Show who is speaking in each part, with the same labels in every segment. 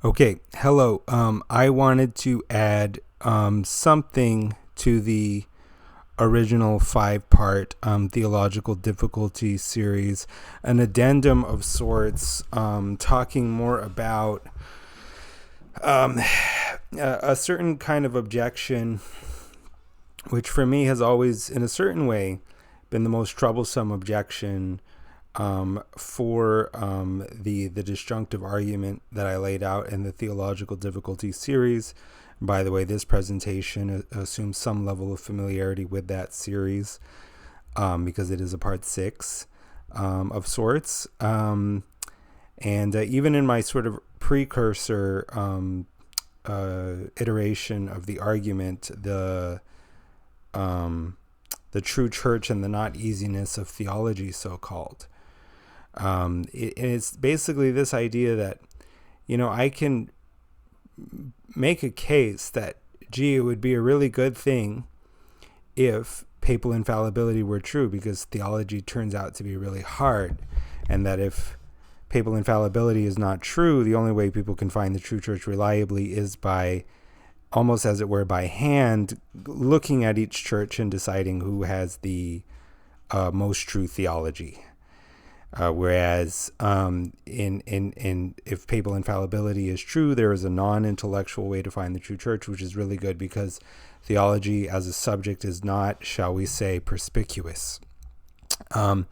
Speaker 1: Okay, hello. I wanted to add something to the original five-part theological difficulty series, an addendum of sorts, talking more about um, a certain kind of objection, which for me has always, in a certain way, been the most troublesome objection for the disjunctive argument that I laid out in the theological difficulty series. By the way, this presentation assumes some level of familiarity with that series because it is a part 6 of sorts. And even in my sort of precursor iteration of the argument, the true church and the not easiness of theology, so-called. It's basically this idea that, I can make a case that, gee, it would be a really good thing if papal infallibility were true, because theology turns out to be really hard, and that if papal infallibility is not true, the only way people can find the true church reliably is by, almost as it were, by hand, looking at each church and deciding who has the most true theology. Whereas if papal infallibility is true, there is a non-intellectual way to find the true church, which is really good because theology as a subject is not, shall we say, perspicuous. But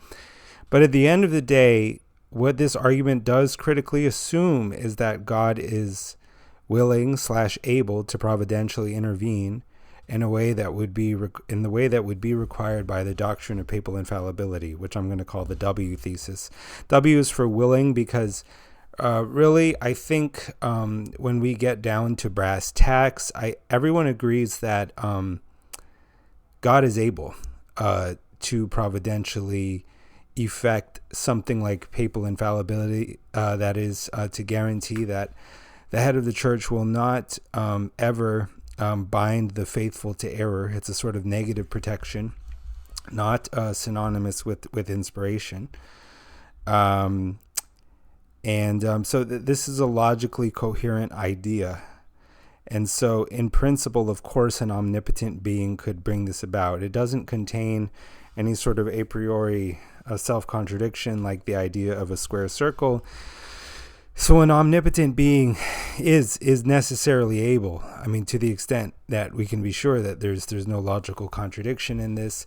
Speaker 1: at the end of the day, what this argument does critically assume is that God is willing/able to providentially intervene in a way that would be required by the doctrine of papal infallibility, which I'm going to call the W thesis. W is for willing because really, I think when we get down to brass tacks, everyone agrees that God is able to providentially effect something like papal infallibility, that is to guarantee that the head of the church will not ever bind the faithful to error. It's a sort of negative protection, not synonymous with inspiration. So this is a logically coherent idea. And so in principle, of course, an omnipotent being could bring this about. It doesn't contain any sort of a priori self-contradiction like the idea of a square circle. So an omnipotent being is necessarily able. I mean, to the extent that we can be sure that there's no logical contradiction in this,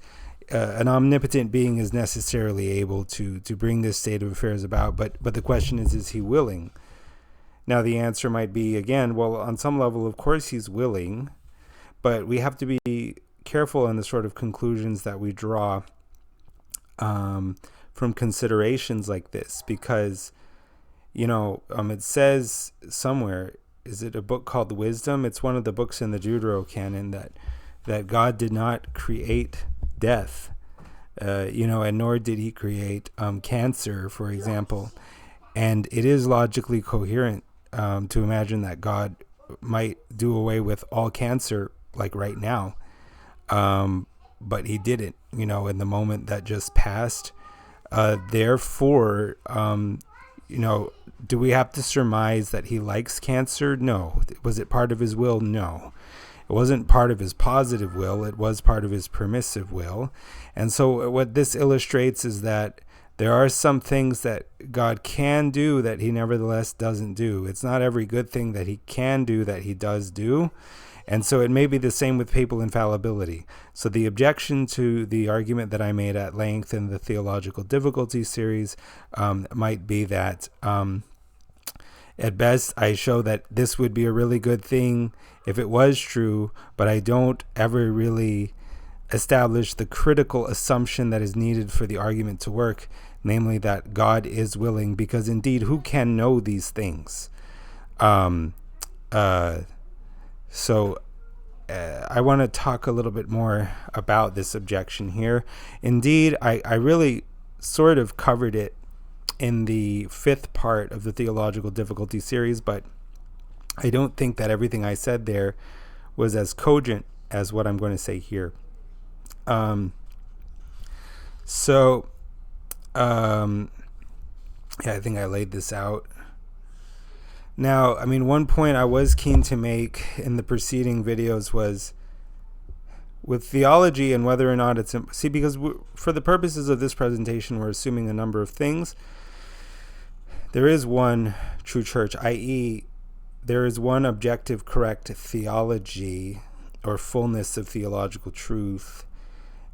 Speaker 1: an omnipotent being is necessarily able to bring this state of affairs about. But the question is he willing? Now the answer might be, again, well, on some level, of course he's willing, but we have to be careful in the sort of conclusions that we draw from considerations like this, because it says somewhere, is it a book called Wisdom? It's one of the books in the Deuterocanon that God did not create death, and nor did he create cancer, for example. And it is logically coherent to imagine that God might do away with all cancer, like right now. But he didn't, in the moment that just passed. Therefore, do we have to surmise that he likes cancer? No. Was it part of his will? No. It wasn't part of his positive will. It was part of his permissive will. And so what this illustrates is that there are some things that God can do that he nevertheless doesn't do. It's not every good thing that he can do that he does do. And so it may be the same with papal infallibility. So the objection to the argument that I made at length in the Theological Difficulty series might be that at best I show that this would be a really good thing if it was true, but I don't ever really establish the critical assumption that is needed for the argument to work, namely that God is willing, because indeed, who can know these things? So I want to talk a little bit more about this objection here. Indeed, I really sort of covered it in the 5th part of the Theological Difficulty series, but I don't think that everything I said there was as cogent as what I'm going to say here. Yeah, I think I laid this out. Now, I mean, one point I was keen to make in the preceding videos was with theology and whether or not it's... See, because for the purposes of this presentation, we're assuming a number of things. There is one true church, i.e., there is one objective correct theology or fullness of theological truth.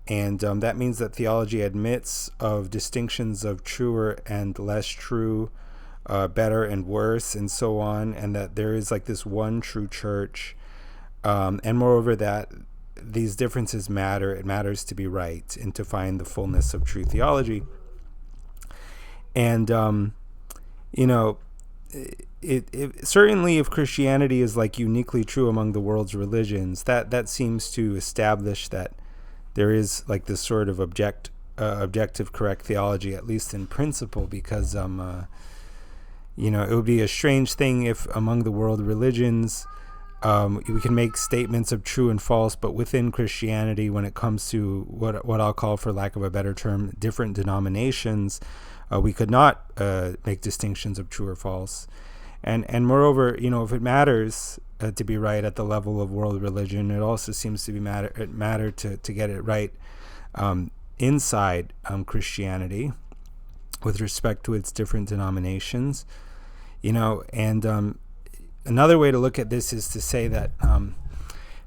Speaker 1: And that means that theology admits of distinctions of truer and less true, better and worse, and so on, and that there is like this one true church. And moreover, that these differences matter. It matters to be right and to find the fullness of true theology. And, it certainly, if Christianity is like uniquely true among the world's religions, that seems to establish that there is like this sort of objective correct theology, at least in principle, because it would be a strange thing if among the world religions we can make statements of true and false, but within Christianity, when it comes to what I'll call, for lack of a better term, different denominations, we could not make distinctions of true or false. And moreover, if it matters to be right at the level of world religion, it also seems to be matter to get it right inside Christianity with respect to its different denominations. And another way to look at this is to say that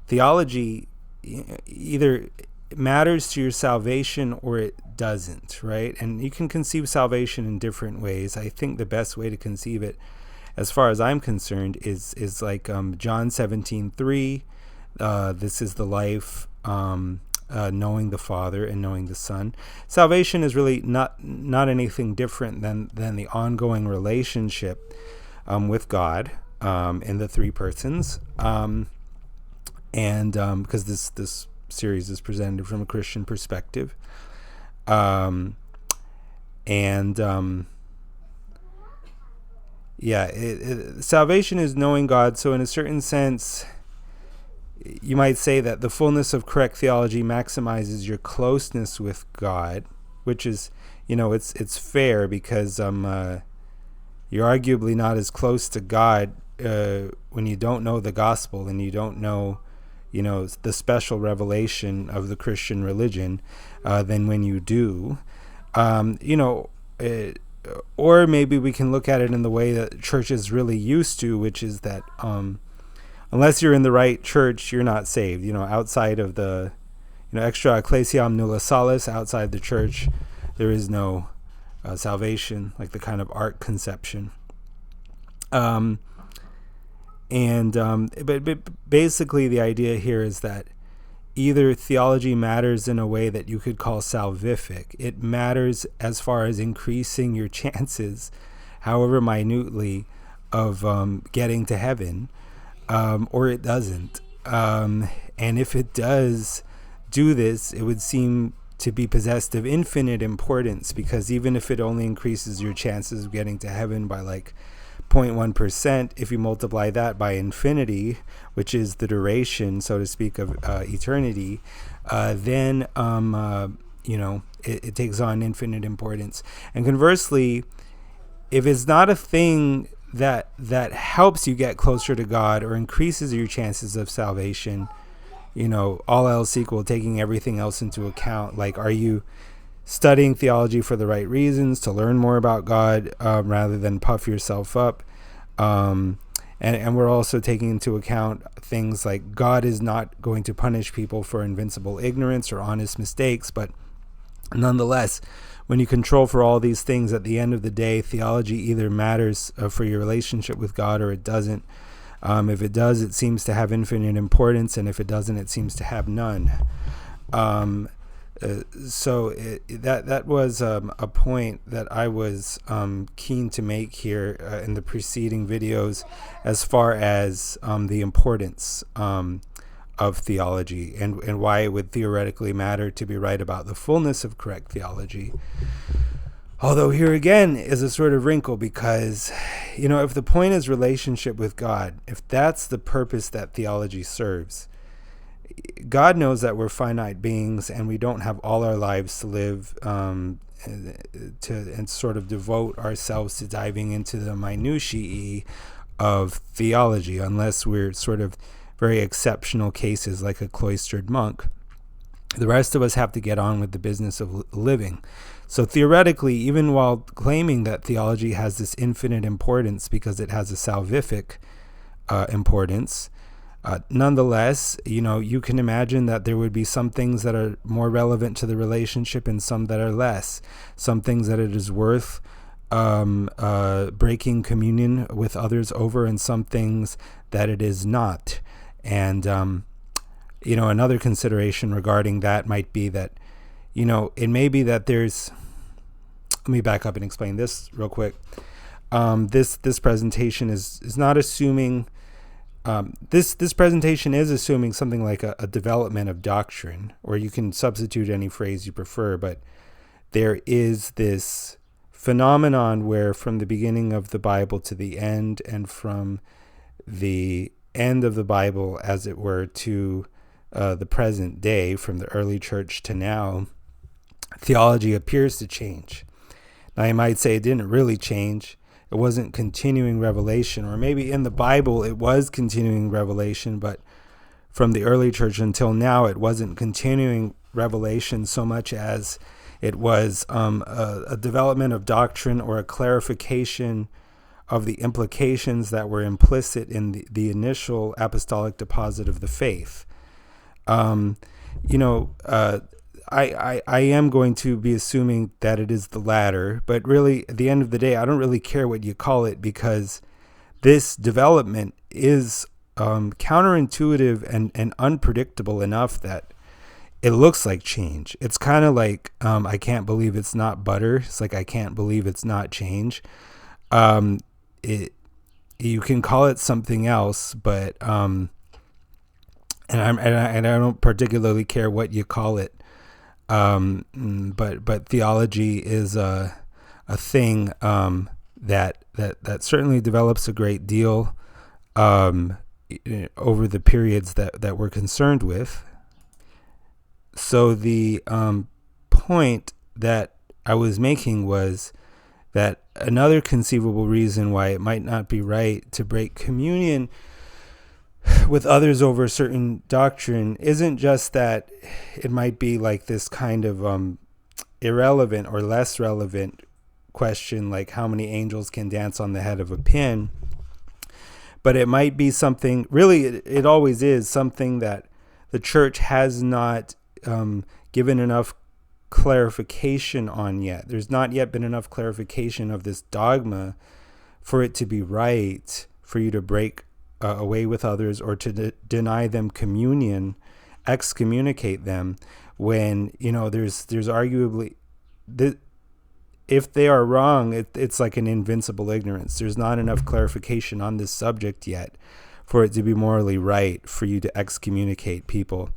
Speaker 1: theology either matters to your salvation or it doesn't, right? And you can conceive salvation in different ways. I think the best way to conceive it, as far as I'm concerned, is like John 17:3. This is the life, knowing the Father and knowing the Son. Salvation is really not anything different than the ongoing relationship with God in the three persons. And because this series is presented from a Christian perspective. Salvation is knowing God. So in a certain sense, you might say that the fullness of correct theology maximizes your closeness with God, which is, it's fair, because you're arguably not as close to God when you don't know the gospel and you don't know, the special revelation of the Christian religion than when you do. Or maybe we can look at it in the way that church is really used to, which is that unless you're in the right church, you're not saved. Outside of the, extra ecclesiam nulla salus, outside the church, there is no salvation, like the kind of art conception. But basically the idea here is that either theology matters in a way that you could call salvific. It matters as far as increasing your chances, however minutely, of getting to heaven, or it doesn't. And if it does do this, it would seem to be possessed of infinite importance, because even if it only increases your chances of getting to heaven by like 0.1%, if you multiply that by infinity, which is the duration, so to speak, of eternity, then it takes on infinite importance. And conversely, if it's not a thing that helps you get closer to God or increases your chances of salvation, all else equal, taking everything else into account, like, are you studying theology for the right reasons, to learn more about God rather than puff yourself up? And we're also taking into account things like God is not going to punish people for invincible ignorance or honest mistakes, but nonetheless, when you control for all these things, at the end of the day, theology either matters for your relationship with God or it doesn't. If it does, it seems to have infinite importance, and if it doesn't, it seems to have none. So that was a point that I was keen to make here in the preceding videos, as far as the importance of theology and why it would theoretically matter to be right about the fullness of correct theology. Although here again is a sort of wrinkle, because, if the point is relationship with God, if that's the purpose that theology serves, God knows that we're finite beings and we don't have all our lives to live and sort of devote ourselves to diving into the minutiae of theology, unless we're sort of very exceptional cases like a cloistered monk. The rest of us have to get on with the business of living. So theoretically, even while claiming that theology has this infinite importance because it has a salvific importance, nonetheless, you can imagine that there would be some things that are more relevant to the relationship and some that are less. Some things that it is worth breaking communion with others over, and some things that it is not. And, another consideration regarding that might be that, it may be that let me back up and explain this real quick. This presentation is not assuming, this presentation is assuming something like a development of doctrine, or you can substitute any phrase you prefer, but there is this phenomenon where from the beginning of the Bible to the end, and from the end of the Bible, as it were, to the present day, from the early church to now, theology appears to change. Now, you might say it didn't really change. It wasn't continuing revelation, or maybe in the Bible it was continuing revelation, but from the early church until now, it wasn't continuing revelation so much as it was a development of doctrine, or a clarification of the implications that were implicit in the initial apostolic deposit of the faith. I am going to be assuming that it is the latter, but really, at the end of the day, I don't really care what you call it, because this development is counterintuitive and unpredictable enough that it looks like change. It's kind of like, I can't believe it's not butter. It's like, I can't believe it's not change. You can call it something else, but and I don't particularly care what you call it. But theology is a thing that certainly develops a great deal over the periods that we're concerned with. So the point that I was making was that another conceivable reason why it might not be right to break communion with others over a certain doctrine isn't just that it might be like this kind of irrelevant or less relevant question, like how many angels can dance on the head of a pin, but it might be something, really it always is, something that the church has not given enough clarification on yet. There's not yet been enough clarification of this dogma for it to be right for you to break away with others, or to deny them communion, excommunicate them, when there's arguably, if they are wrong, it's like an invincible ignorance. There's not enough clarification on this subject yet for it to be morally right for you to excommunicate people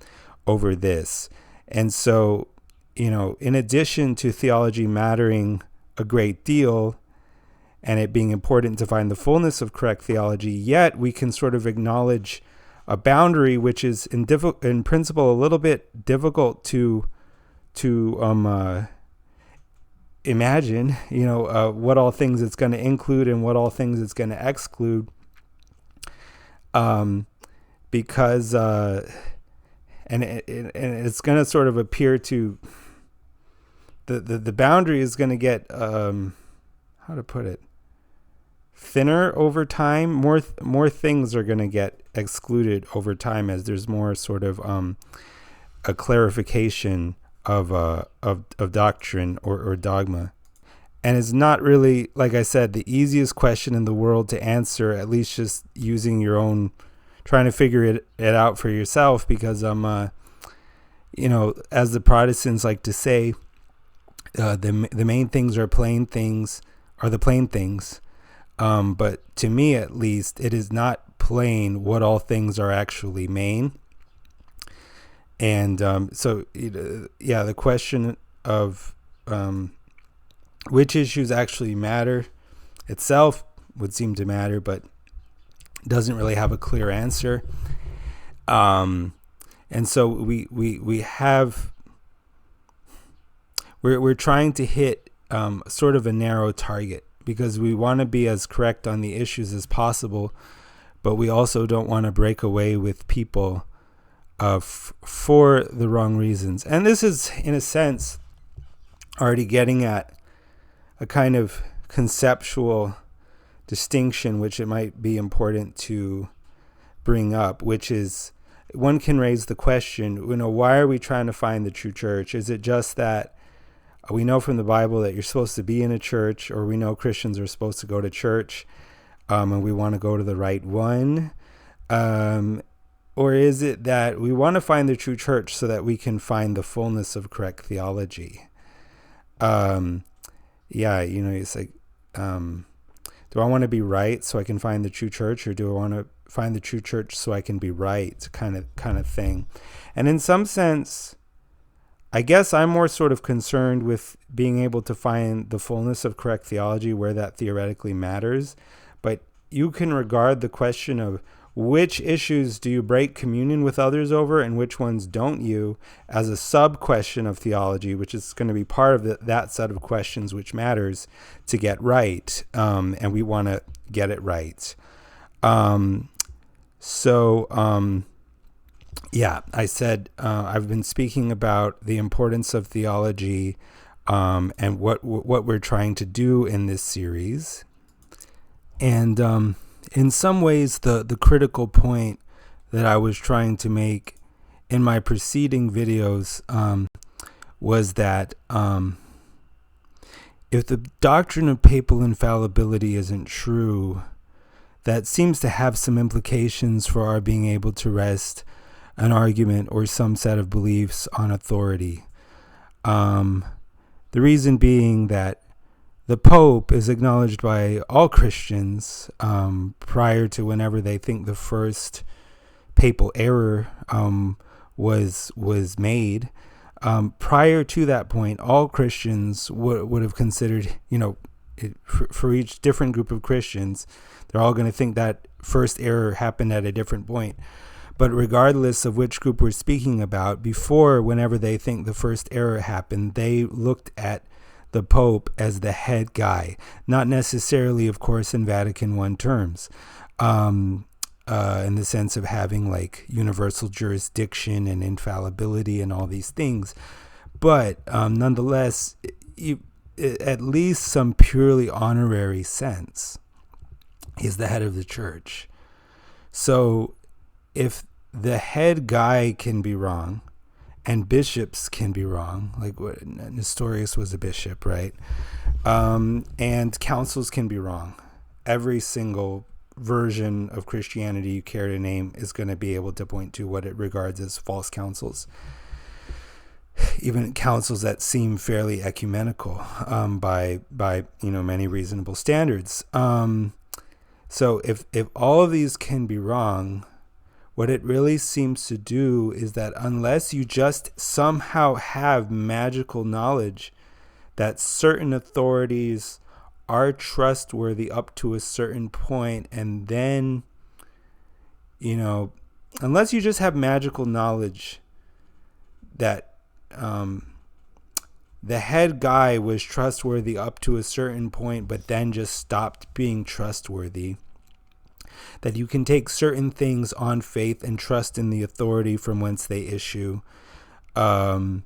Speaker 1: over this. And so, in addition to theology mattering a great deal, and it being important to find the fullness of correct theology, yet we can sort of acknowledge a boundary which is in principle a little bit difficult to imagine, what all things it's going to include and what all things it's going to exclude, because and it's going to sort of appear to the boundary is going to get how to put it, thinner over time. More things are going to get excluded over time as there's more sort of a clarification of doctrine or dogma. And it's not really, like I said, the easiest question in the world to answer, at least just using your own, trying to figure it out for yourself, because as the Protestants like to say, the main things are plain things, are the plain things. But to me, at least, it is not plain what all things are actually main. And so, the question of which issues actually matter itself would seem to matter, but doesn't really have a clear answer. And so we're trying to hit sort of a narrow target because we want to be as correct on the issues as possible, but we also don't want to break away with people for the wrong reasons. And this is, in a sense, already getting at a kind of conceptual distinction, which it might be important to bring up, which is, one can raise the question, why are we trying to find the true church? Is it just that we know from the Bible that you're supposed to be in a church, or we know Christians are supposed to go to church, and we want to go to the right one? Or is it that we want to find the true church so that we can find the fullness of correct theology? It's like, do I want to be right so I can find the true church, or do I want to find the true church so I can be right, kind of thing? And in some sense, I guess I'm more sort of concerned with being able to find the fullness of correct theology where that theoretically matters. But you can regard the question of which issues do you break communion with others over and which ones don't you as a sub-question of theology, which is going to be part of that set of questions which matters to get right. And we want to get it right. I said I've been speaking about the importance of theology and what we're trying to do in this series. And in some ways, the critical point that I was trying to make in my preceding videos was that if the doctrine of papal infallibility isn't true, that seems to have some implications for our being able to rest an argument or some set of beliefs on authority. The reason being that the Pope is acknowledged by all Christians prior to whenever they think the first papal error was made. Prior to that point, all Christians would have considered, for each different group of Christians, they're all going to think that first error happened at a different point. But regardless of which group we're speaking about, before, whenever they think the first error happened, they looked at the Pope as the head guy, not necessarily, of course, in Vatican I terms, in the sense of having like universal jurisdiction and infallibility and all these things, but nonetheless, at least some purely honorary sense, he's the head of the church. So if the head guy can be wrong, and bishops can be wrong, like what Nestorius was a bishop, right? And councils can be wrong. Every single version of Christianity you care to name is going to be able to point to what it regards as false councils, even councils that seem fairly ecumenical by many reasonable standards. So if all of these can be wrong, what it really seems to do is that unless you just somehow have magical knowledge that certain authorities are trustworthy up to a certain point, and then, unless you just have magical knowledge that the head guy was trustworthy up to a certain point, but then just stopped being trustworthy, that you can take certain things on faith and trust in the authority from whence they issue, but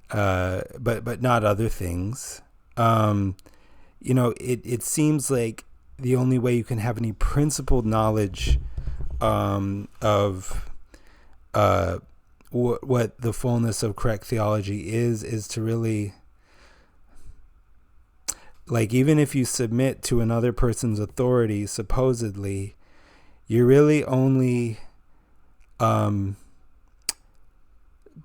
Speaker 1: not other things. It seems like the only way you can have any principled knowledge of what the fullness of correct theology is to really, like, even if you submit to another person's authority, supposedly, you're really only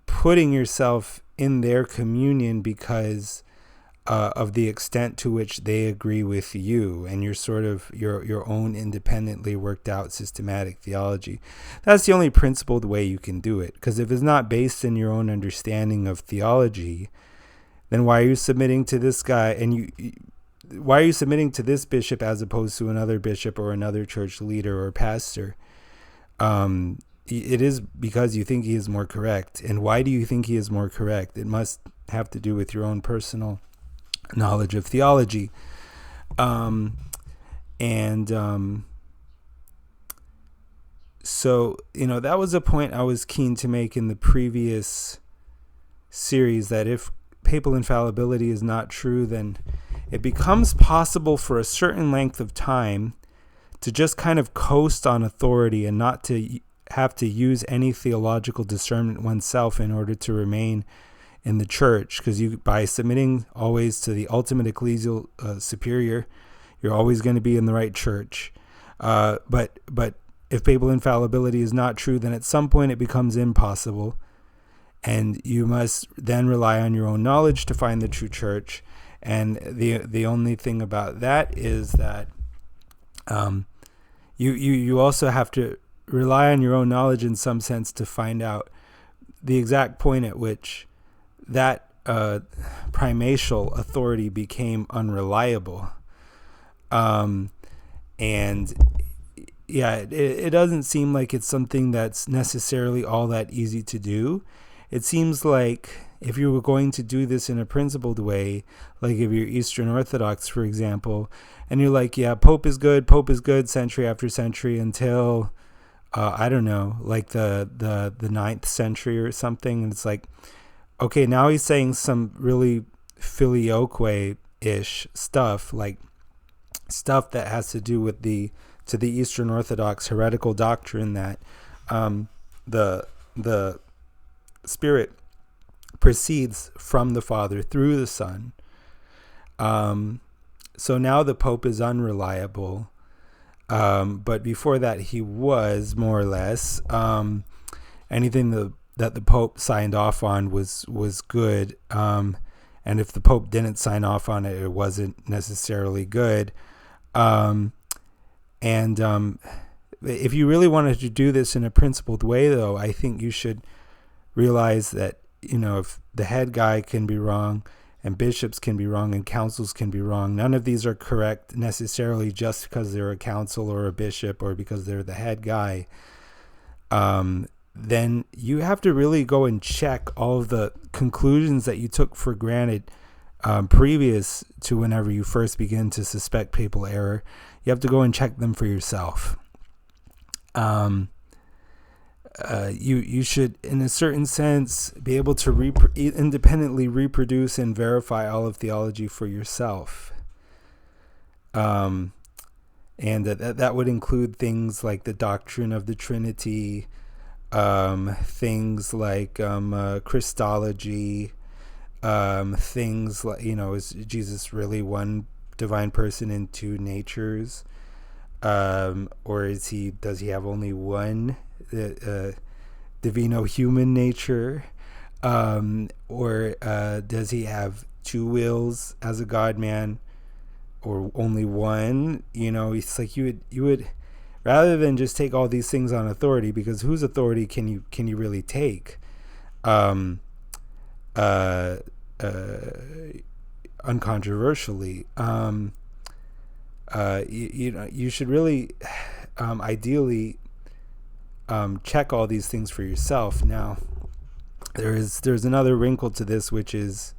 Speaker 1: putting yourself in their communion because of the extent to which they agree with you and your sort of your own independently worked out systematic theology. That's the only principled way you can do it, because if it's not based in your own understanding of theology, then why are you submitting to this guy, and why are you submitting to this bishop as opposed to another bishop or another church leader or pastor? It is because you think he is more correct. And why do you think he is more correct? It must have to do with your own personal knowledge of theology. So, that was a point I was keen to make in the previous series, that if papal infallibility is not true, then it becomes possible for a certain length of time to just kind of coast on authority and not to have to use any theological discernment oneself in order to remain in the church, because by submitting always to the ultimate ecclesial superior, you're always going to be in the right church. But if papal infallibility is not true, then at some point it becomes impossible, and you must then rely on your own knowledge to find the true church. And the only thing about that is that you also have to rely on your own knowledge in some sense to find out the exact point at which that primatial authority became unreliable. And yeah, it doesn't seem like it's something that's necessarily all that easy to do. It seems like if you were going to do this in a principled way, like if you're Eastern Orthodox, for example, and you're like, yeah, Pope is good, century after century until, I don't know, like the 9th century or something. And it's like, okay, now he's saying some really filioque-ish stuff, like stuff that has to do with the Eastern Orthodox heretical doctrine that the Spirit proceeds from the Father through the Son. So now the Pope is unreliable, but before that he was, more or less. Anything that the Pope signed off on was good, and if the Pope didn't sign off on it, it wasn't necessarily good. If you really wanted to do this in a principled way, though, I think you should realize that, if the head guy can be wrong and bishops can be wrong and councils can be wrong, none of these are correct necessarily just because they're a council or a bishop or because they're the head guy. Then you have to really go and check all of the conclusions that you took for granted previous to whenever you first begin to suspect papal error. You have to go and check them for yourself. You should, in a certain sense, be able to independently reproduce and verify all of theology for yourself. And that would include things like the doctrine of the Trinity, things like Christology, things like, is Jesus really one divine person in two natures? Or does he have only one divino-human nature? Or does he have two wills as a God-man, or only one? It's like you would rather than just take all these things on authority, because whose authority can you really take uncontroversially? You should really ideally check all these things for yourself. Now, there's another wrinkle to this, which is,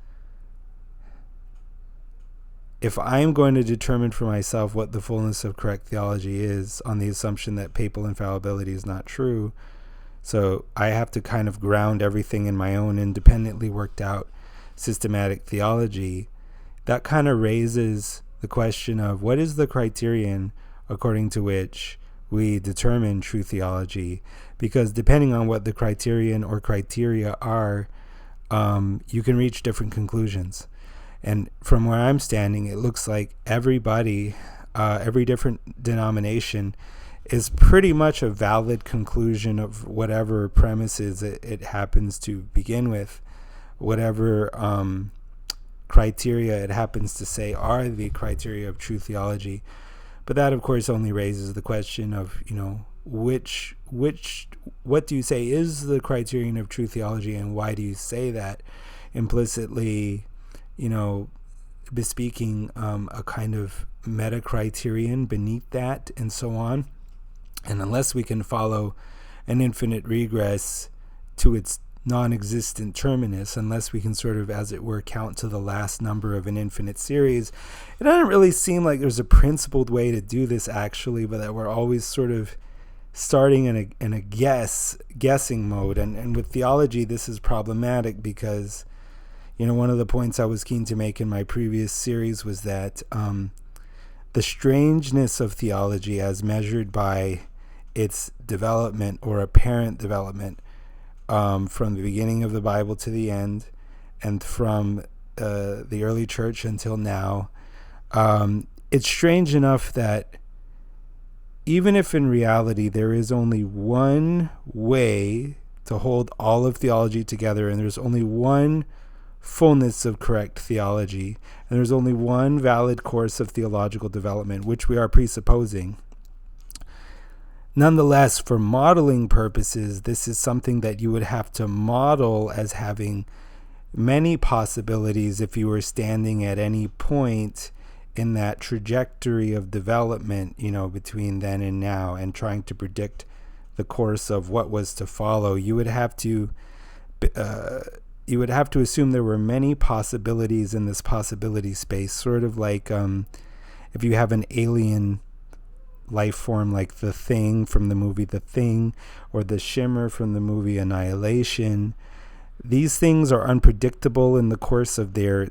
Speaker 1: if I'm going to determine for myself what the fullness of correct theology is on the assumption that papal infallibility is not true, so I have to kind of ground everything in my own independently worked out systematic theology, that kind of raises the question of what is the criterion according to which we determine true theology? Because depending on what the criterion or criteria are, you can reach different conclusions. And from where I'm standing, it looks like everybody, every different denomination, is pretty much a valid conclusion of whatever premises it happens to begin with, whatever criteria it happens to say are the criteria of true theology. But that, of course, only raises the question of, what do you say is the criterion of true theology, and why do you say that? Implicitly, bespeaking a kind of meta criterion beneath that, and so on. And unless we can follow an infinite regress to its non-existent terminus, unless we can sort of, as it were, count to the last number of an infinite series. It doesn't really seem like there's a principled way to do this, actually, but that we're always sort of starting in a guessing mode. And with theology, this is problematic because, one of the points I was keen to make in my previous series was that the strangeness of theology, as measured by its development or apparent development, from the beginning of the Bible to the end, and from the early church until now, it's strange enough that even if in reality there is only one way to hold all of theology together, and there's only one fullness of correct theology, and there's only one valid course of theological development, which we are presupposing, nonetheless, for modeling purposes, this is something that you would have to model as having many possibilities if you were standing at any point in that trajectory of development, between then and now, and trying to predict the course of what was to follow. You would have to assume there were many possibilities in this possibility space, sort of like if you have an alien life form like the Thing from the movie The Thing, or the Shimmer from the movie Annihilation. These things are unpredictable in the course of their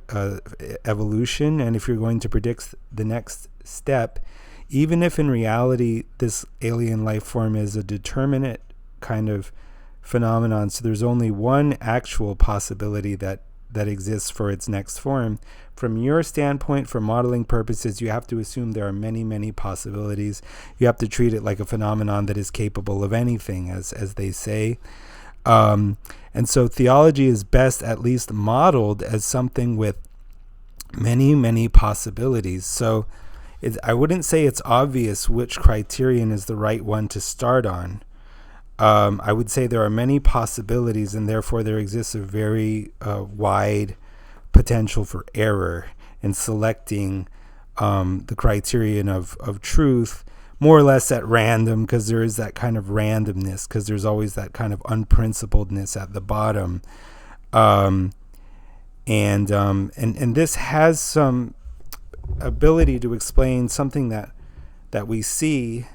Speaker 1: evolution, and if you're going to predict the next step, even if in reality this alien life form is a determinate kind of phenomenon, so there's only one actual possibility that exists for its next form, from your standpoint, for modeling purposes, you have to assume there are many, many possibilities. You have to treat it like a phenomenon that is capable of anything, as they say. And so theology is best at least modeled as something with many, many possibilities. So I wouldn't say it's obvious which criterion is the right one to start on. I would say there are many possibilities, and therefore there exists a very wide potential for error in selecting the criterion of truth, more or less at random, because there is that kind of randomness, because there's always that kind of unprincipledness at the bottom. And this has some ability to explain something that we see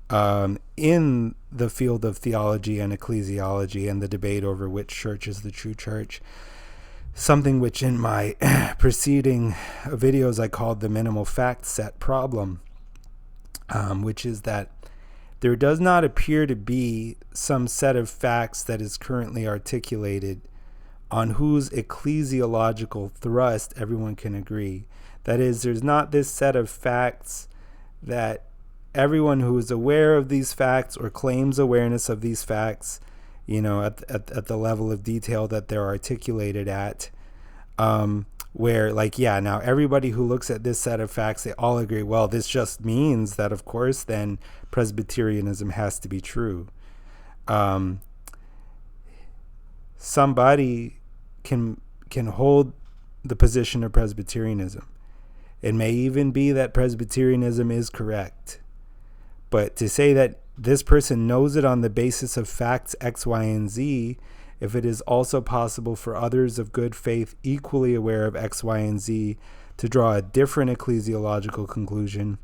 Speaker 1: in the field of theology and ecclesiology and the debate over which church is the true church. Something which in my preceding videos I called the minimal fact set problem, which is that there does not appear to be some set of facts that is currently articulated on whose ecclesiological thrust everyone can agree. That is, there's not this set of facts that everyone who is aware of these facts or claims awareness of these facts, at the level of detail that they're articulated at, where now everybody who looks at this set of facts, they all agree, well, this just means that, of course, then Presbyterianism has to be true. Somebody can hold the position of Presbyterianism. It may even be that Presbyterianism is correct. But to say that this person knows it on the basis of facts X, Y, and Z, if it is also possible for others of good faith equally aware of X, Y, and Z to draw a different ecclesiological conclusion,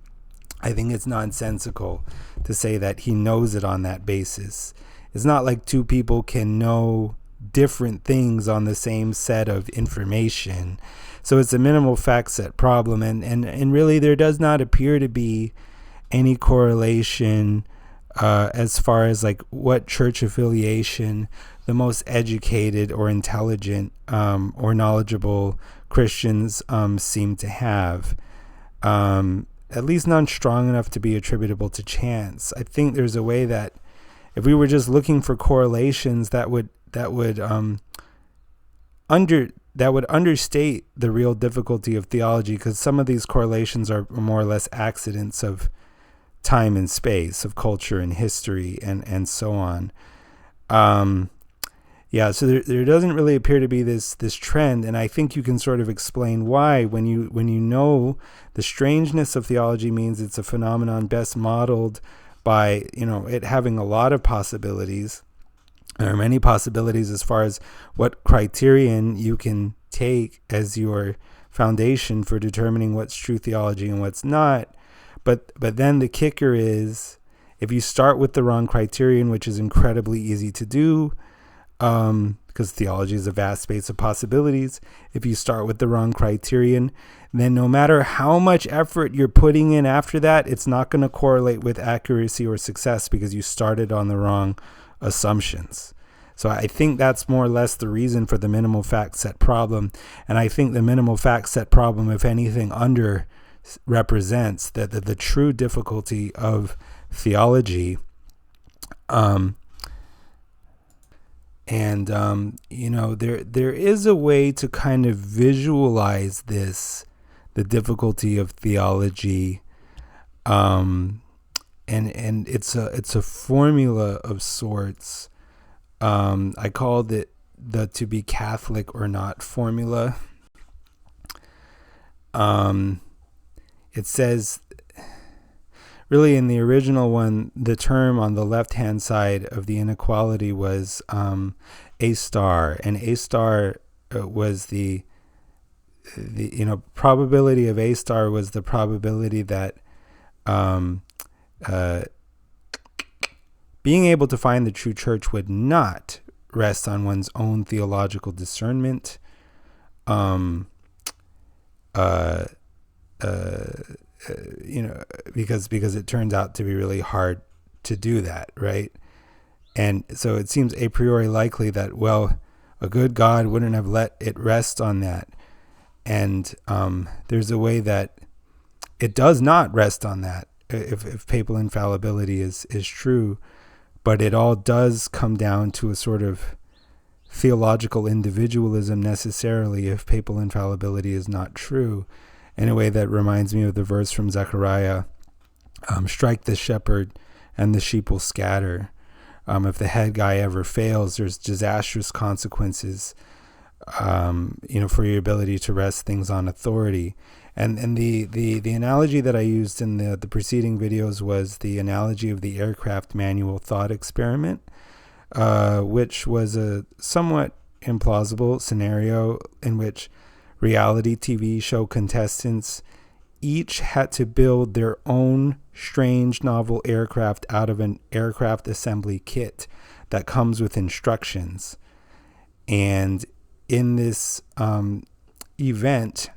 Speaker 1: I think it's nonsensical to say that he knows it on that basis. It's not like two people can know different things on the same set of information. So it's a minimal fact set problem, and really there does not appear to be any correlation as far as what church affiliation the most educated or intelligent or knowledgeable Christians seem to have. At least none strong enough to be attributable to chance. I think there's a way that if we were just looking for correlations, that would understate the real difficulty of theology, because some of these correlations are more or less accidents of time and space, of culture and history, and so on. So there doesn't really appear to be this trend, and I think you can sort of explain why when you know the strangeness of theology means it's a phenomenon best modeled by it having a lot of possibilities, There are many possibilities as far as what criterion you can take as your foundation for determining what's true theology and what's not. But then the kicker is, if you start with the wrong criterion, which is incredibly easy to do, because theology is a vast space of possibilities, if you start with the wrong criterion, then no matter how much effort you're putting in after that, it's not going to correlate with accuracy or success because you started on the wrong assumptions. So I think that's more or less the reason for the minimal fact set problem. And I think the minimal fact set problem, if anything, under represents the true difficulty of theology. There is a way to kind of visualize this, the difficulty of theology. And it's a formula of sorts. I called it the to be Catholic or not formula. It says, really in the original one, the term on the left-hand side of the inequality was A star, and A star was the probability of A star was the probability that being able to find the true church would not rest on one's own theological discernment, because it turns out to be really hard to do that, right? And so it seems a priori likely that, well, a good God wouldn't have let it rest on that. And there's a way that it does not rest on that if papal infallibility is true, but it all does come down to a sort of theological individualism necessarily if papal infallibility is not true, in a way that reminds me of the verse from Zechariah, strike the shepherd and the sheep will scatter. If the head guy ever fails, there's disastrous consequences, for your ability to rest things on authority. And the analogy that I used in the preceding videos was the analogy of the aircraft manual thought experiment, which was a somewhat implausible scenario in which reality TV show contestants each had to build their own strange novel aircraft out of an aircraft assembly kit that comes with instructions. And in this event,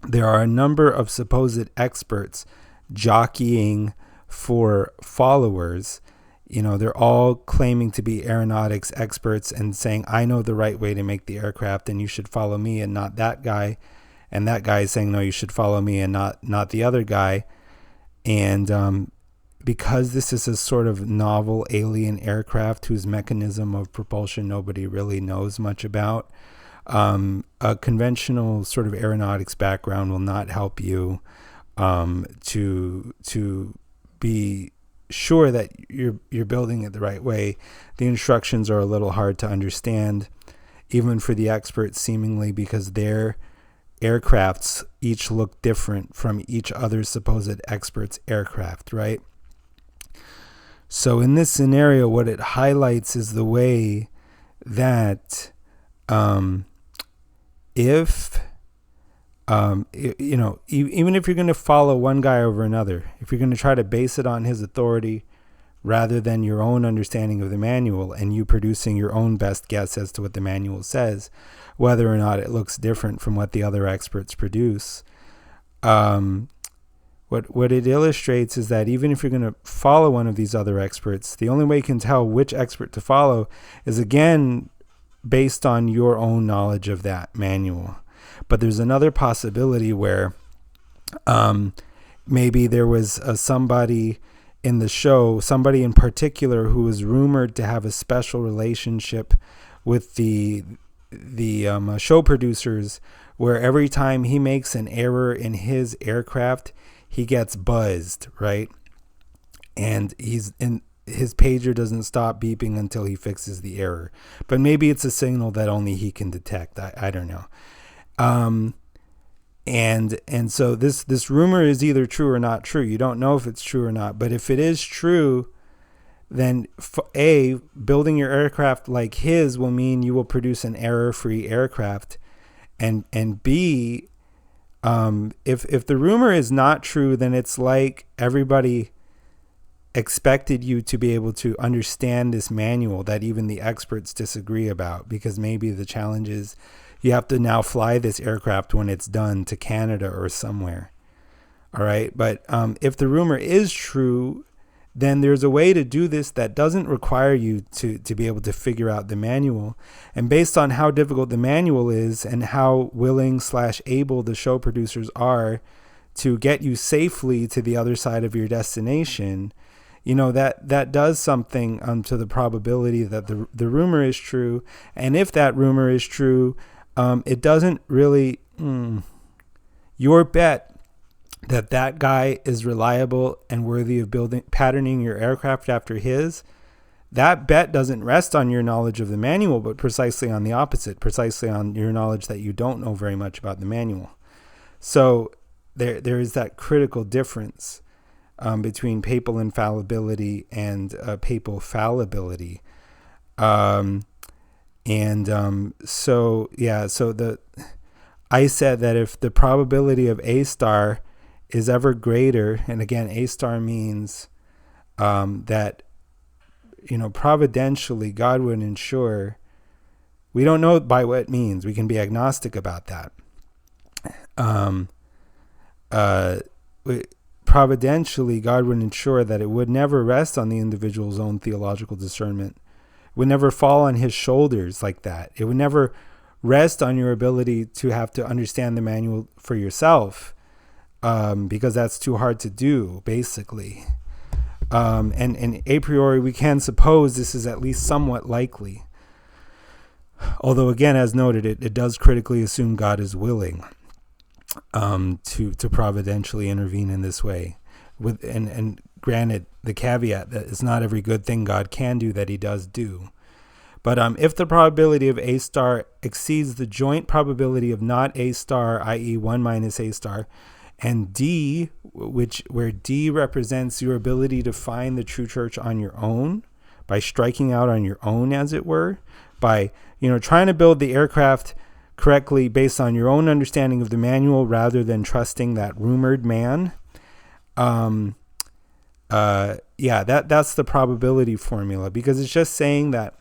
Speaker 1: there are a number of supposed experts jockeying for followers. They're all claiming to be aeronautics experts and saying, I know the right way to make the aircraft and you should follow me and not that guy. And that guy is saying, no, you should follow me and not the other guy. And because this is a sort of novel alien aircraft whose mechanism of propulsion nobody really knows much about, a conventional sort of aeronautics background will not help you to be sure that you're building it the right way. The instructions are a little hard to understand, even for the experts, seemingly, because their aircrafts each look different from each other's supposed expert's aircraft, right? So in this scenario, what it highlights is the way that even if you're going to follow one guy over another, if you're going to try to base it on his authority rather than your own understanding of the manual and you producing your own best guess as to what the manual says, whether or not it looks different from what the other experts produce, what it illustrates is that even if you're going to follow one of these other experts, the only way you can tell which expert to follow is, again, based on your own knowledge of that manual. But there's another possibility where maybe there was somebody in the show, somebody in particular who was rumored to have a special relationship with the show producers, where every time he makes an error in his aircraft, he gets buzzed, right? And his pager doesn't stop beeping until he fixes the error. But maybe it's a signal that only he can detect. I don't know. And so this rumor is either true or not true. You don't know if it's true or not. But if it is true, then building your aircraft like his will mean you will produce an error-free aircraft. And B, if the rumor is not true, then it's like everybody expected you to be able to understand this manual that even the experts disagree about, because maybe the challenge is you have to now fly this aircraft when it's done to Canada or somewhere. All right. But if the rumor is true, then there's a way to do this that doesn't require you to be able to figure out the manual. And based on how difficult the manual is and how willing/able the show producers are to get you safely to the other side of your destination, that does something to the probability that the rumor is true. And if that rumor is true, it doesn't really, your bet that guy is reliable and worthy of patterning your aircraft after his, that bet doesn't rest on your knowledge of the manual, but precisely on the opposite, precisely on your knowledge that you don't know very much about the manual. So there is that critical difference between papal infallibility and papal fallibility. So I said that if the probability of A star is ever greater, and again, A star means that, providentially God would ensure, we don't know by what it means, we can be agnostic about that. Providentially, God would ensure that it would never rest on the individual's own theological discernment. It would never fall on his shoulders like that. It would never rest on your ability to have to understand the manual for yourself, because that's too hard to do, basically. And a priori, we can suppose this is at least somewhat likely. Although, again, as noted, it does critically assume God is willing to providentially intervene in this way. And granted, the caveat that it's not every good thing God can do that he does do. But if the probability of A star exceeds the joint probability of not A star, i.e. 1 minus A star, and D, where D represents your ability to find the true church on your own, by striking out on your own, as it were, by trying to build the aircraft correctly based on your own understanding of the manual rather than trusting that rumored man. That's the probability formula, because it's just saying that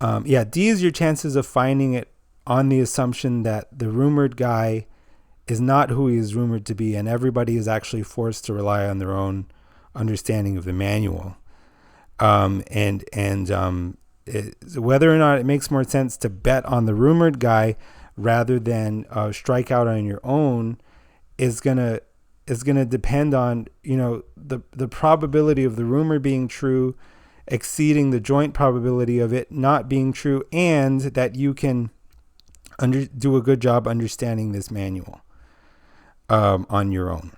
Speaker 1: D is your chances of finding it on the assumption that the rumored guy is not who he is rumored to be, and everybody is actually forced to rely on their own understanding of the manual. Whether or not it makes more sense to bet on the rumored guy rather than strike out on your own is gonna depend on the probability of the rumor being true exceeding the joint probability of it not being true, and that you can do a good job understanding this manual on your own.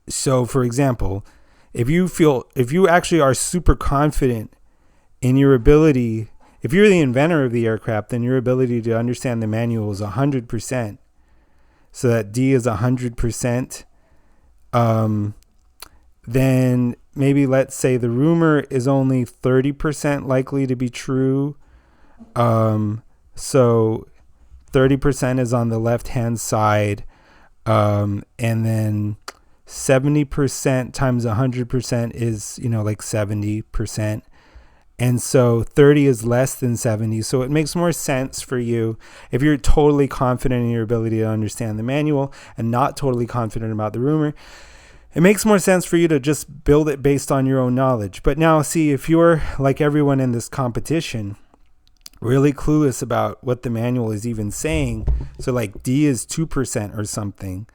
Speaker 1: So, for example, if you actually are super confident in your ability, if you're the inventor of the aircraft, then your ability to understand the manual is 100%. So that D is 100%. Then maybe let's say the rumor is only 30% likely to be true. So 30% is on the left-hand side. And then 70% times 100% is, like 70%. And so 30 is less than 70. So it makes more sense for you, if you're totally confident in your ability to understand the manual and not totally confident about the rumor, it makes more sense for you to just build it based on your own knowledge. But now, see, if you're like everyone in this competition, really clueless about what the manual is even saying, so like D is 2% or something,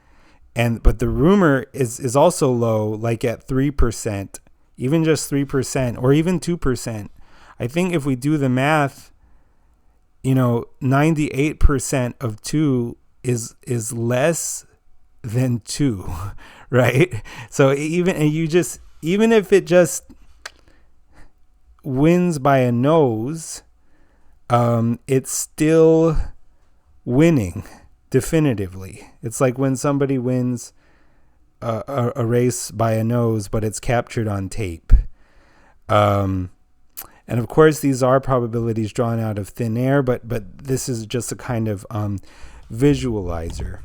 Speaker 1: but the rumor is also low, like at 3%, even just 3% or even 2%. I think if we do the math, 98% of 2 is less than 2, right? So even if it just wins by a nose, it's still winning definitively. It's like when somebody wins a race by a nose, but it's captured on tape. And of course, these are probabilities drawn out of thin air, but this is just a kind of visualizer.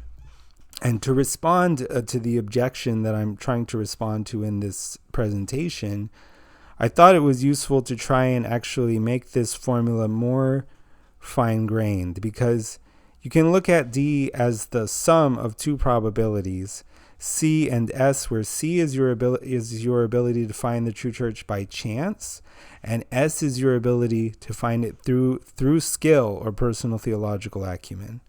Speaker 1: And to respond to the objection that I'm trying to respond to in this presentation, I thought it was useful to try and actually make this formula more fine-grained, because you can look at D as the sum of two probabilities, C and S, where C is your ability to find the true church by chance, and S is your ability to find it through skill or personal theological acumen.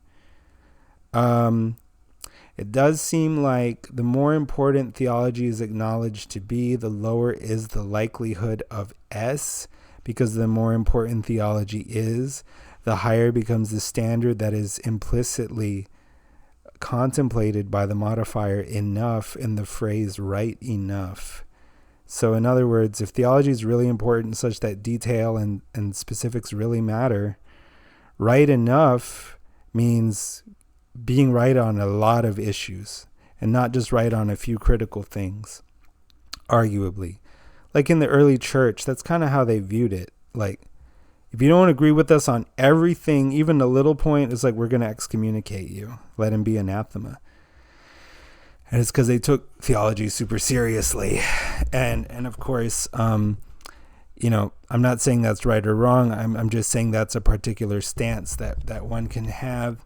Speaker 1: It does seem like the more important theology is acknowledged to be, the lower is the likelihood of S, because the more important theology is, the higher becomes the standard that is implicitly contemplated by the modifier enough in the phrase right enough. So in other words, if theology is really important such that detail and specifics really matter, right enough means being right on a lot of issues and not just right on a few critical things, arguably. Like in the early church, that's kind of how they viewed it. Like, if you don't agree with us on everything, even a little point, it's like, we're going to excommunicate you. Let him be anathema. And it's because they took theology super seriously. And of course, I'm not saying that's right or wrong. I'm just saying that's a particular stance that one can have.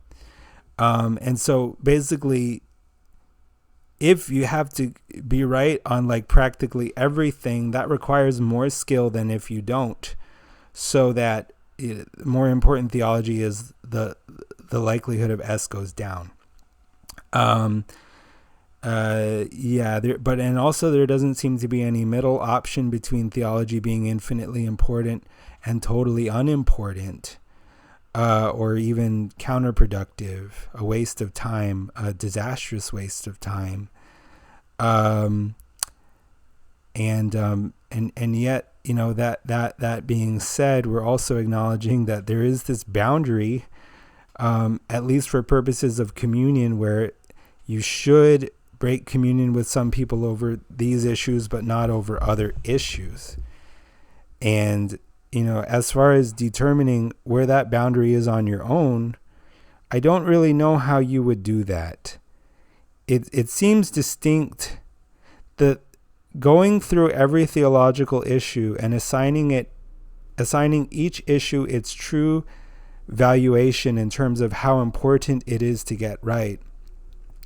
Speaker 1: And so basically, if you have to be right on like practically everything, that requires more skill than if you don't. So that more important theology is the likelihood of S goes down. And also there doesn't seem to be any middle option between theology being infinitely important and totally unimportant, or even counterproductive, a waste of time, a disastrous waste of time. And yet, that being said, we're also acknowledging that there is this boundary, at least for purposes of communion, where you should break communion with some people over these issues, but not over other issues. And, as far as determining where that boundary is on your own, I don't really know how you would do that. It seems distinct that going through every theological issue and assigning each issue its true valuation in terms of how important it is to get right,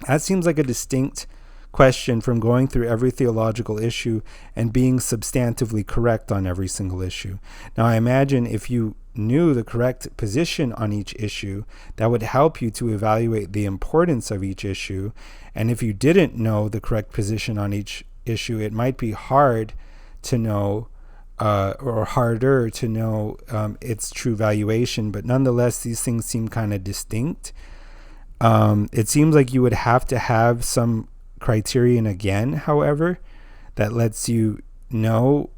Speaker 1: that seems like a distinct question from going through every theological issue and being substantively correct on every single issue. Now, I imagine if you knew the correct position on each issue, that would help you to evaluate the importance of each issue. And if you didn't know the correct position on each issue, it might be hard to know, or harder to know its true valuation. But nonetheless, these things seem kind of distinct. It seems like you would have to have some criterion again, however, that lets you know,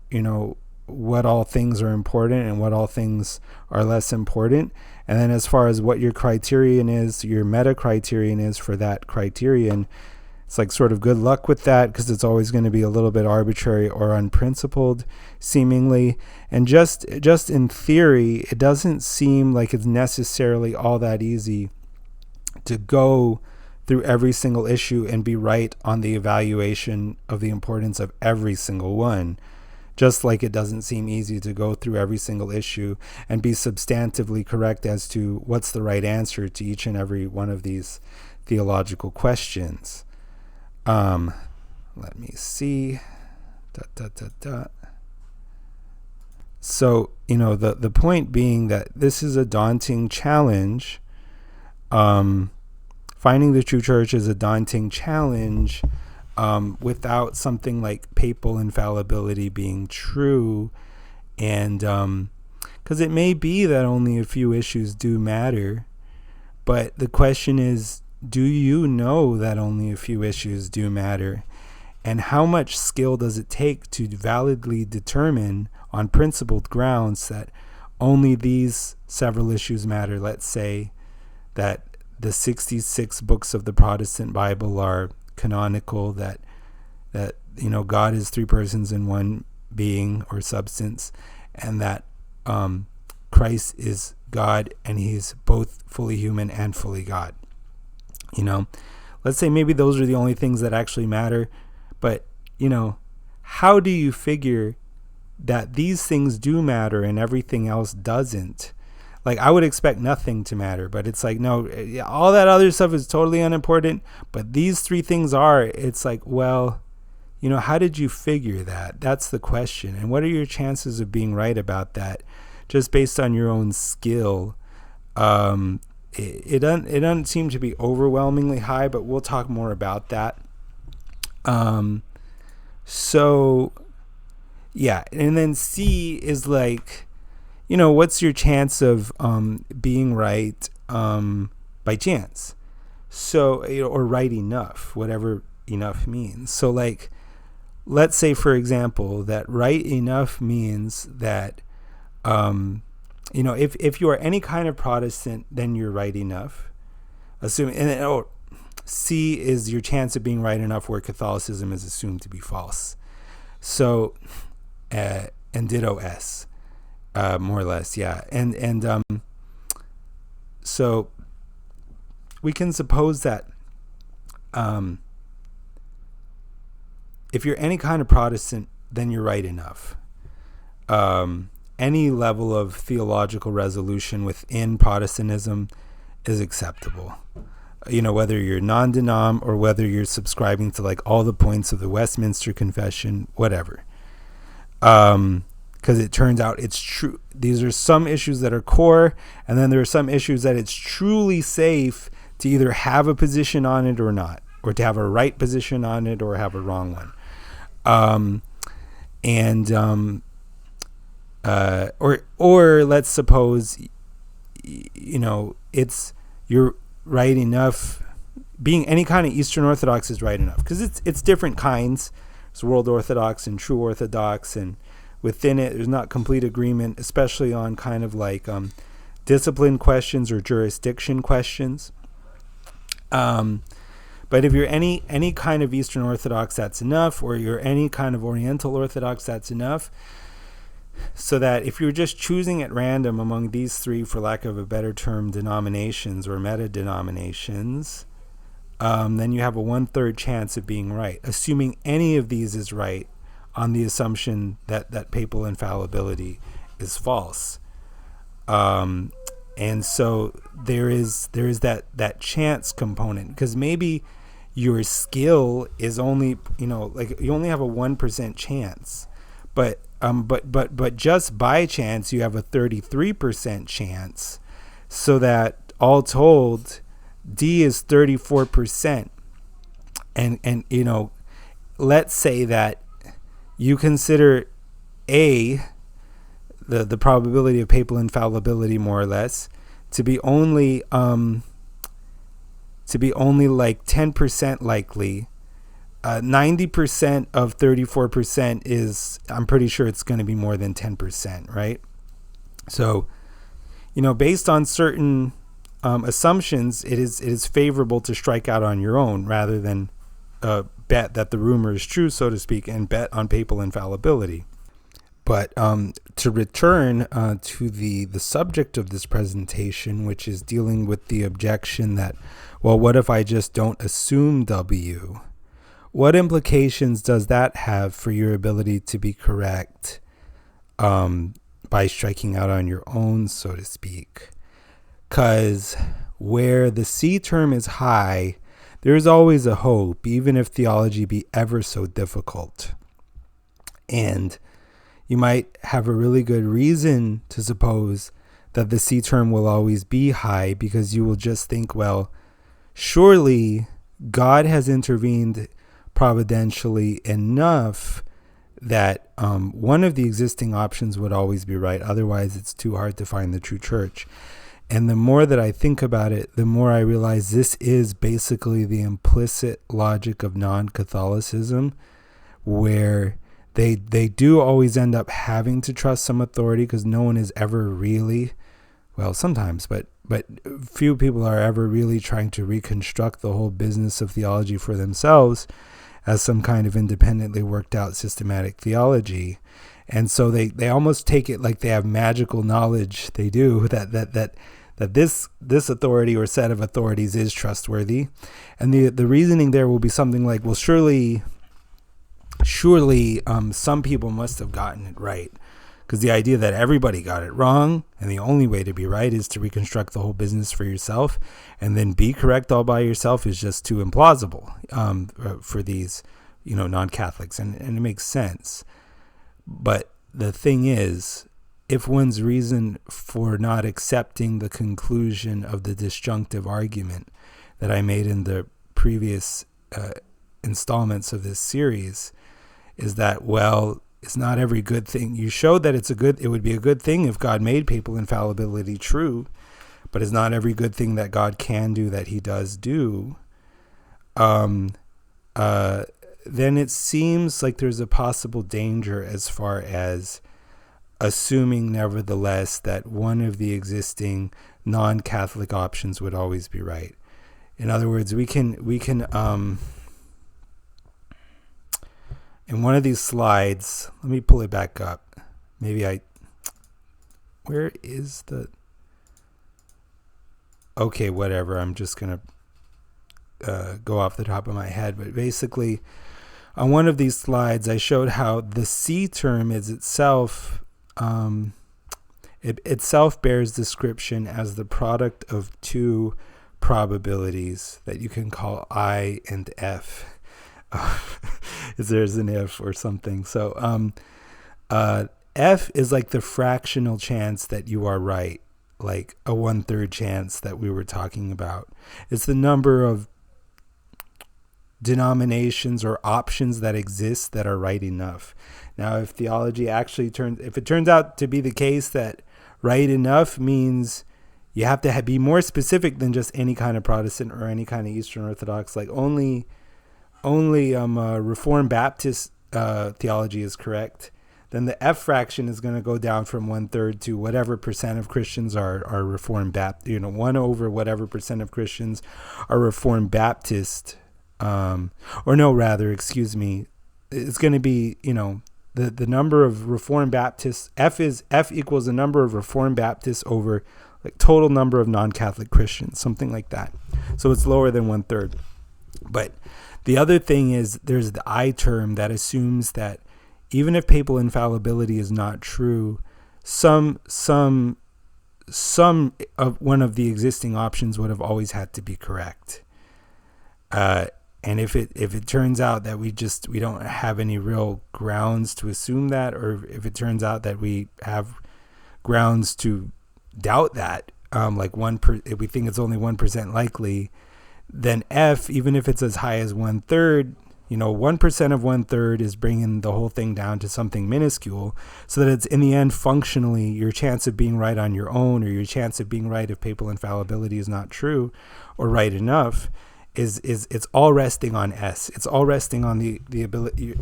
Speaker 1: what all things are important and what all things are less important. And then as far as what your criterion is, your meta criterion is for that criterion, it's like sort of good luck with that, because it's always going to be a little bit arbitrary or unprincipled, seemingly. And just in theory, it doesn't seem like it's necessarily all that easy to go through every single issue and be right on the evaluation of the importance of every single one. Just like it doesn't seem easy to go through every single issue and be substantively correct as to what's the right answer to each and every one of these theological questions. Let me see. So, the point being that this is a daunting challenge. Finding the true church is a daunting challenge without something like papal infallibility being true. And because it may be that only a few issues do matter, but the question is, do you know that only a few issues do matter? And how much skill does it take to validly determine on principled grounds that only these several issues matter? Let's say that the 66 books of the Protestant Bible are canonical, that that, God is three persons in one being or substance, and that Christ is God, and he's both fully human and fully God. Let's say maybe those are the only things that actually matter, but how do you figure that these things do matter and everything else doesn't? Like, I would expect nothing to matter, but it's like, no, all that other stuff is totally unimportant, but these three things are. It's like, well, how did you figure that? That's the question. And what are your chances of being right about that just based on your own skill? It doesn't seem to be overwhelmingly high, but we'll talk more about that. So yeah, and then C is like, what's your chance of being right by chance? So, or right enough, whatever enough means. So like, let's say, for example, that right enough means that if you are any kind of Protestant, then you're right enough. Assuming, C is your chance of being right enough, where Catholicism is assumed to be false. So, and ditto S, more or less, yeah. And so we can suppose that if you're any kind of Protestant, then you're right enough. Any level of theological resolution within Protestantism is acceptable. Whether you're non-denom or whether you're subscribing to like all the points of the Westminster Confession, whatever. Because it turns out it's true. These are some issues that are core, and then there are some issues that it's truly safe to either have a position on it or not, or to have a right position on it or have a wrong one. Or let's suppose, it's you're right enough. Being any kind of Eastern Orthodox is right enough, because it's different kinds. There's World Orthodox and True Orthodox, and within it, there's not complete agreement, especially on kind of like discipline questions or jurisdiction questions. But if you're any kind of Eastern Orthodox, that's enough, or you're any kind of Oriental Orthodox, that's enough. So that if you're just choosing at random among these three, for lack of a better term, denominations or meta-denominations, then you have a 1/3 chance of being right, assuming any of these is right on the assumption that papal infallibility is false. And so there is that chance component, because maybe your skill is only, like you only have a 1% chance, but just by chance you have a 33% chance, so that all told D is 34%. And let's say that you consider A, the probability of papal infallibility, more or less, to be only like 10% likely. 90% of 34% is, I'm pretty sure it's going to be more than 10%, right? So, based on certain assumptions, it is favorable to strike out on your own rather than bet that the rumor is true, so to speak, and bet on papal infallibility. But to return to the subject of this presentation, which is dealing with the objection that, well, what if I just don't assume W? What implications does that have for your ability to be correct by striking out on your own, so to speak? Because where the C term is high, there's always a hope, even if theology be ever so difficult. And you might have a really good reason to suppose that the C term will always be high, because you will just think, well, surely God has intervened providentially enough that one of the existing options would always be right. Otherwise, it's too hard to find the true church. And the more that I think about it, the more I realize this is basically the implicit logic of non-Catholicism, where they do always end up having to trust some authority, because no one is ever really, well, sometimes, but few people are ever really trying to reconstruct the whole business of theology for themselves. as some kind of independently worked out systematic theology. And so they almost take it like they have magical knowledge. They do that this authority or set of authorities is trustworthy. And the reasoning there will be something like, well, surely some people must have gotten it right. Because the idea that everybody got it wrong, and the only way to be right is to reconstruct the whole business for yourself, and then be correct all by yourself, is just too implausible for these, non-Catholics, and it makes sense. But the thing is, if one's reason for not accepting the conclusion of the disjunctive argument that I made in the previous installments of this series is that, well, it's not every good thing. You showed that it would be a good thing if God made papal infallibility true, but it's not every good thing that God can do that he does do. Then it seems like there's a possible danger as far as assuming nevertheless that one of the existing non-Catholic options would always be right. In other words, we can in one of these slides, let me pull it back up. Where is the, okay, whatever. I'm just going to go off the top of my head. But basically, on one of these slides, I showed how the C term is itself, it itself bears description as the product of two probabilities that you can call I and F. There's an if or something. So F is like the fractional chance that you are right, like a 1/3 chance that we were talking about. It's the number of denominations or options that exist that are right enough. Now, if theology actually if it turns out to be the case that right enough means you have to be more specific than just any kind of Protestant or any kind of Eastern Orthodox, like only Reformed Baptist theology is correct, then the F fraction is going to go down from 1/3 to whatever percent of Christians are Reformed Baptist, 1 over whatever percent of Christians are Reformed Baptist, it's going to be, the number of Reformed Baptists. F equals the number of Reformed Baptists over like total number of non-Catholic Christians, something like that. So it's lower than 1/3. But the other thing is there's the I term that assumes that even if papal infallibility is not true, some of one of the existing options would have always had to be correct. And if it turns out that we don't have any real grounds to assume that, or if it turns out that we have grounds to doubt that, if we think it's only 1% likely, then F, even if it's as high as 1/3, 1% of 1/3 is bringing the whole thing down to something minuscule, so that it's in the end functionally your chance of being right on your own, or your chance of being right if papal infallibility is not true or right enough, is it's all resting on S. It's all resting on the ability,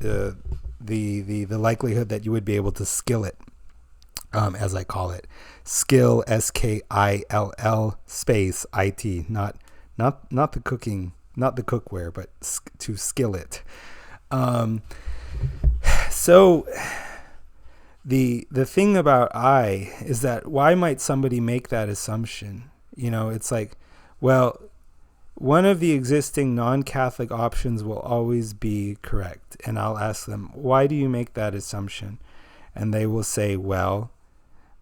Speaker 1: the likelihood that you would be able to skill it, as I call it, skill, SKILL space IT, not the cooking, not the cookware, but to skill it. So the thing about I is that why might somebody make that assumption? It's like, well, one of the existing non-Catholic options will always be correct. And I'll ask them, why do you make that assumption? And they will say, well,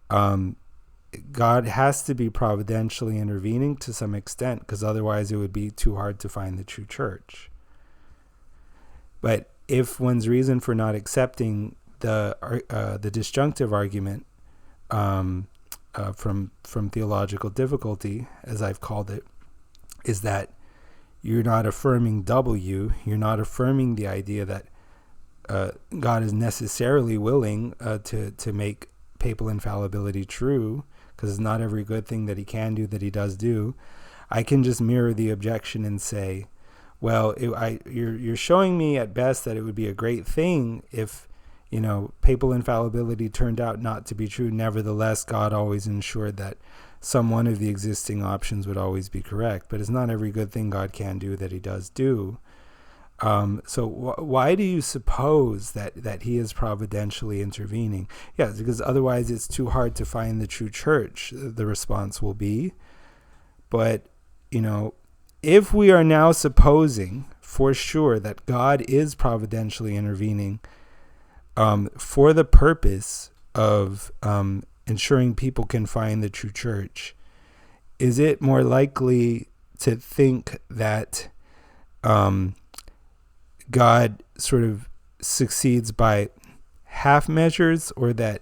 Speaker 1: God has to be providentially intervening to some extent, because otherwise it would be too hard to find the true church. But if one's reason for not accepting the disjunctive argument from theological difficulty, as I've called it, is that you're not affirming W, you're not affirming the idea that God is necessarily willing to make papal infallibility true, because it's not every good thing that he can do that he does do. I can just mirror the objection and say, well, you're showing me at best that it would be a great thing if, papal infallibility turned out not to be true. Nevertheless, God always ensured that some one of the existing options would always be correct. But it's not every good thing God can do that he does do. So why do you suppose that he is providentially intervening? Yes, because otherwise it's too hard to find the true church, the response will be. But, if we are now supposing for sure that God is providentially intervening for the purpose of ensuring people can find the true church, is it more likely to think that God sort of succeeds by half measures, or that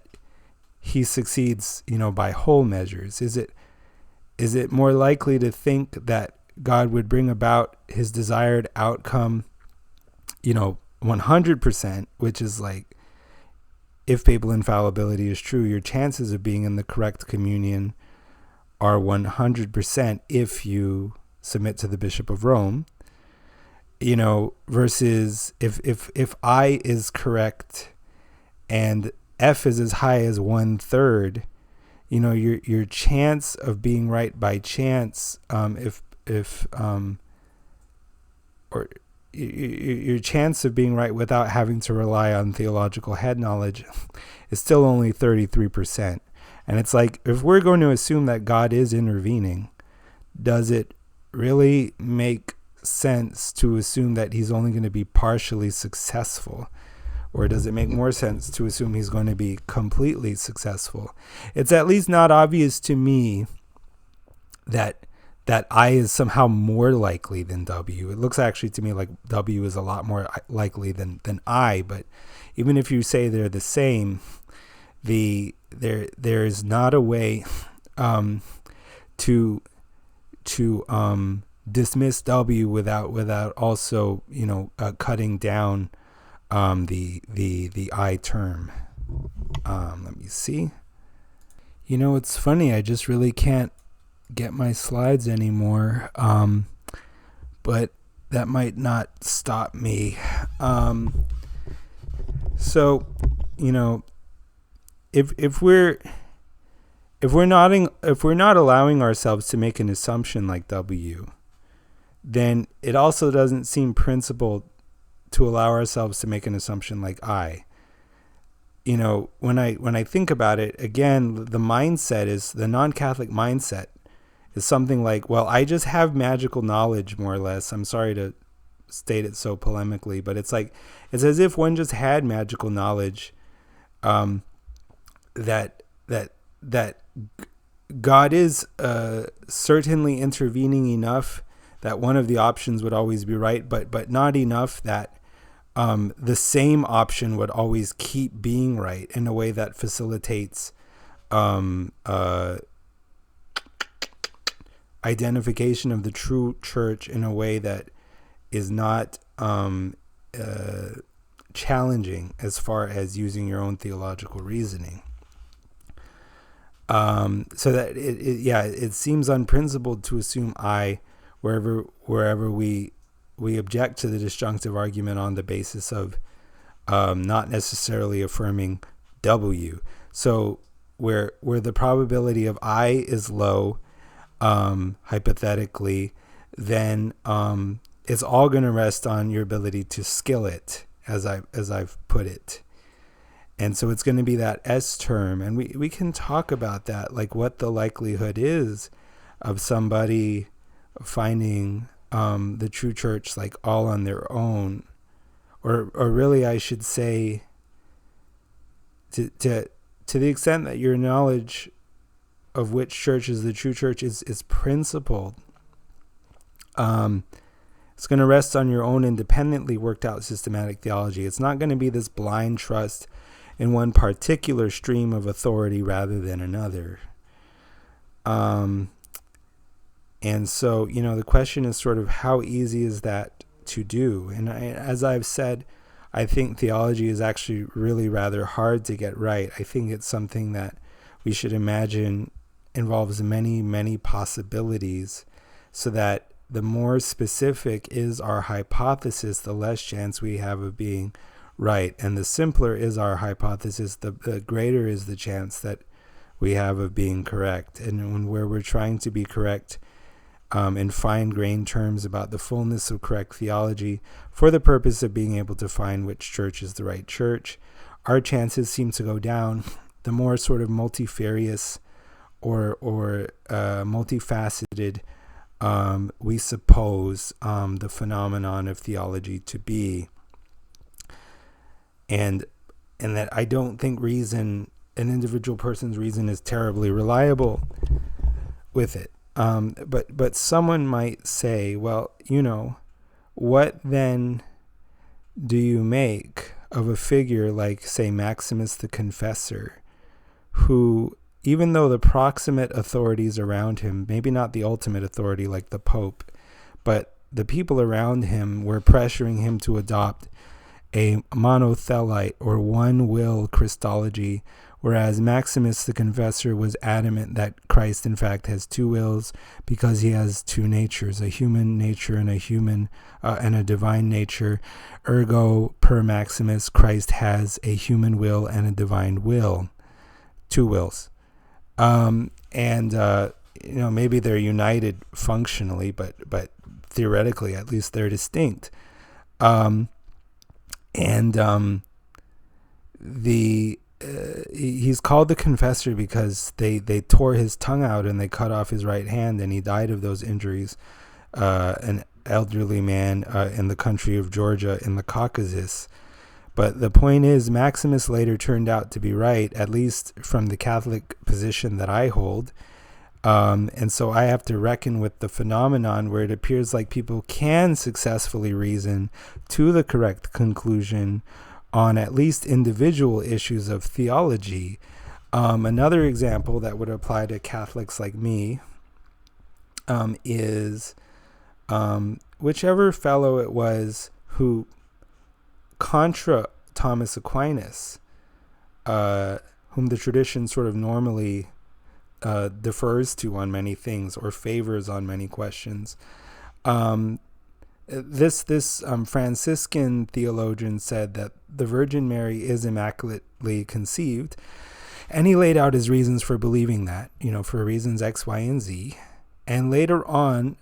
Speaker 1: he succeeds, by whole measures? Is it more likely to think that God would bring about his desired outcome, 100%, which is like, if papal infallibility is true, your chances of being in the correct communion are 100% if you submit to the Bishop of Rome, versus if I is correct and F is as high as 1/3, your chance of being right by chance, or your chance of being right without having to rely on theological head knowledge is still only 33%. And it's like, if we're going to assume that God is intervening, does it really make sense to assume that he's only going to be partially successful? Or does it make more sense to assume he's going to be completely successful? It's at least not obvious to me that I is somehow more likely than W. It looks actually to me like W is a lot more likely than I, but even if you say they're the same, there's not a way to dismiss W without also cutting down the I term. Let me see. It's funny, I just really can't get my slides anymore, but that might not stop me. So if we're not allowing ourselves to make an assumption like W, then it also doesn't seem principled to allow ourselves to make an assumption like I. When I think about it, again, the mindset is, the non-Catholic mindset is something like, well, I just have magical knowledge, more or less. I'm sorry to state it so polemically, but it's as if one just had magical knowledge, that God is certainly intervening enough that one of the options would always be right, but not enough that the same option would always keep being right in a way that facilitates identification of the true church in a way that is not challenging as far as using your own theological reasoning. So that it seems unprincipled to assume I wherever we object to the disjunctive argument on the basis of not necessarily affirming W. So where the probability of I is low, hypothetically, then it's all going to rest on your ability to skill it, as I've put it. And so it's going to be that S term, and we can talk about that, like what the likelihood is of somebody finding the true church like all on their own, or really I should say, to the extent that your knowledge of which church is the true church is principled. It's going to rest on your own independently worked out systematic theology. It's not going to be this blind trust in one particular stream of authority rather than another. And so, the question is sort of how easy is that to do? And as I've said, I think theology is actually really rather hard to get right. I think it's something that we should imagine involves many, many possibilities, so that the more specific is our hypothesis, the less chance we have of being right. And the simpler is our hypothesis, the greater is the chance that we have of being correct. And where we're trying to be correct, in fine-grained terms about the fullness of correct theology for the purpose of being able to find which church is the right church, our chances seem to go down the more sort of multifarious or multifaceted we suppose the phenomenon of theology to be. And that I don't think reason, an individual person's reason, is terribly reliable with it. But someone might say, well, what then do you make of a figure like, say, Maximus the Confessor, who, even though the proximate authorities around him, maybe not the ultimate authority like the Pope, but the people around him were pressuring him to adopt a monothelite or one will Christology, whereas Maximus the Confessor was adamant that Christ in fact has two wills because he has two natures, a human nature and a divine nature. Ergo, per Maximus, Christ has a human will and a divine will, two wills. Maybe they're united functionally, but theoretically, at least, they're distinct. He's called the Confessor because they tore his tongue out and they cut off his right hand, and he died of those injuries. An elderly man in the country of Georgia in the Caucasus. But the point is, Maximus later turned out to be right, at least from the Catholic position that I hold. And so I have to reckon with the phenomenon where it appears like people can successfully reason to the correct conclusion on at least individual issues of theology. Another example that would apply to Catholics like me is whichever fellow it was who, contra Thomas Aquinas, whom the tradition sort of normally defers to on many things or favors on many questions. This Franciscan theologian said that the Virgin Mary is immaculately conceived, and he laid out his reasons for believing that, for reasons X, Y, and Z. And later on,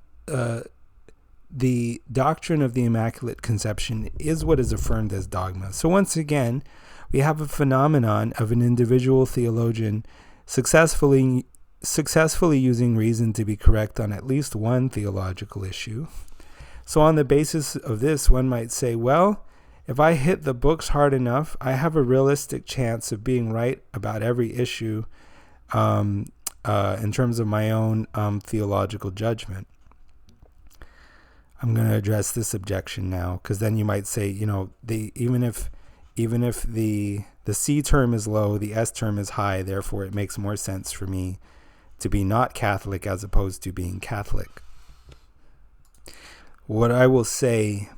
Speaker 1: the doctrine of the Immaculate Conception is what is affirmed as dogma. So once again, we have a phenomenon of an individual theologian successfully using reason to be correct on at least one theological issue. So on the basis of this, one might say, well, if I hit the books hard enough, I have a realistic chance of being right about every issue in terms of my own theological judgment. I'm going to address this objection now, because then you might say, even if the C term is low, the S term is high, therefore it makes more sense for me to be not Catholic as opposed to being Catholic. What I will say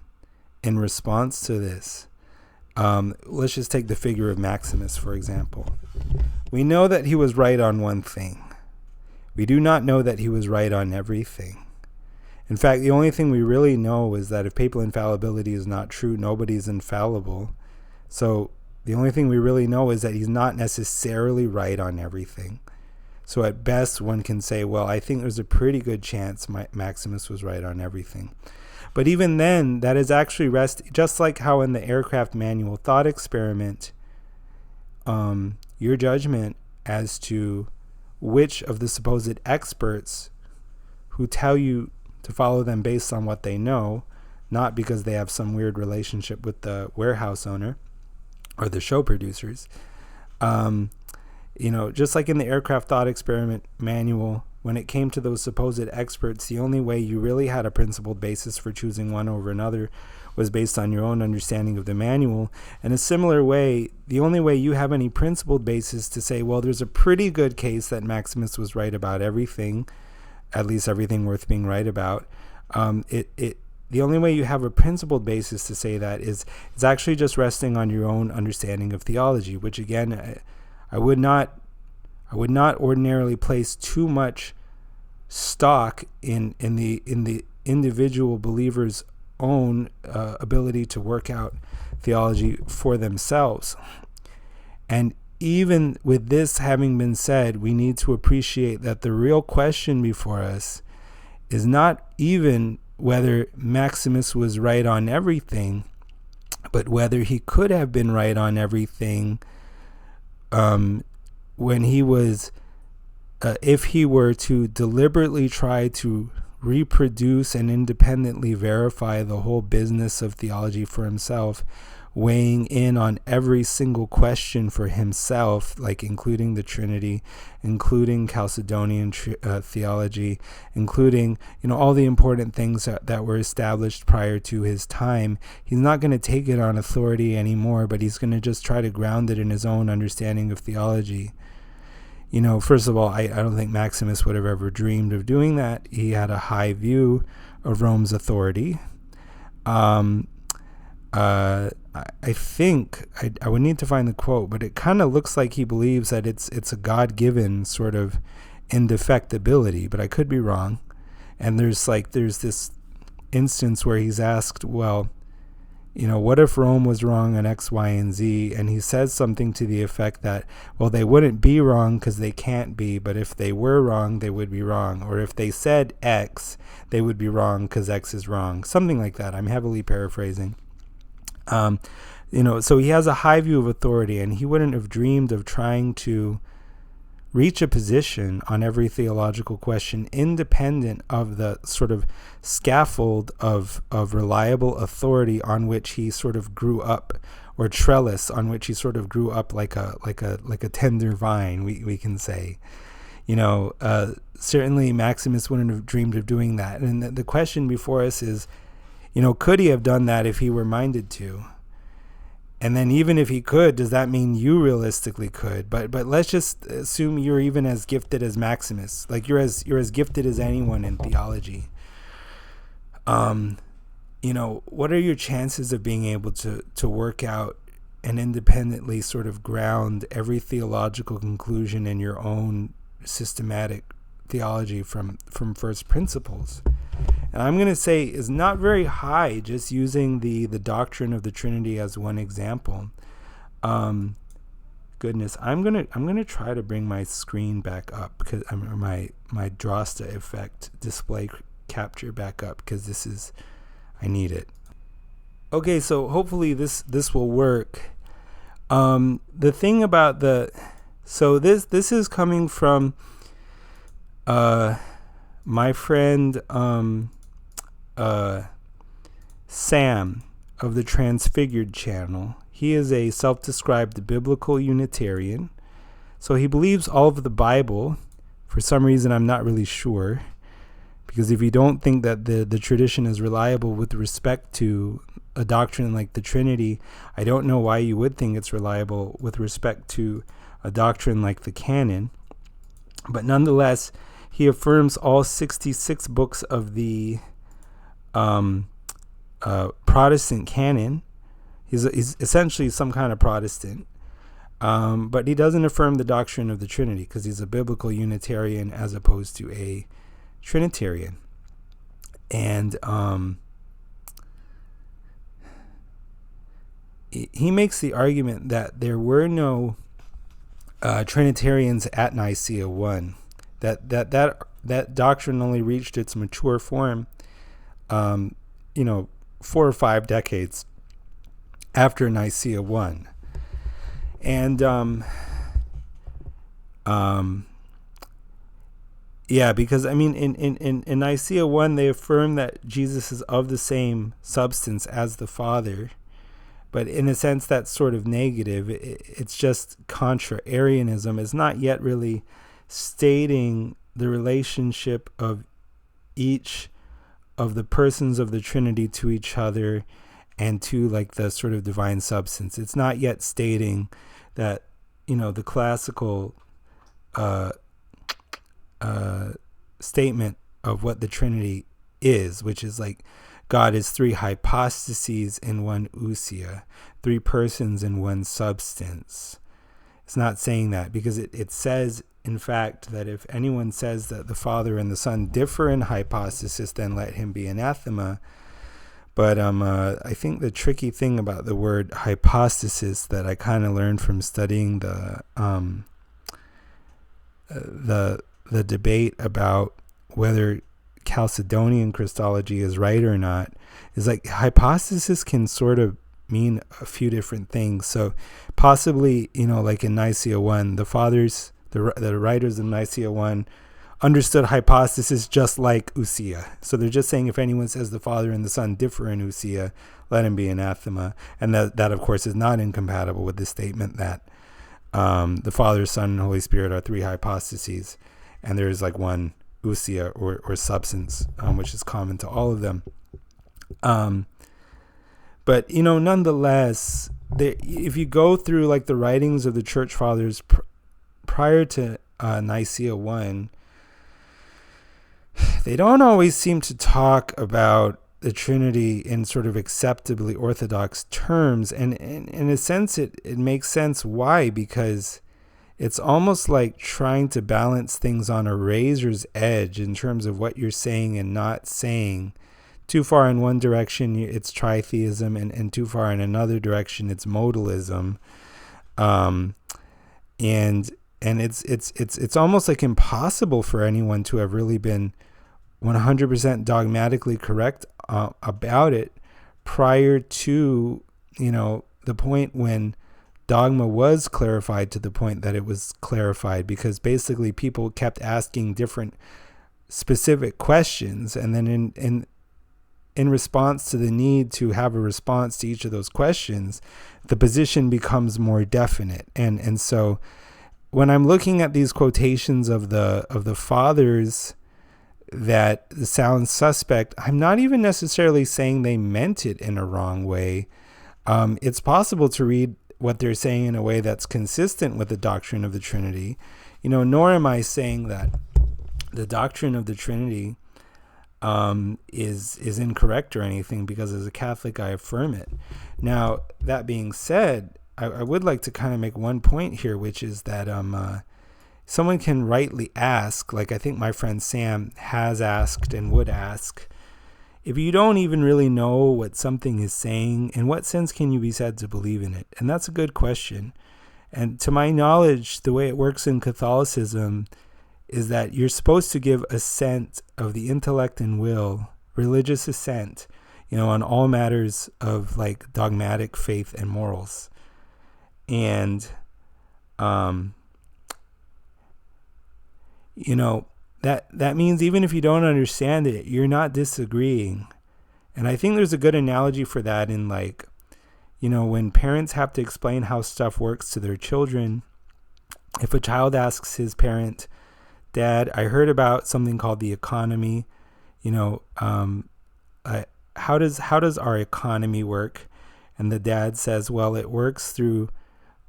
Speaker 1: in response to this, let's just take the figure of Maximus, for example. We know that he was right on one thing. We do not know that he was right on everything. In fact, the only thing we really know is that if papal infallibility is not true, nobody's infallible. So the only thing we really know is that he's not necessarily right on everything. So at best, one can say, well, I think there's a pretty good chance Maximus was right on everything. But even then, that is actually just like how in the aircraft manual thought experiment, your judgment as to which of the supposed experts who tell you to follow them based on what they know, not because they have some weird relationship with the warehouse owner or the show producers. Just like in the aircraft thought experiment manual, when it came to those supposed experts, the only way you really had a principled basis for choosing one over another was based on your own understanding of the manual. In a similar way, the only way you have any principled basis to say, well, there's a pretty good case that Maximus was right about everything, at least everything worth being right about, the only way you have a principled basis to say that is it's actually just resting on your own understanding of theology, which again, I would not ordinarily place too much stock in the individual believer's own ability to work out theology for themselves. And even with this having been said, we need to appreciate that the real question before us is not even whether Maximus was right on everything, but whether he could have been right on everything when he was, if he were to deliberately try to reproduce and independently verify the whole business of theology for himself, weighing in on every single question for himself, like including the Trinity, including Chalcedonian theology, including, all the important things that were established prior to his time. He's not going to take it on authority anymore, but he's going to just try to ground it in his own understanding of theology. First of all, I don't think Maximus would have ever dreamed of doing that. He had a high view of Rome's authority. I think I would need to find the quote, but it kind of looks like he believes that it's a God-given sort of indefectibility, but I could be wrong. And there's this instance where he's asked, well, what if Rome was wrong on X, Y, and Z? And he says something to the effect that, well, they wouldn't be wrong because they can't be, but if they were wrong, they would be wrong. Or if they said X, they would be wrong because X is wrong. Something like that. I'm heavily paraphrasing. So he has a high view of authority, and he wouldn't have dreamed of trying to reach a position on every theological question independent of the sort of scaffold of reliable authority on which he sort of grew up, or trellis on which he sort of grew up like a tender vine, we can say. Certainly Maximus wouldn't have dreamed of doing that. And the question before us is, could he have done that if he were minded to? And then even if he could, does that mean you realistically could? But let's just assume you're even as gifted as Maximus. Like you're as gifted as anyone in theology. What are your chances of being able to work out and independently sort of ground every theological conclusion in your own systematic theology from first principles? And I'm going to say is not very high, just using the doctrine of the Trinity as one example. Goodness, I'm gonna try to bring my screen back up, because my Drosta effect display capture back up, because I need it. Okay, so hopefully this will work. The thing about this is coming from my friend Sam of the Transfigured channel. He is a self-described biblical Unitarian. So he believes all of the Bible. For some reason, I'm not really sure. Because if you don't think that the tradition is reliable with respect to a doctrine like the Trinity, I don't know why you would think it's reliable with respect to a doctrine like the canon. But nonetheless, he affirms all 66 books of the Protestant canon. He's essentially some kind of Protestant. But he doesn't affirm the doctrine of the Trinity because he's a biblical Unitarian as opposed to a Trinitarian. And he makes the argument that there were no Trinitarians at Nicaea I. That doctrine only reached its mature form, 4 or 5 decades after Nicaea I. And because in Nicaea I they affirm that Jesus is of the same substance as the Father, but in a sense that's sort of negative. It's just contra-Arianism. It's not yet really stating the relationship of each of the persons of the Trinity to each other and to like the sort of divine substance. It's not yet stating that, the classical statement of what the Trinity is, which is like God is 3 hypostases in one ousia, 3 persons in one substance. It's not saying that, because it says, in fact, that if anyone says that the Father and the Son differ in hypostasis, then let him be anathema. But I think the tricky thing about the word hypostasis that I kind of learned from studying the debate about whether Chalcedonian Christology is right or not is like hypostasis can sort of mean a few different things. So possibly, like in Nicaea 1, the fathers, the writers of Nicaea 1 understood hypostasis just like ousia. So they're just saying if anyone says the Father and the Son differ in ousia, let him be anathema. And that of course, is not incompatible with the statement that the Father, Son, and Holy Spirit are three hypostases, and there is like one ousia or substance, which is common to all of them. But nonetheless, if you go through like the writings of the Church Fathers prior to Nicaea 1, they don't always seem to talk about the Trinity in sort of acceptably orthodox terms. And in a sense, it makes sense. Why? Because it's almost like trying to balance things on a razor's edge in terms of what you're saying and not saying. Too far in one direction, it's tritheism, and too far in another direction, it's modalism. And it's almost like impossible for anyone to have really been 100% dogmatically correct about it prior to, the point when dogma was clarified to the point that it was clarified, because basically people kept asking different specific questions, and then in response to the need to have a response to each of those questions, the position becomes more definite. And so when I'm looking at these quotations of the fathers that sound suspect, I'm not even necessarily saying they meant it in a wrong way. It's possible to read what they're saying in a way that's consistent with the doctrine of the Trinity, nor am I saying that the doctrine of the Trinity is incorrect or anything, because as a Catholic I affirm it. Now, that being said, I would like to kind of make one point here, which is that someone can rightly ask, like I think my friend Sam has asked and would ask, if you don't even really know what something is saying, in what sense can you be said to believe in it? And that's a good question. And to my knowledge, the way it works in Catholicism is that you're supposed to give assent of the intellect and will, religious assent, on all matters of like dogmatic faith and morals. And, that means even if you don't understand it, you're not disagreeing. And I think there's a good analogy for that in like, when parents have to explain how stuff works to their children. If a child asks his parent, Dad, I heard about something called the economy. How does our economy work? And the dad says, well, it works through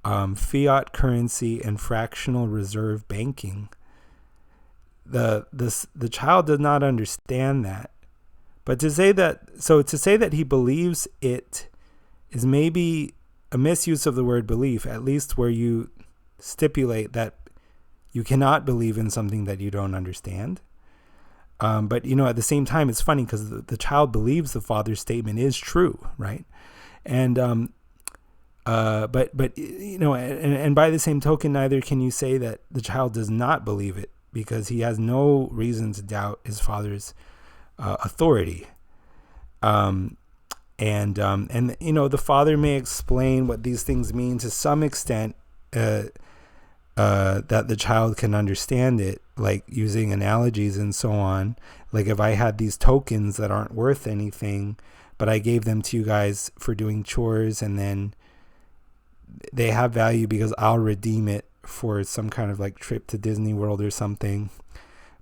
Speaker 1: fiat currency and fractional reserve banking. The child does not understand that. But to say that he believes it is maybe a misuse of the word belief, at least where you stipulate that you cannot believe in something that you don't understand. But, at the same time, it's funny because the child believes the father's statement is true, right? And but and by the same token, neither can you say that the child does not believe it, because he has no reason to doubt his father's authority. And the father may explain what these things mean to some extent, that the child can understand it, like using analogies and so on. Like if I had these tokens that aren't worth anything, but I gave them to you guys for doing chores, and then they have value because I'll redeem it for some kind of like trip to Disney World or something.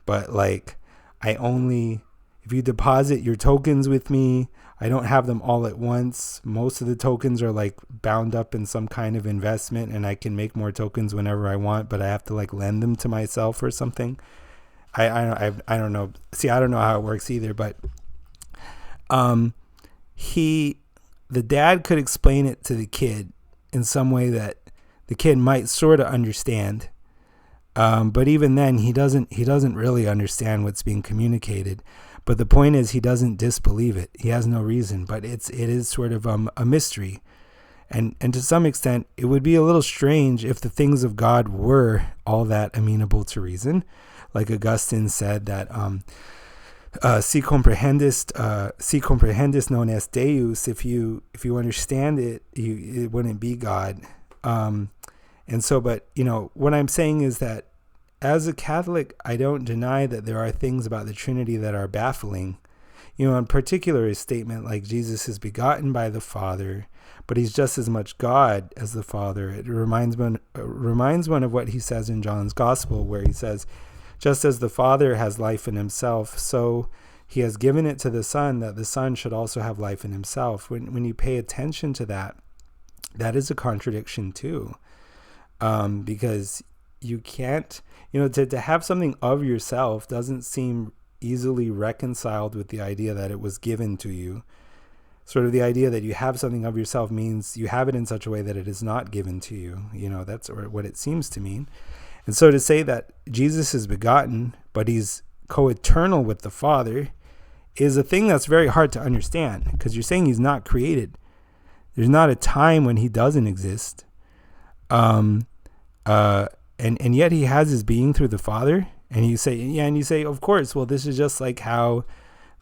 Speaker 1: But like if you deposit your tokens with me, I don't have them all at once. Most of the tokens are like bound up in some kind of investment, and I can make more tokens whenever I want, but I have to like lend them to myself or something. I don't know. See, I don't know how it works either, but the dad could explain it to the kid in some way that the kid might sort of understand. But even then, he doesn't really understand what's being communicated. But the point is, he doesn't disbelieve it. He has no reason, but it is sort of a mystery. And to some extent, it would be a little strange if the things of God were all that amenable to reason. Like Augustine said that si comprehendis non est Deus. If you understand it, it wouldn't be God. And so, but what I'm saying is that as a Catholic, I don't deny that there are things about the Trinity that are baffling. In particular, a statement like Jesus is begotten by the Father, but he's just as much God as the Father. It reminds one of what he says in John's Gospel, where he says, just as the Father has life in himself, so he has given it to the Son, that the Son should also have life in himself. When you pay attention to that, that is a contradiction too. Because you can't, to have something of yourself doesn't seem easily reconciled with the idea that it was given to you. Sort of the idea that you have something of yourself means you have it in such a way that it is not given to you. That's what it seems to mean. And so to say that Jesus is begotten, but he's co-eternal with the Father, is a thing that's very hard to understand, because you're saying he's not created. There's not a time when he doesn't exist. And yet he has his being through the Father. And you say, of course, well, this is just like how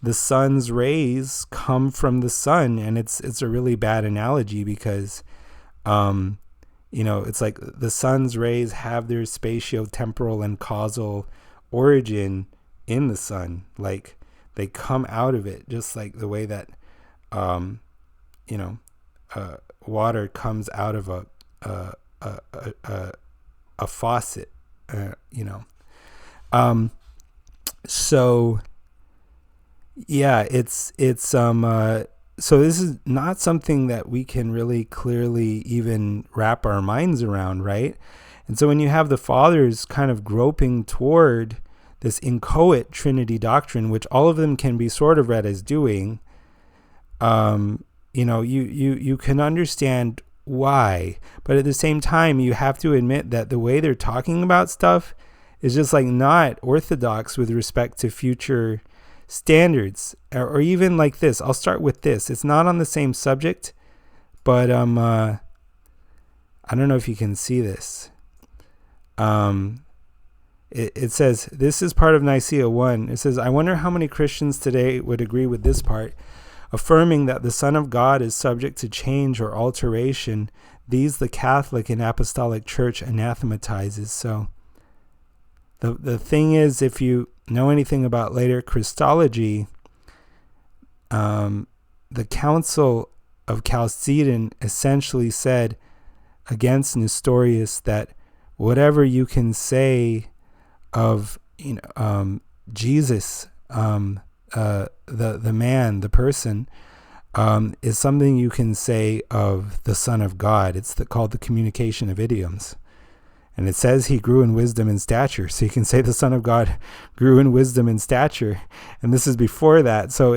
Speaker 1: the sun's rays come from the sun. And it's a really bad analogy because, it's like the sun's rays have their spatio-temporal and causal origin in the sun. Like they come out of it, just like the way that, water comes out of a faucet, so yeah, so this is not something that we can really clearly even wrap our minds around, right? And so when you have the fathers kind of groping toward this inchoate Trinity doctrine, which all of them can be sort of read as doing, you can understand why, but at the same time, you have to admit that the way they're talking about stuff is just like not orthodox with respect to future standards, or even like this. I'll start with this. It's not on the same subject, but I don't know if you can see this. It says, this is part of Nicaea 1. It says, I wonder how many Christians today would agree with this part, affirming that the Son of God is subject to change or alteration. These the Catholic and Apostolic Church anathematizes. So the thing is, if you know anything about later Christology, the Council of Chalcedon essentially said against Nestorius that whatever you can say of Jesus, the man, the person, is something you can say of the Son of God. It's called the communication of idioms. And it says he grew in wisdom and stature. So you can say the Son of God grew in wisdom and stature. And this is before that. So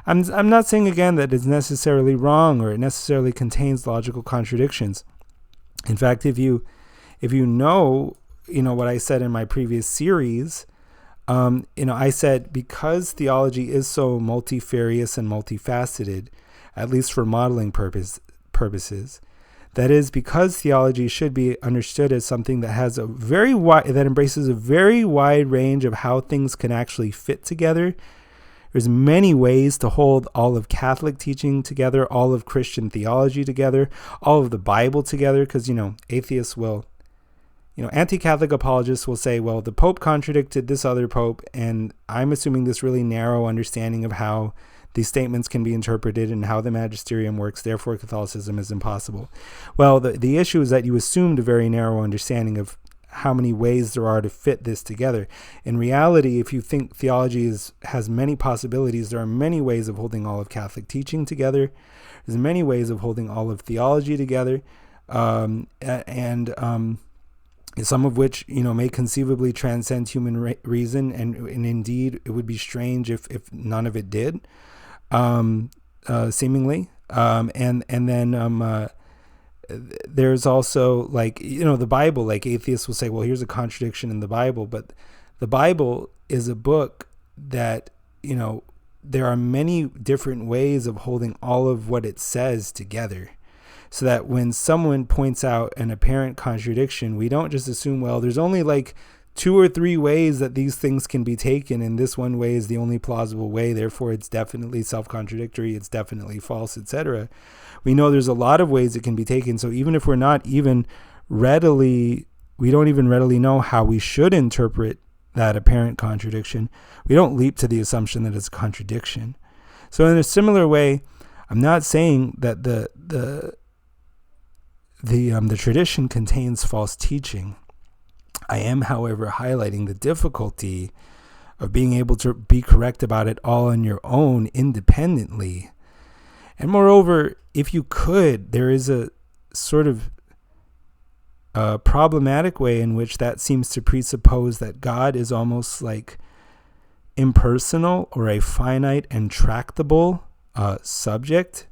Speaker 1: I'm not saying again that it's necessarily wrong or it necessarily contains logical contradictions. In fact, if you know what I said in my previous series, I said because theology is so multifarious and multifaceted, at least for modeling purposes, that is, because theology should be understood as something that has that embraces a very wide range of how things can actually fit together. There's many ways to hold all of Catholic teaching together, all of Christian theology together, all of the Bible together, because, atheists will, anti-Catholic apologists will say, well, the Pope contradicted this other Pope, and I'm assuming this really narrow understanding of how these statements can be interpreted and how the magisterium works, therefore Catholicism is impossible. Well, the issue is that you assumed a very narrow understanding of how many ways there are to fit this together. In reality, if you think theology has many possibilities, there are many ways of holding all of Catholic teaching together. There's many ways of holding all of theology together, and some of which may conceivably transcend human reason, and indeed it would be strange if none of it did, seemingly. And then there's also the Bible. Like atheists will say, well, here's a contradiction in the Bible, but the Bible is a book that there are many different ways of holding all of what it says together. So that when someone points out an apparent contradiction, we don't just assume, well, there's only 2 or 3 ways that these things can be taken, and this one way is the only plausible way, therefore it's definitely self-contradictory, it's definitely false, etc. We know there's a lot of ways it can be taken. So even if we don't even readily know how we should interpret that apparent contradiction, we don't leap to the assumption that it's a contradiction. So in a similar way, I'm not saying that the tradition contains false teaching. I am, however, highlighting the difficulty of being able to be correct about it all on your own independently. And moreover, if you could, there is a sort of problematic way in which that seems to presuppose that God is almost like impersonal or a finite and tractable subject.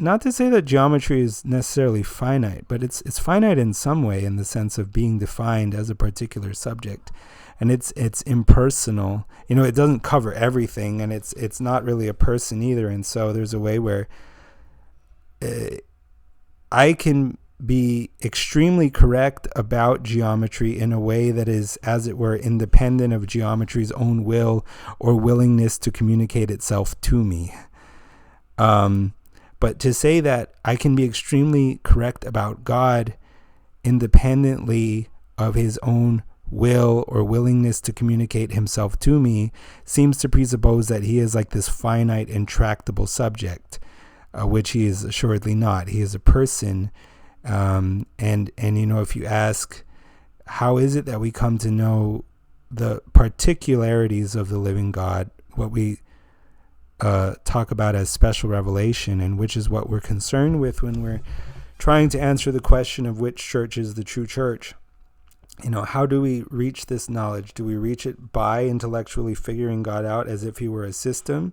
Speaker 1: Not to say that geometry is necessarily finite, but it's finite in some way, in the sense of being defined as a particular subject, and it's impersonal. It doesn't cover everything, and it's not really a person either. And so there's a way where I can be extremely correct about geometry in a way that is, as it were, independent of geometry's own will or willingness to communicate itself to me. But to say that I can be extremely correct about God independently of his own will or willingness to communicate himself to me seems to presuppose that he is like this finite, intractable subject, which he is assuredly not. He is a person. And if you ask, how is it that we come to know the particularities of the living God, what we talk about as special revelation, and which is what we're concerned with when we're trying to answer the question of which church is the true church. How do we reach this knowledge? Do we reach it by intellectually figuring God out as if he were a system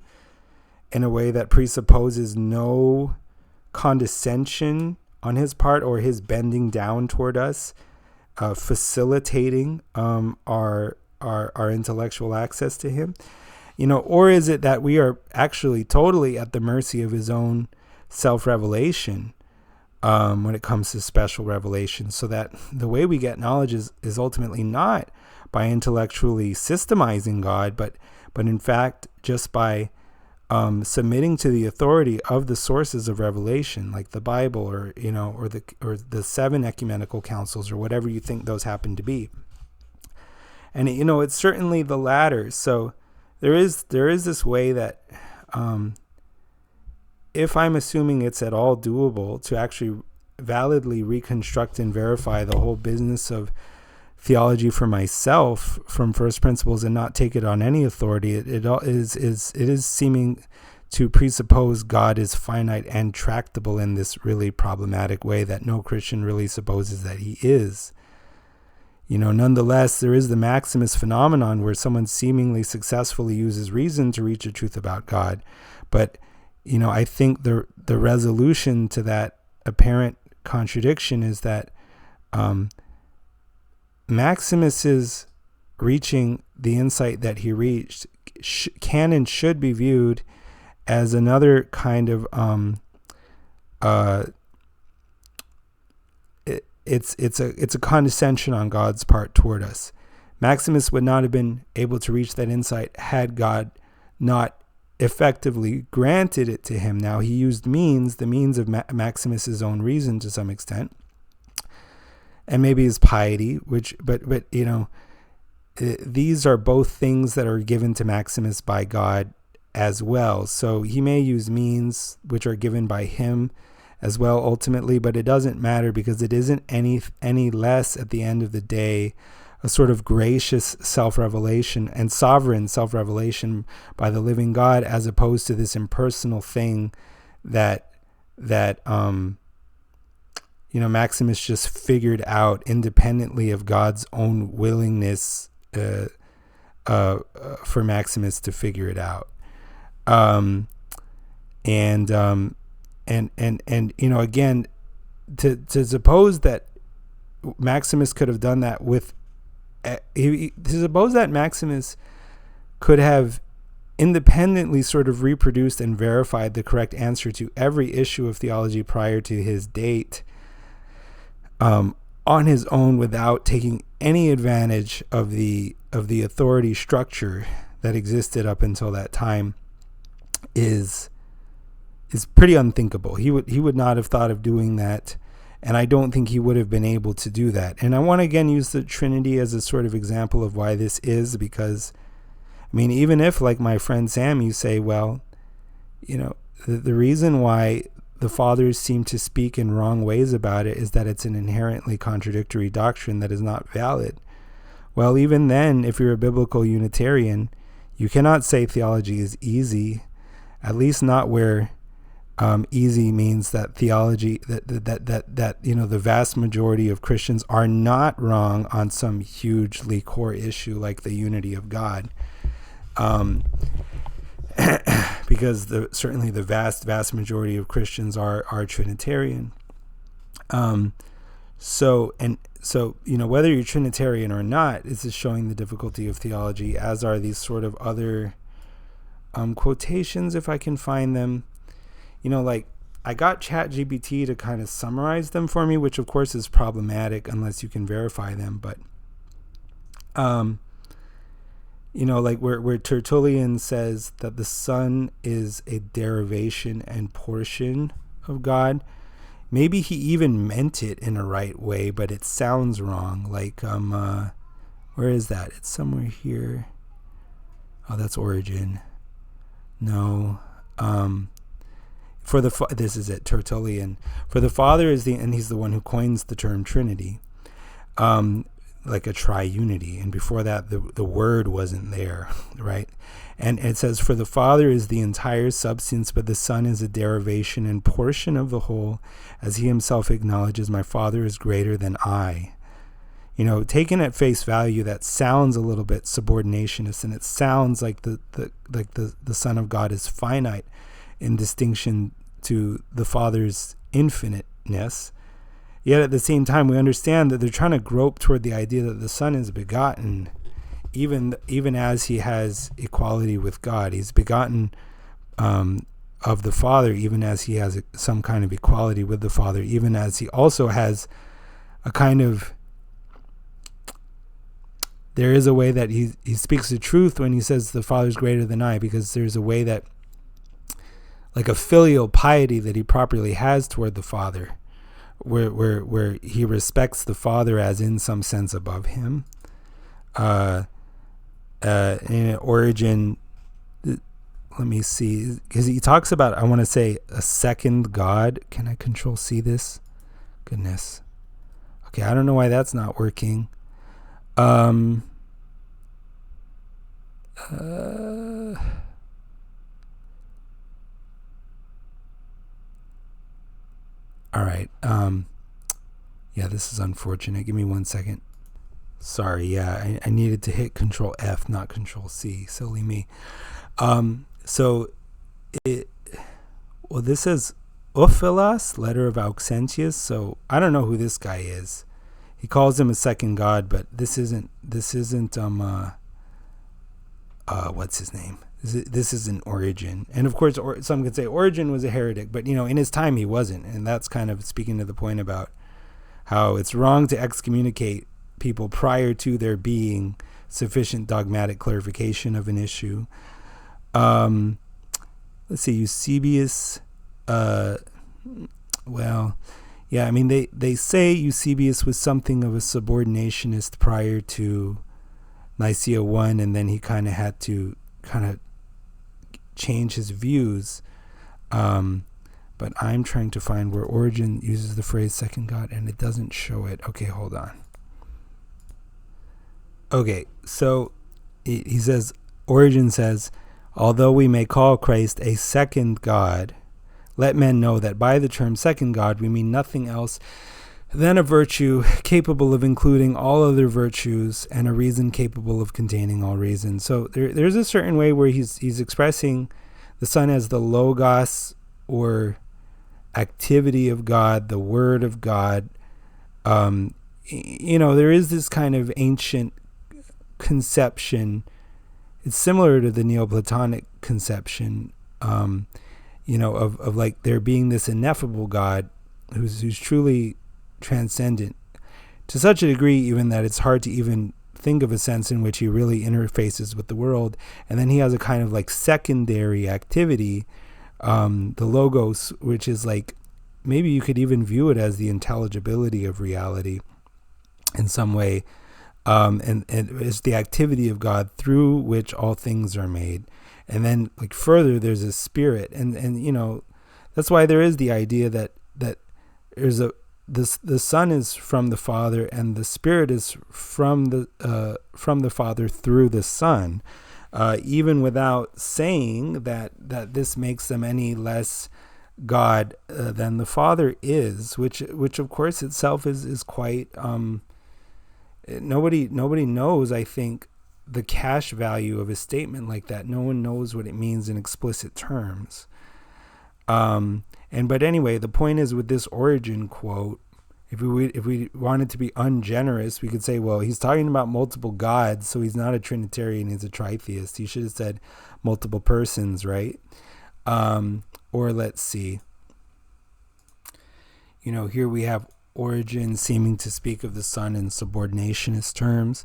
Speaker 1: in a way that presupposes no condescension on his part or his bending down toward us, facilitating our intellectual access to him? Or is it that we are actually totally at the mercy of his own self-revelation when it comes to special revelation, so that the way we get knowledge is ultimately not by intellectually systemizing God, but in fact just by submitting to the authority of the sources of revelation, like the Bible, or the 7 ecumenical councils, or whatever you think those happen to be. And it's certainly the latter. So there is this way that if I'm assuming it's at all doable to actually validly reconstruct and verify the whole business of theology for myself from first principles and not take it on any authority, it is seeming to presuppose God is finite and tractable in this really problematic way that no Christian really supposes that he is. Nonetheless, there is the Maximus phenomenon where someone seemingly successfully uses reason to reach a truth about God. But, I think the resolution to that apparent contradiction is that Maximus's reaching the insight that he reached can and should be viewed as another kind of it's a condescension on God's part toward us. Maximus would not have been able to reach that insight had God not effectively granted it to him. Now, he used the means of Maximus's own reason to some extent, and maybe his piety, but these are both things that are given to Maximus by God as well. So he may use means which are given by him as well ultimately, but it doesn't matter, because it isn't any less at the end of the day a sort of gracious self-revelation and sovereign self-revelation by the living God, as opposed to this impersonal thing that Maximus just figured out independently of God's own willingness for Maximus to figure it out. And again, to suppose that Maximus could have done that to suppose that Maximus could have independently sort of reproduced and verified the correct answer to every issue of theology prior to his date on his own, without taking any advantage of the authority structure that existed up until that time is pretty unthinkable. He would not have thought of doing that, and I don't think he would have been able to do that. And I want to again use the Trinity as a sort of example of why this is, because I mean, even if, like my friend Sam, you say, well, you know, the reason why the fathers seem to speak in wrong ways about it is that it's an inherently contradictory doctrine that is not valid. Well, even then, if you're a biblical Unitarian, you cannot say theology is easy, at least not where easy means that theology, that you know, the vast majority of Christians are not wrong on some hugely core issue like the unity of God. Because certainly the vast majority of Christians are Trinitarian. So you know, whether you're Trinitarian or not, this is showing the difficulty of theology, as are these sort of other quotations, if I can find them. You know, like I got ChatGPT to kind of summarize them for me, which of course is problematic unless you can verify them. But you know, like where Tertullian says that the Son is a derivation and portion of God. Maybe he even meant it in a right way, but it sounds wrong. Like, where is that? It's somewhere here. Oh, that's Origin. No. This is it, Tertullian. For the Father and he's the one who coins the term Trinity. Like a triunity, and before that the word wasn't there, right? And it says, for the Father is the entire substance, but the Son is a derivation and portion of the whole, as he himself acknowledges, my Father is greater than I. You know, taken at face value, that sounds a little bit subordinationist, and it sounds like the Son of God is finite in distinction to the Father's infiniteness. Yet at the same time, we understand that they're trying to grope toward the idea that the Son is begotten, even as he has equality with God. He's begotten of the Father, even as he has some kind of equality with the Father, even as he also has a kind of, there is a way that he speaks the truth when he says the Father's greater than I, because there's a way that, like a filial piety that he properly has toward the Father, where he respects the Father as in some sense above him. In Origin, let me see, because he talks about, I want to say, a second God. Can I Control C this? Goodness. Okay, I don't know why that's not working. All right. Yeah, this is unfortunate. Give me 1 second. Sorry. Yeah, I needed to hit Control F, not Control C. Silly me. This is Ophilas, letter of Auxentius. So I don't know who this guy is. He calls him a second God, but this isn't what's his name? This is an Origin. And of course, some could say Origin was a heretic, but in his time he wasn't. And that's kind of speaking to the point about how it's wrong to excommunicate people prior to there being sufficient dogmatic clarification of an issue. Let's see, Eusebius. They say Eusebius was something of a subordinationist prior to Nicaea 1, and then he kind of had to change his views. But I'm trying to find where Origen uses the phrase second God, and it doesn't show it. Okay, hold on. Okay, so he says, Origen says, although we may call Christ a second God, let men know that by the term second God we mean nothing else than a virtue capable of including all other virtues and a reason capable of containing all reason. So there's a certain way where he's expressing the Son as the logos, or activity of God, the Word of God. There is this kind of ancient conception. It's similar to the Neoplatonic conception, of like there being this ineffable God who's truly transcendent, to such a degree even that it's hard to even think of a sense in which he really interfaces with the world. And then he has a kind of like secondary activity, the logos, which is like, maybe you could even view it as the intelligibility of reality in some way. And it's the activity of God through which all things are made. And then like further, there's a spirit. And you know, that's why there is the idea that there's the Son is from the Father, and the Spirit is from the Father through the Son, even without saying that this makes them any less God than the Father is, which of course itself is quite nobody knows, I think, the cash value of a statement like that. No one knows what it means in explicit terms. But anyway, the point is with this Origen quote, if we wanted to be ungenerous, we could say, well, he's talking about multiple gods, so he's not a Trinitarian, he's a tritheist. He should have said multiple persons, right? Or let's see. You know, here we have Origen seeming to speak of the Son in subordinationist terms.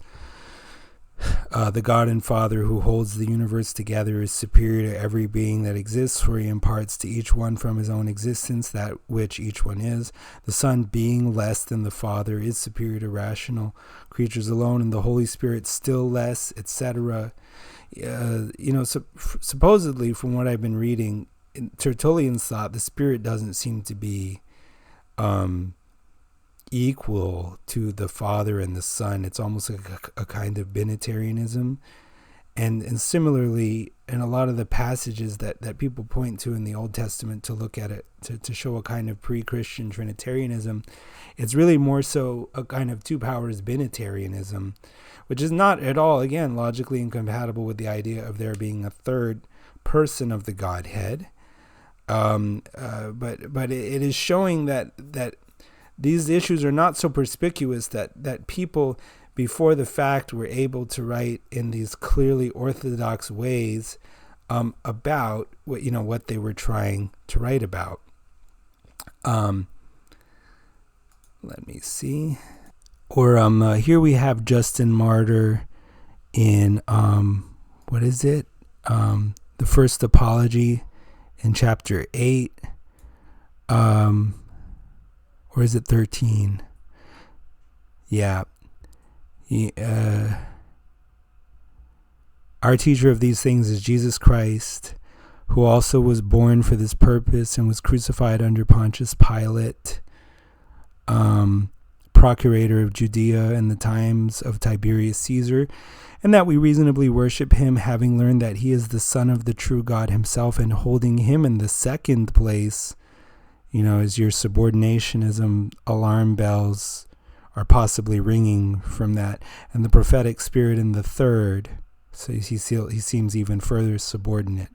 Speaker 1: The God and Father who holds the universe together is superior to every being that exists, for he imparts to each one from his own existence that which each one is. The Son, being less than the Father, is superior to rational creatures alone, and the Holy Spirit still less, etc. Supposedly, from what I've been reading, in Tertullian's thought, the Spirit doesn't seem to be equal to the Father and the Son. It's almost like a kind of binitarianism. And similarly, in a lot of the passages that people point to in the Old Testament to look at it, to show a kind of pre-Christian Trinitarianism, it's really more so a kind of two powers binitarianism, which is not at all, again, logically incompatible with the idea of there being a third person of the Godhead. But it is showing that these issues are not so perspicuous that people before the fact were able to write in these clearly orthodox ways about what they were trying to write about. Let me see. Or here we have Justin Martyr in what is it? The First Apology in chapter 8. Or is it 13? Yeah. Our teacher of these things is Jesus Christ, who also was born for this purpose and was crucified under Pontius Pilate, procurator of Judea in the times of Tiberius Caesar, and that we reasonably worship him, having learned that he is the Son of the true God himself, and holding him in the second place. As your subordinationism alarm bells are possibly ringing from that, and the prophetic spirit in the third, so he seems even further subordinate.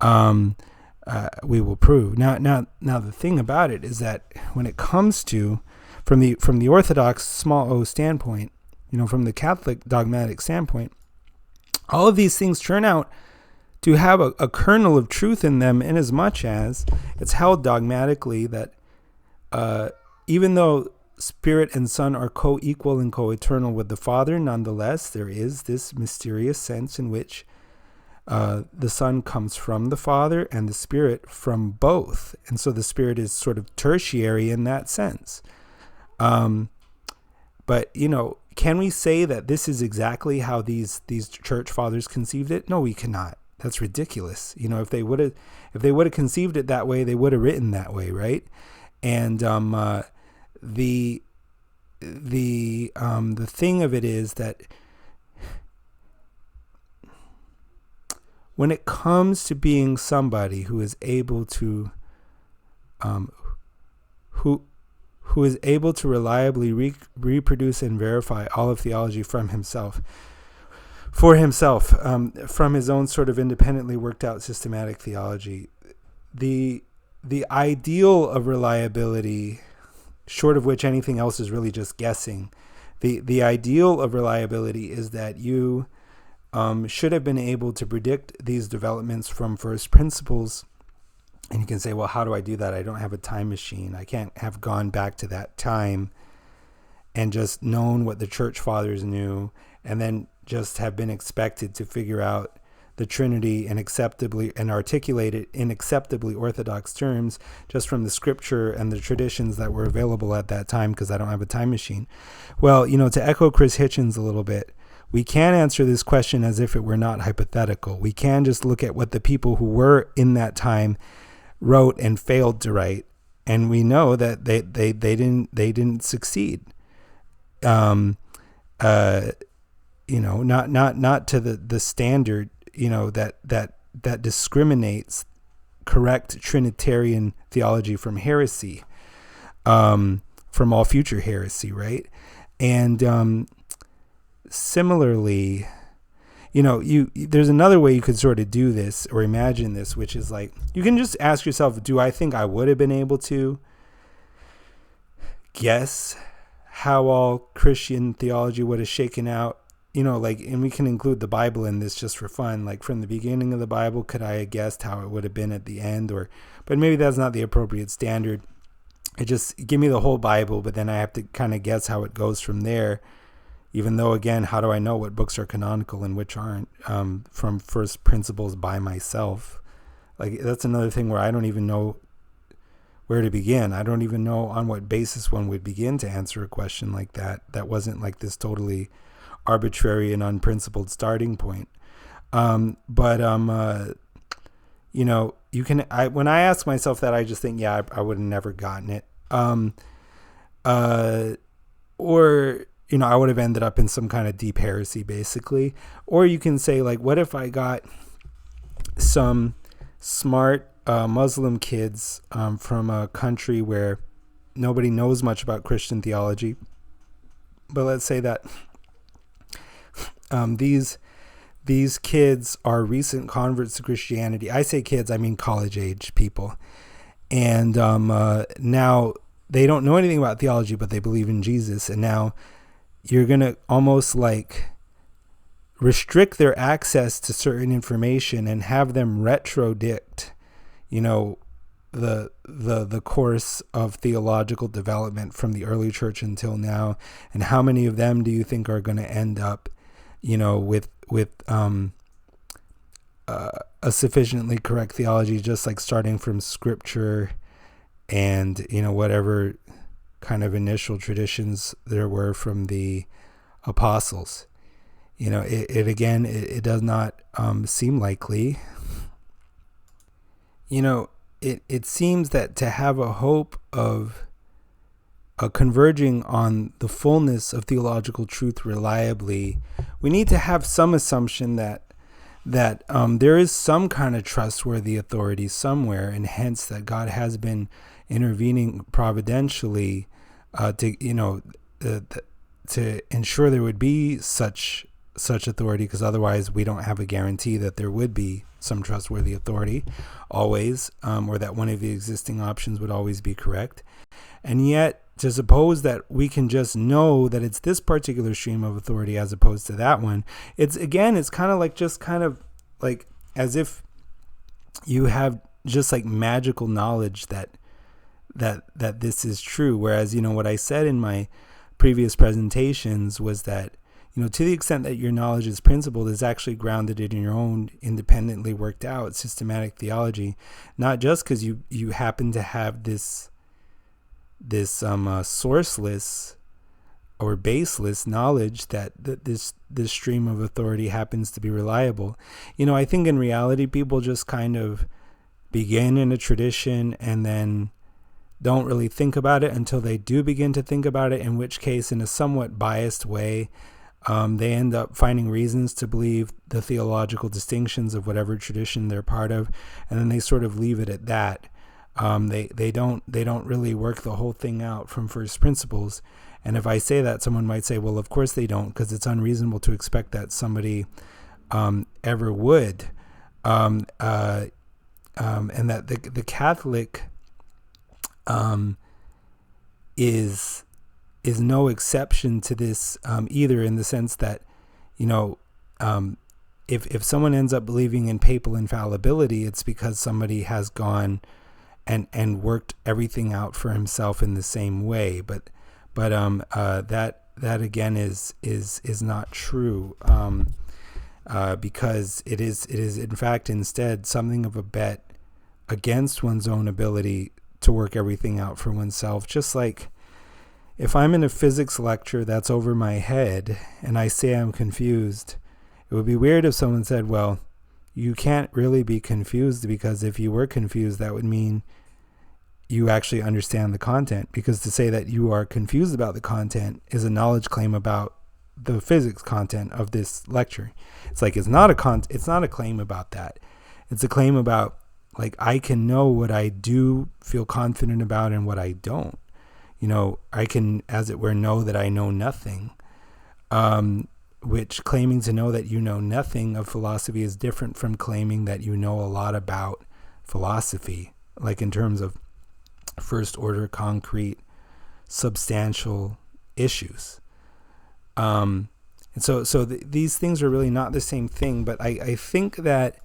Speaker 1: We will prove. Now the thing about it is that when it comes to, from the Orthodox small o standpoint, from the Catholic dogmatic standpoint, all of these things turn out to have a kernel of truth in them, in as much as it's held dogmatically that even though Spirit and Son are co-equal and co-eternal with the Father, nonetheless, there is this mysterious sense in which the Son comes from the Father and the Spirit from both. And so the Spirit is sort of tertiary in that sense. But, can we say that this is exactly how these church fathers conceived it? No, we cannot. That's ridiculous. If they would have conceived it that way, they would have written that way, right? And the thing of it is that when it comes to being somebody who is able to who is able to reliably reproduce and verify all of theology from himself, from his own sort of independently worked out systematic theology, the ideal of reliability, short of which anything else is really just guessing, the ideal of reliability is that you should have been able to predict these developments from first principles. And you can say, well, how do I do that? I don't have a time machine. I can't have gone back to that time and just known what the church fathers knew, and then just have been expected to figure out the Trinity and articulate it in acceptably orthodox terms just from the scripture and the traditions that were available at that time, because I don't have a time machine. Well, to echo Chris Hitchens a little bit, we can answer this question as if it were not hypothetical. We can just look at what the people who were in that time wrote and failed to write, and we know that they didn't succeed. Not to the standard, that discriminates correct Trinitarian theology from heresy, from all future heresy, right? And similarly, there's another way you could sort of do this or imagine this, which is like, you can just ask yourself, do I think I would have been able to guess how all Christian theology would have shaken out? And we can include the Bible in this just for fun. Like, from the beginning of the Bible, could I have guessed how it would have been at the end? But maybe that's not the appropriate standard. It just give me the whole Bible, but then I have to kind of guess how it goes from there. Even though, again, how do I know what books are canonical and which aren't? From first principles by myself. Like, that's another thing where I don't even know where to begin. I don't even know on what basis one would begin to answer a question like that. That wasn't like this totally arbitrary and unprincipled starting point. You can. When I ask myself that, I just think, I would have never gotten it. I would have ended up in some kind of deep heresy, basically. Or you can say, like, what if I got some smart Muslim kids from a country where nobody knows much about Christian theology, but let's say that these kids are recent converts to Christianity. I say kids, I mean college-age people. And now they don't know anything about theology, but they believe in Jesus. And now you're going to almost like restrict their access to certain information and have them retrodict, the course of theological development from the early church until now. And how many of them do you think are going to end up, with a sufficiently correct theology, just like starting from scripture and, whatever kind of initial traditions there were from the apostles? It does not seem likely. It seems that to have a hope of converging on the fullness of theological truth reliably, we need to have some assumption that there is some kind of trustworthy authority somewhere, and hence that God has been intervening providentially to ensure there would be such authority, because otherwise we don't have a guarantee that there would be some trustworthy authority always, or that one of the existing options would always be correct. And yet, to suppose that we can just know that it's this particular stream of authority as opposed to that one, it's kind of like as if you have just like magical knowledge that this is true. Whereas, what I said in my previous presentations was that, to the extent that your knowledge is principled, is actually grounded in your own independently worked out systematic theology, not just because you happen to have this sourceless or baseless knowledge that this stream of authority happens to be reliable. I think in reality, people just kind of begin in a tradition and then don't really think about it until they do begin to think about it, in which case, in a somewhat biased way, they end up finding reasons to believe the theological distinctions of whatever tradition they're part of, and then they sort of leave it at that. They don't really work the whole thing out from first principles. And if I say that, someone might say, well, of course they don't, because it's unreasonable to expect that somebody ever would. And that the Catholic is no exception to this either, in the sense that, if someone ends up believing in papal infallibility, it's because somebody has gone and worked everything out for himself in the same way. But But that again is not true, because it is in fact instead something of a bet against one's own ability to work everything out for oneself. Just like if I'm in a physics lecture that's over my head and I say I'm confused, it would be weird if someone said, well, you can't really be confused, because if you were confused, that would mean you actually understand the content, because to say that you are confused about the content is a knowledge claim about the physics content of this lecture. It's like, it's not a claim about that. It's a claim about, like, I can know what I do feel confident about and what I don't. I can, as it were, know that I know nothing, which claiming to know that you know nothing of philosophy is different from claiming that you know a lot about philosophy, like in terms of first order, concrete, substantial issues. And so these things are really not the same thing, but I think that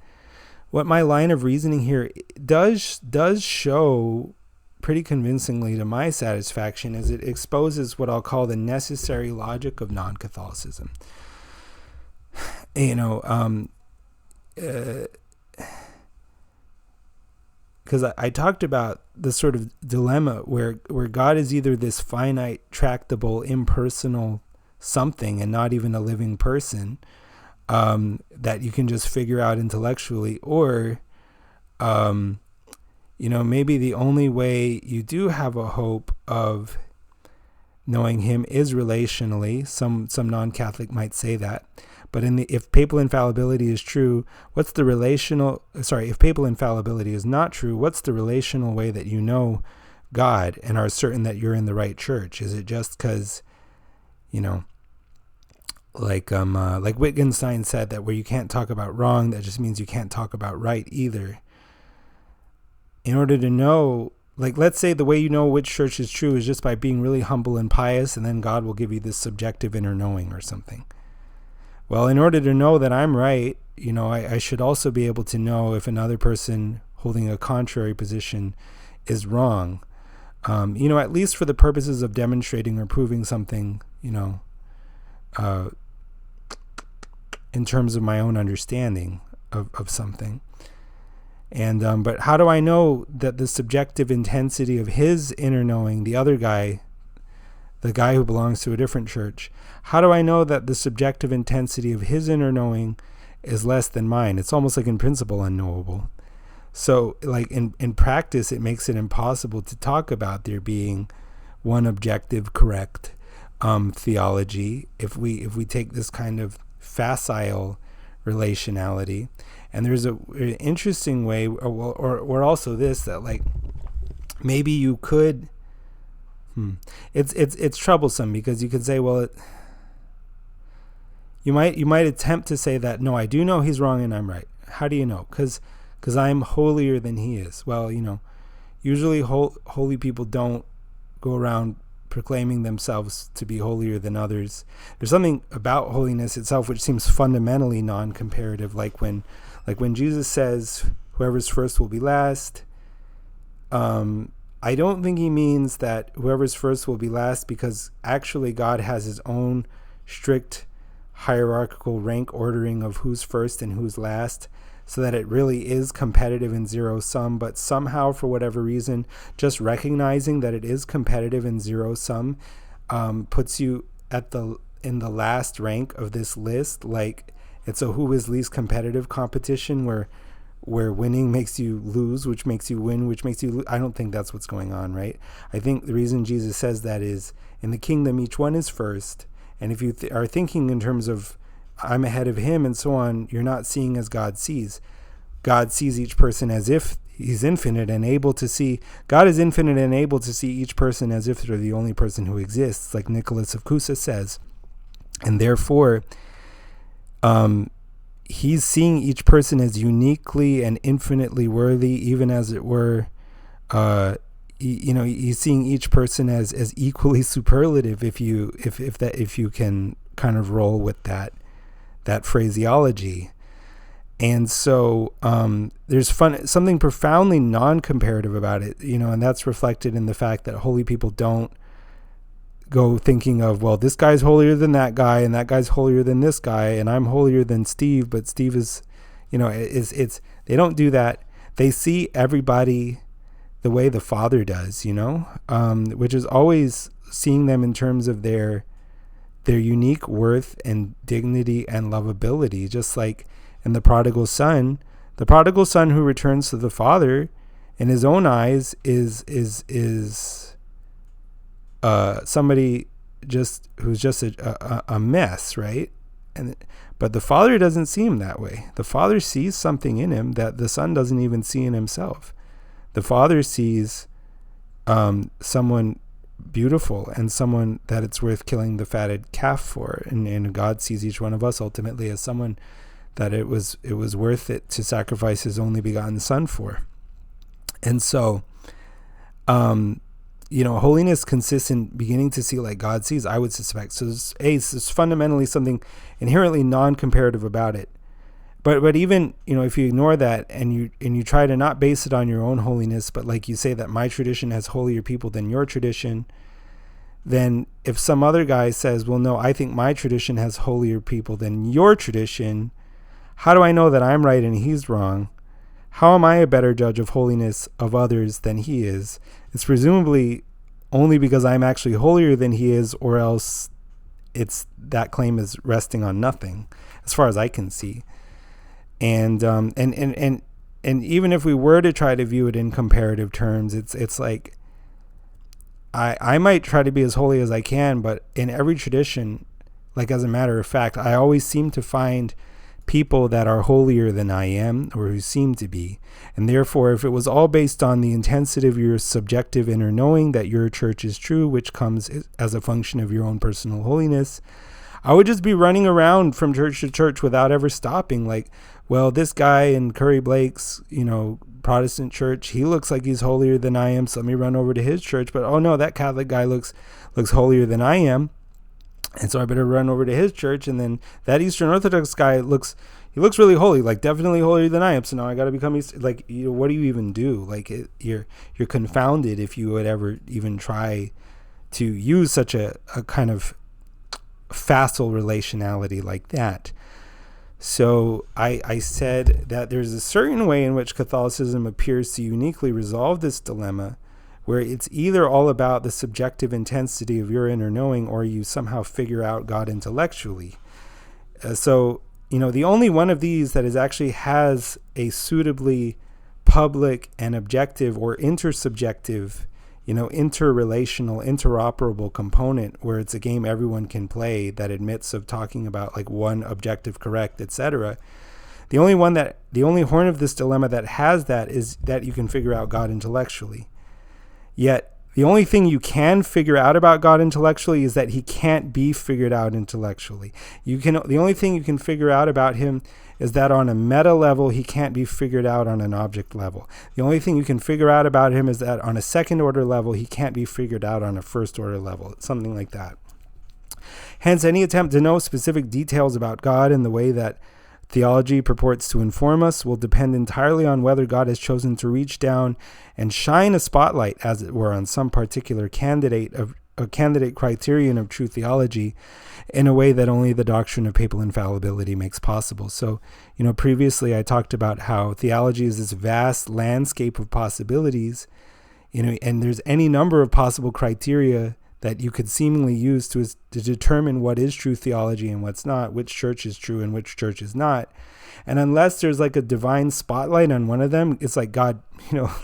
Speaker 1: what my line of reasoning here does show pretty convincingly to my satisfaction is it exposes what I'll call the necessary logic of non-Catholicism. Because I talked about the sort of dilemma where God is either this finite, tractable, impersonal something and not even a living person that you can just figure out intellectually, or maybe the only way you do have a hope of knowing him is relationally. Some non-Catholic might say that. But if papal infallibility is true, if papal infallibility is not true, what's the relational way that you know God and are certain that you're in the right church? Is it just because, like Wittgenstein said, that where you can't talk about wrong, that just means you can't talk about right either? In order to know, like, let's say the way you know which church is true is just by being really humble and pious, and then God will give you this subjective inner knowing or something. Well, in order to know that I'm right, I should also be able to know if another person holding a contrary position is wrong. At least for the purposes of demonstrating or proving something, in terms of my own understanding of something. And but how do I know that the subjective intensity of his inner knowing, the other guy, the guy who belongs to a different church, how do I know that the subjective intensity of his inner knowing is less than mine? It's almost like in principle unknowable. So like in practice, it makes it impossible to talk about there being one objective, correct theology if we take this kind of facile relationality. And there's an interesting way, or also this, that like maybe you could. It's troublesome, because you could say, well, you might attempt to say that, no, I do know he's wrong and I'm right. How do you know? Because I'm holier than he is. Well, usually holy people don't go around proclaiming themselves to be holier than others. There's something about holiness itself which seems fundamentally non-comparative, like when Jesus says, whoever's first will be last. I don't think he means that whoever's first will be last, because actually God has his own strict hierarchical rank ordering of who's first and who's last, so that it really is competitive in zero sum. But somehow, for whatever reason, just recognizing that it is competitive in zero sum puts you in the last rank of this list. Like, it's a who is least competitive competition where winning makes you lose, which makes you win, which makes you lose. I don't think that's what's going on, right? I think the reason Jesus says that is, in the kingdom, each one is first. And if you are thinking in terms of, I'm ahead of him and so on, you're not seeing as God sees. God sees each person as if he's infinite and able to see. God is infinite and able to see each person as if they're the only person who exists, like Nicholas of Cusa says. And therefore, he's seeing each person as uniquely and infinitely worthy, even as it were, he's seeing each person as equally superlative, if you can kind of roll with that phraseology. And so there's something profoundly non-comparative about it, and that's reflected in the fact that holy people don't go thinking of, well, this guy's holier than that guy, and that guy's holier than this guy, and I'm holier than Steve, but Steve is, it's they don't do that. They see everybody the way the Father does, which is always seeing them in terms of their unique worth and dignity and lovability. Just like in the prodigal son who returns to the Father, in his own eyes is somebody who's just a mess, right? But the Father doesn't see him that way. The Father sees something in him that the Son doesn't even see in himself. The Father sees someone beautiful and someone that it's worth killing the fatted calf for, and God sees each one of us ultimately as someone that it was worth it to sacrifice his only begotten Son for. And so holiness consists in beginning to see like God sees, I would suspect. So there's fundamentally something inherently non-comparative about it. But even, if you ignore that and you try to not base it on your own holiness, but like you say that my tradition has holier people than your tradition, then if some other guy says, well, no, I think my tradition has holier people than your tradition, how do I know that I'm right and he's wrong? How am I a better judge of holiness of others than he is? It's presumably only because I'm actually holier than he is, or else that claim is resting on nothing, as far as I can see. And even if we were to try to view it in comparative terms, it's like I might try to be as holy as I can, but in every tradition, like as a matter of fact, I always seem to find people that are holier than I am, or who seem to be. And therefore, if it was all based on the intensity of your subjective inner knowing that your church is true, which comes as a function of your own personal holiness, I would just be running around from church to church without ever stopping. Like, well, this guy in Curry Blake's, Protestant church, he looks like he's holier than I am, so let me run over to his church. But oh no, that Catholic guy looks holier than I am, and so I better run over to his church. And then that Eastern Orthodox guy looks really holy, like definitely holier than I am. So now I got to become what do you even do? Like you're confounded if you would ever even try to use such a kind of facile relationality like that. So I said that there's a certain way in which Catholicism appears to uniquely resolve this dilemma, where it's either all about the subjective intensity of your inner knowing, or you somehow figure out God intellectually. So the only one of these that actually has a suitably public and objective or intersubjective, interrelational, interoperable component, where it's a game everyone can play that admits of talking about like one objective correct, etc. The only horn of this dilemma that has that is that you can figure out God intellectually. Yet the only thing you can figure out about God intellectually is that he can't be figured out intellectually. The only thing you can figure out about him is that on a meta level, he can't be figured out on an object level. The only thing you can figure out about him is that on a second order level, he can't be figured out on a first order level. It's something like that. Hence, any attempt to know specific details about God in the way that theology purports to inform us will depend entirely on whether God has chosen to reach down and shine a spotlight, as it were, on some particular candidate criterion of true theology in a way that only the doctrine of papal infallibility makes possible. So, previously I talked about how theology is this vast landscape of possibilities, and there's any number of possible criteria that you could seemingly use to determine what is true theology and what's not, which church is true and which church is not. And unless there's like a divine spotlight on one of them, it's like God,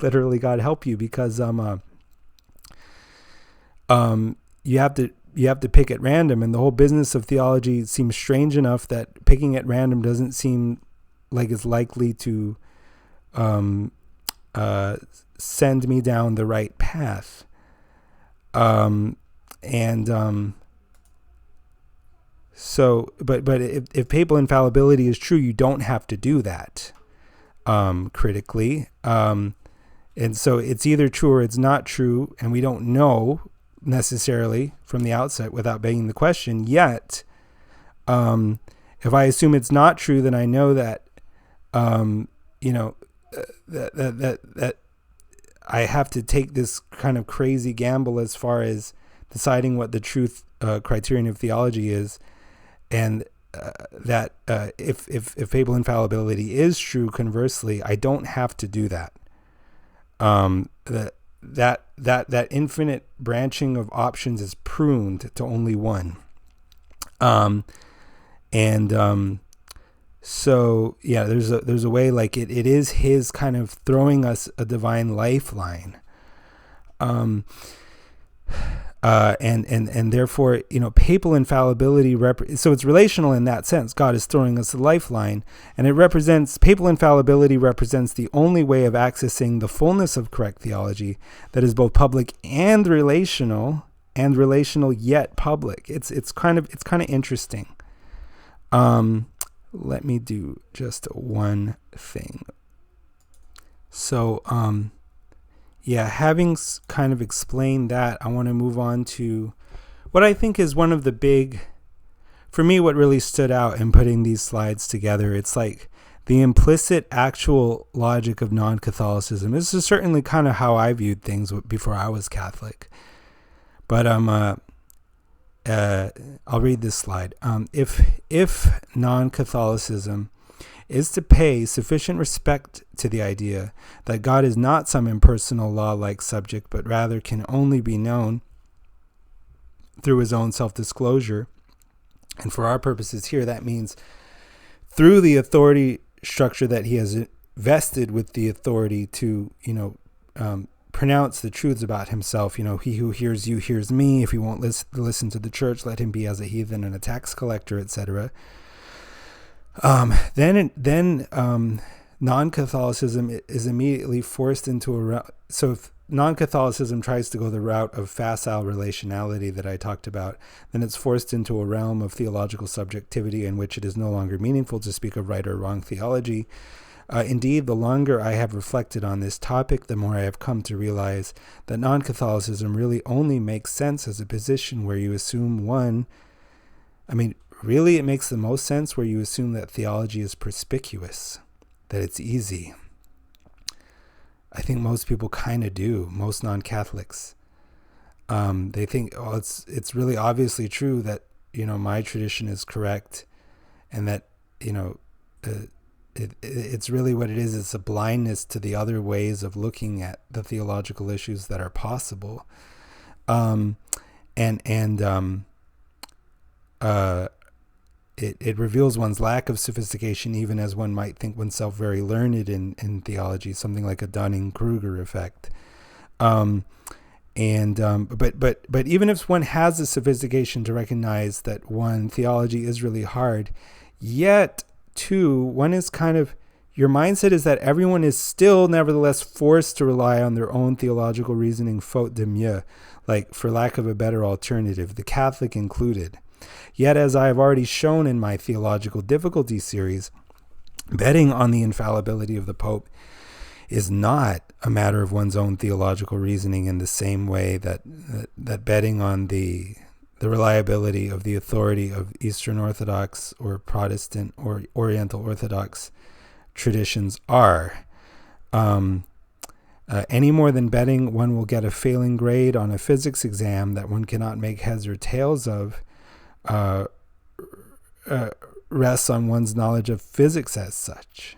Speaker 1: literally God help you, because you have to pick at random, and the whole business of theology seems strange enough that picking at random doesn't seem like it's likely to send me down the right path. So, but if papal infallibility is true, you don't have to do that, critically. And so it's either true or it's not true, and we don't know necessarily from the outset without begging the question. Yet, if I assume it's not true, then I know that, that I have to take this kind of crazy gamble as far as deciding what the truth criterion of theology is, and that if papal infallibility is true, conversely, I don't have to do that. That infinite branching of options is pruned to only one. So yeah, there's a way, like it is his kind of throwing us a divine lifeline. And therefore, papal infallibility so it's relational in that sense. God is throwing us a lifeline, and papal infallibility represents the only way of accessing the fullness of correct theology that is both public and relational yet public. It's kind of interesting. Let me do just one thing. So, having kind of explained that, I want to move on to what I think is one of the big, for me, what really stood out in putting these slides together. It's like the implicit actual logic of non-Catholicism. This is certainly kind of how I viewed things before I was Catholic. But I'll read this slide. If non-Catholicism is to pay sufficient respect to the idea that God is not some impersonal law-like subject, but rather can only be known through his own self-disclosure, and for our purposes here, that means through the authority structure that he has vested with the authority to, pronounce the truths about himself. He who hears you hears me. If he won't listen to the church, let him be as a heathen and a tax collector, etc. Then non-Catholicism is immediately forced into so if non-Catholicism tries to go the route of facile relationality that I talked about, then it's forced into a realm of theological subjectivity in which it is no longer meaningful to speak of right or wrong theology. Indeed, the longer I have reflected on this topic, the more I have come to realize that non-Catholicism really only makes sense as a position where you assume really it makes the most sense where you assume that theology is perspicuous, that it's easy. I think most people kind of do, most non-Catholics. They think, it's really obviously true that, my tradition is correct, and that, it's really what it is. It's a blindness to the other ways of looking at the theological issues that are possible. It reveals one's lack of sophistication, even as one might think oneself very learned in theology, something like a Dunning-Kruger effect. But even if one has the sophistication to recognize that theology is really hard, yet two, one is your mindset is that everyone is still nevertheless forced to rely on their own theological reasoning, faute de mieux, like for lack of a better alternative, the Catholic included. Yet, as I have already shown in my Theological Difficulty series, betting on the infallibility of the Pope is not a matter of one's own theological reasoning in the same way that betting on the reliability of the authority of Eastern Orthodox or Protestant or Oriental Orthodox traditions are. Any more than betting one will get a failing grade on a physics exam that one cannot make heads or tails of rests on one's knowledge of physics as such.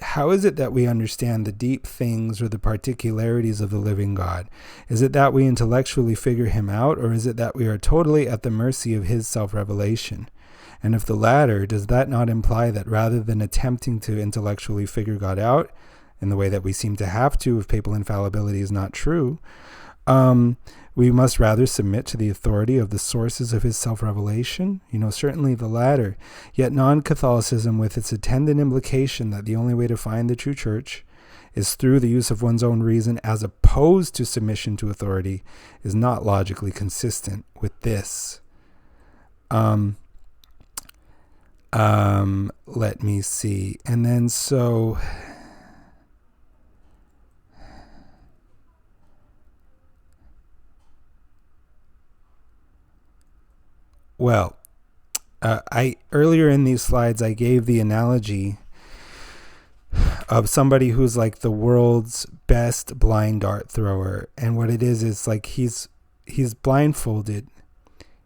Speaker 1: How is it that we understand the deep things or the particularities of the living God? Is it that we intellectually figure him out, or is it that we are totally at the mercy of his self-revelation? And if the latter, does that not imply that rather than attempting to intellectually figure God out, in the way that we seem to have to if papal infallibility is not true, we must rather submit to the authority of the sources of his self-revelation? Certainly the latter. Yet non-Catholicism, with its attendant implication that the only way to find the true church is through the use of one's own reason as opposed to submission to authority, is not logically consistent with this. Let me see. And then I earlier in these slides I gave the analogy of somebody who's like the world's best blind dart thrower. And what it is like he's blindfolded.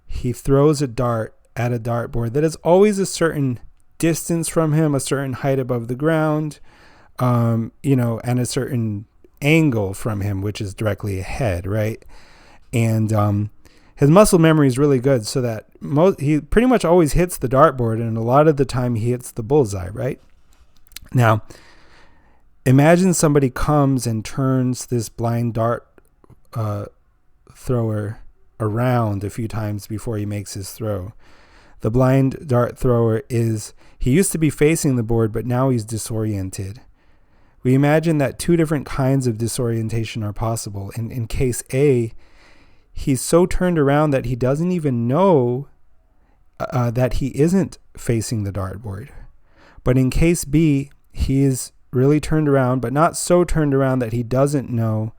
Speaker 1: He throws a dart at a dartboard that is always a certain distance from him, a certain height above the ground, and a certain angle from him, which is directly ahead, right? And his muscle memory is really good, so that he pretty much always hits the dartboard, and a lot of the time he hits the bullseye, right? Now, imagine somebody comes and turns this blind dart thrower around a few times before he makes his throw. The blind dart thrower he used to be facing the board, but now he's disoriented. We imagine that two different kinds of disorientation are possible. In case A, he's so turned around that he doesn't even know that he isn't facing the dartboard. But in case B, he is really turned around, but not so turned around that he doesn't know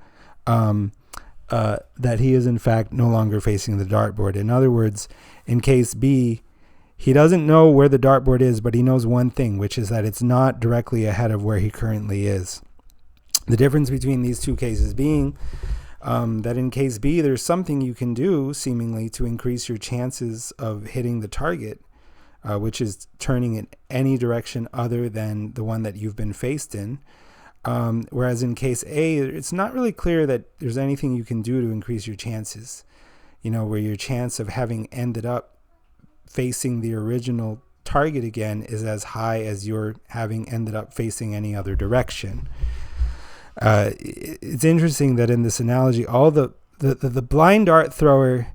Speaker 1: that he is in fact no longer facing the dartboard. In other words, in case B, he doesn't know where the dartboard is, but he knows one thing, which is that it's not directly ahead of where he currently is. The difference between these two cases being that in case B, there's something you can do seemingly to increase your chances of hitting the target, which is turning in any direction other than the one that you've been faced in. Whereas in case A, it's not really clear that there's anything you can do to increase your chances, where your chance of having ended up facing the original target again is as high as your having ended up facing any other direction. It's interesting that in this analogy, all the blind dart thrower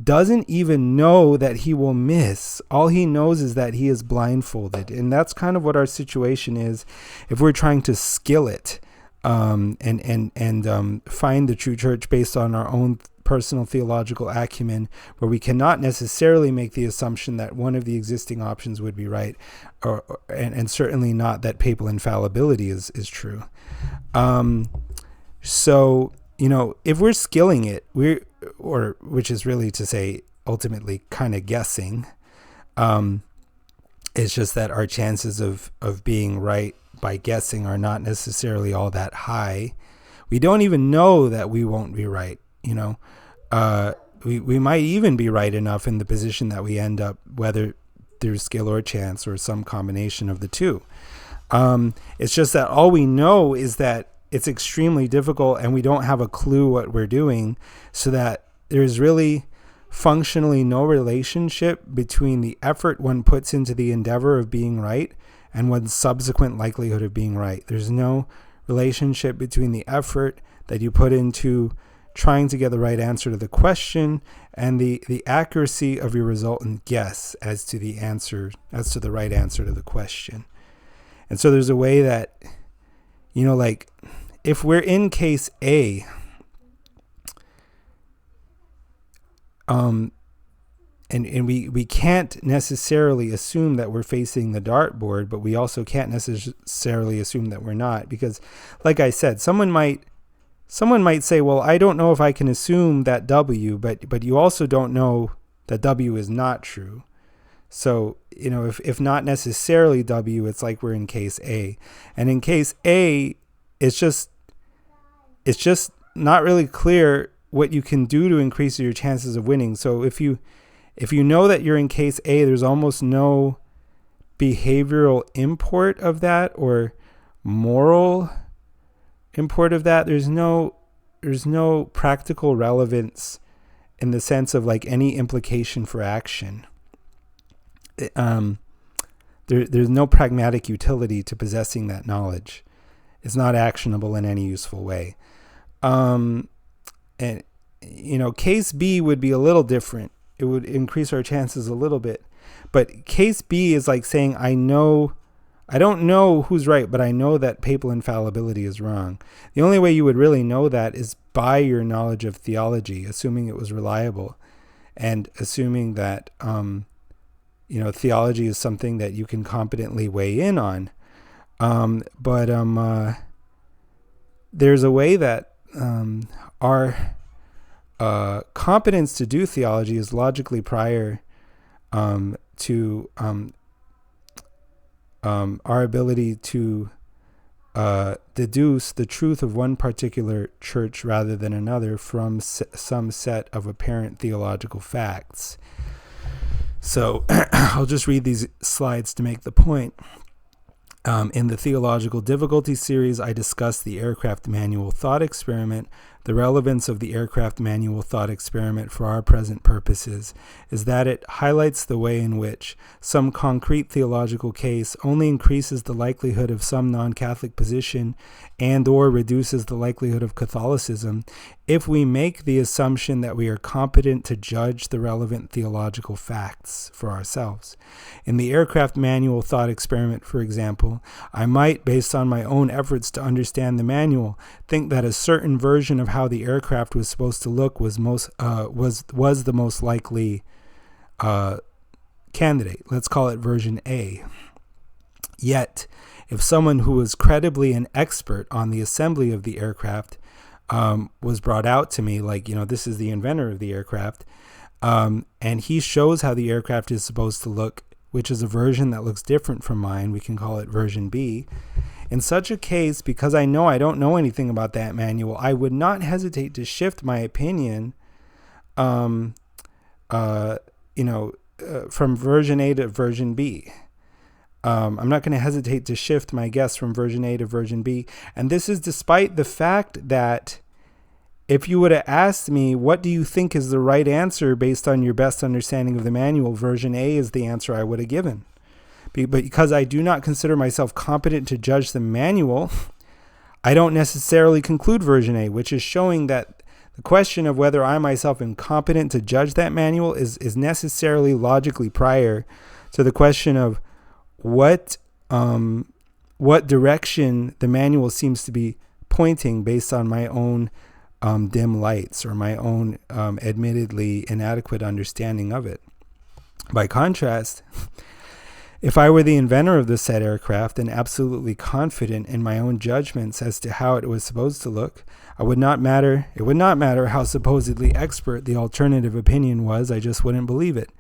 Speaker 1: doesn't even know that he will miss. All he knows is that he is blindfolded. And that's kind of what our situation is if we're trying to skill it and find the true church based on our own personal theological acumen, where we cannot necessarily make the assumption that one of the existing options would be right, and certainly not that papal infallibility is true. So, if we're skilling it, which is really to say ultimately kind of guessing, it's just that our chances of being right by guessing are not necessarily all that high. We don't even know that we won't be right. We might even be right enough in the position that we end up, whether through skill or chance or some combination of the two. It's just that all we know is that it's extremely difficult and we don't have a clue what we're doing, so that there's really functionally no relationship between the effort one puts into the endeavor of being right and one's subsequent likelihood of being right. There's no relationship between the effort that you put into trying to get the right answer to the question and the accuracy of your resultant guess as to the right answer to the question. And so there's a way that, like if we're in case A, and we can't necessarily assume that we're facing the dartboard, but we also can't necessarily assume that we're not, because like I said, someone might say, well, I don't know if I can assume that W, but you also don't know that W is not true. So, if not necessarily W, it's like we're in case A. And in case A, it's just not really clear what you can do to increase your chances of winning. So if you know that you're in case A, there's almost no behavioral import of that or moral import of that. There's no practical relevance in the sense of like any implication for action. There's no pragmatic utility to possessing that knowledge. It's not actionable in any useful way. And case B would be a little different. It would increase our chances a little bit. But case B is like saying, I don't know who's right, but I know that papal infallibility is wrong. The only way you would really know that is by your knowledge of theology, assuming it was reliable, and assuming that theology is something that you can competently weigh in on. But there's a way that our competence to do theology is logically prior to our ability to deduce the truth of one particular church rather than another from some set of apparent theological facts. So I'll just read these slides to make the point. In the Theological Difficulty series, I discussed the aircraft manual thought experiment. The relevance of the aircraft manual thought experiment for our present purposes is that it highlights the way in which some concrete theological case only increases the likelihood of some non-Catholic position and or reduces the likelihood of Catholicism if we make the assumption that we are competent to judge the relevant theological facts for ourselves. In the aircraft manual thought experiment, for example, I might, based on my own efforts to understand the manual, think that a certain version of how the aircraft was supposed to look was the most likely candidate. Let's call it version A. Yet, if someone who was credibly an expert on the assembly of the aircraft was brought out to me, like, this is the inventor of the aircraft, and he shows how the aircraft is supposed to look, which is a version that looks different from mine, we can call it version B. In such a case, because I know I don't know anything about that manual, I would not hesitate to shift my opinion, from version A to version B. I'm not going to hesitate to shift my guess from version A to version B. And this is despite the fact that if you would have asked me, what do you think is the right answer based on your best understanding of the manual, version A is the answer I would have given. But because I do not consider myself competent to judge the manual, I don't necessarily conclude version A, which is showing that the question of whether I myself am competent to judge that manual is necessarily logically prior to the question of what direction the manual seems to be pointing based on my own dim lights or my own admittedly inadequate understanding of it. By contrast, if I were the inventor of the said aircraft and absolutely confident in my own judgments as to how it was supposed to look, it would not matter how supposedly expert the alternative opinion was, I just wouldn't believe it.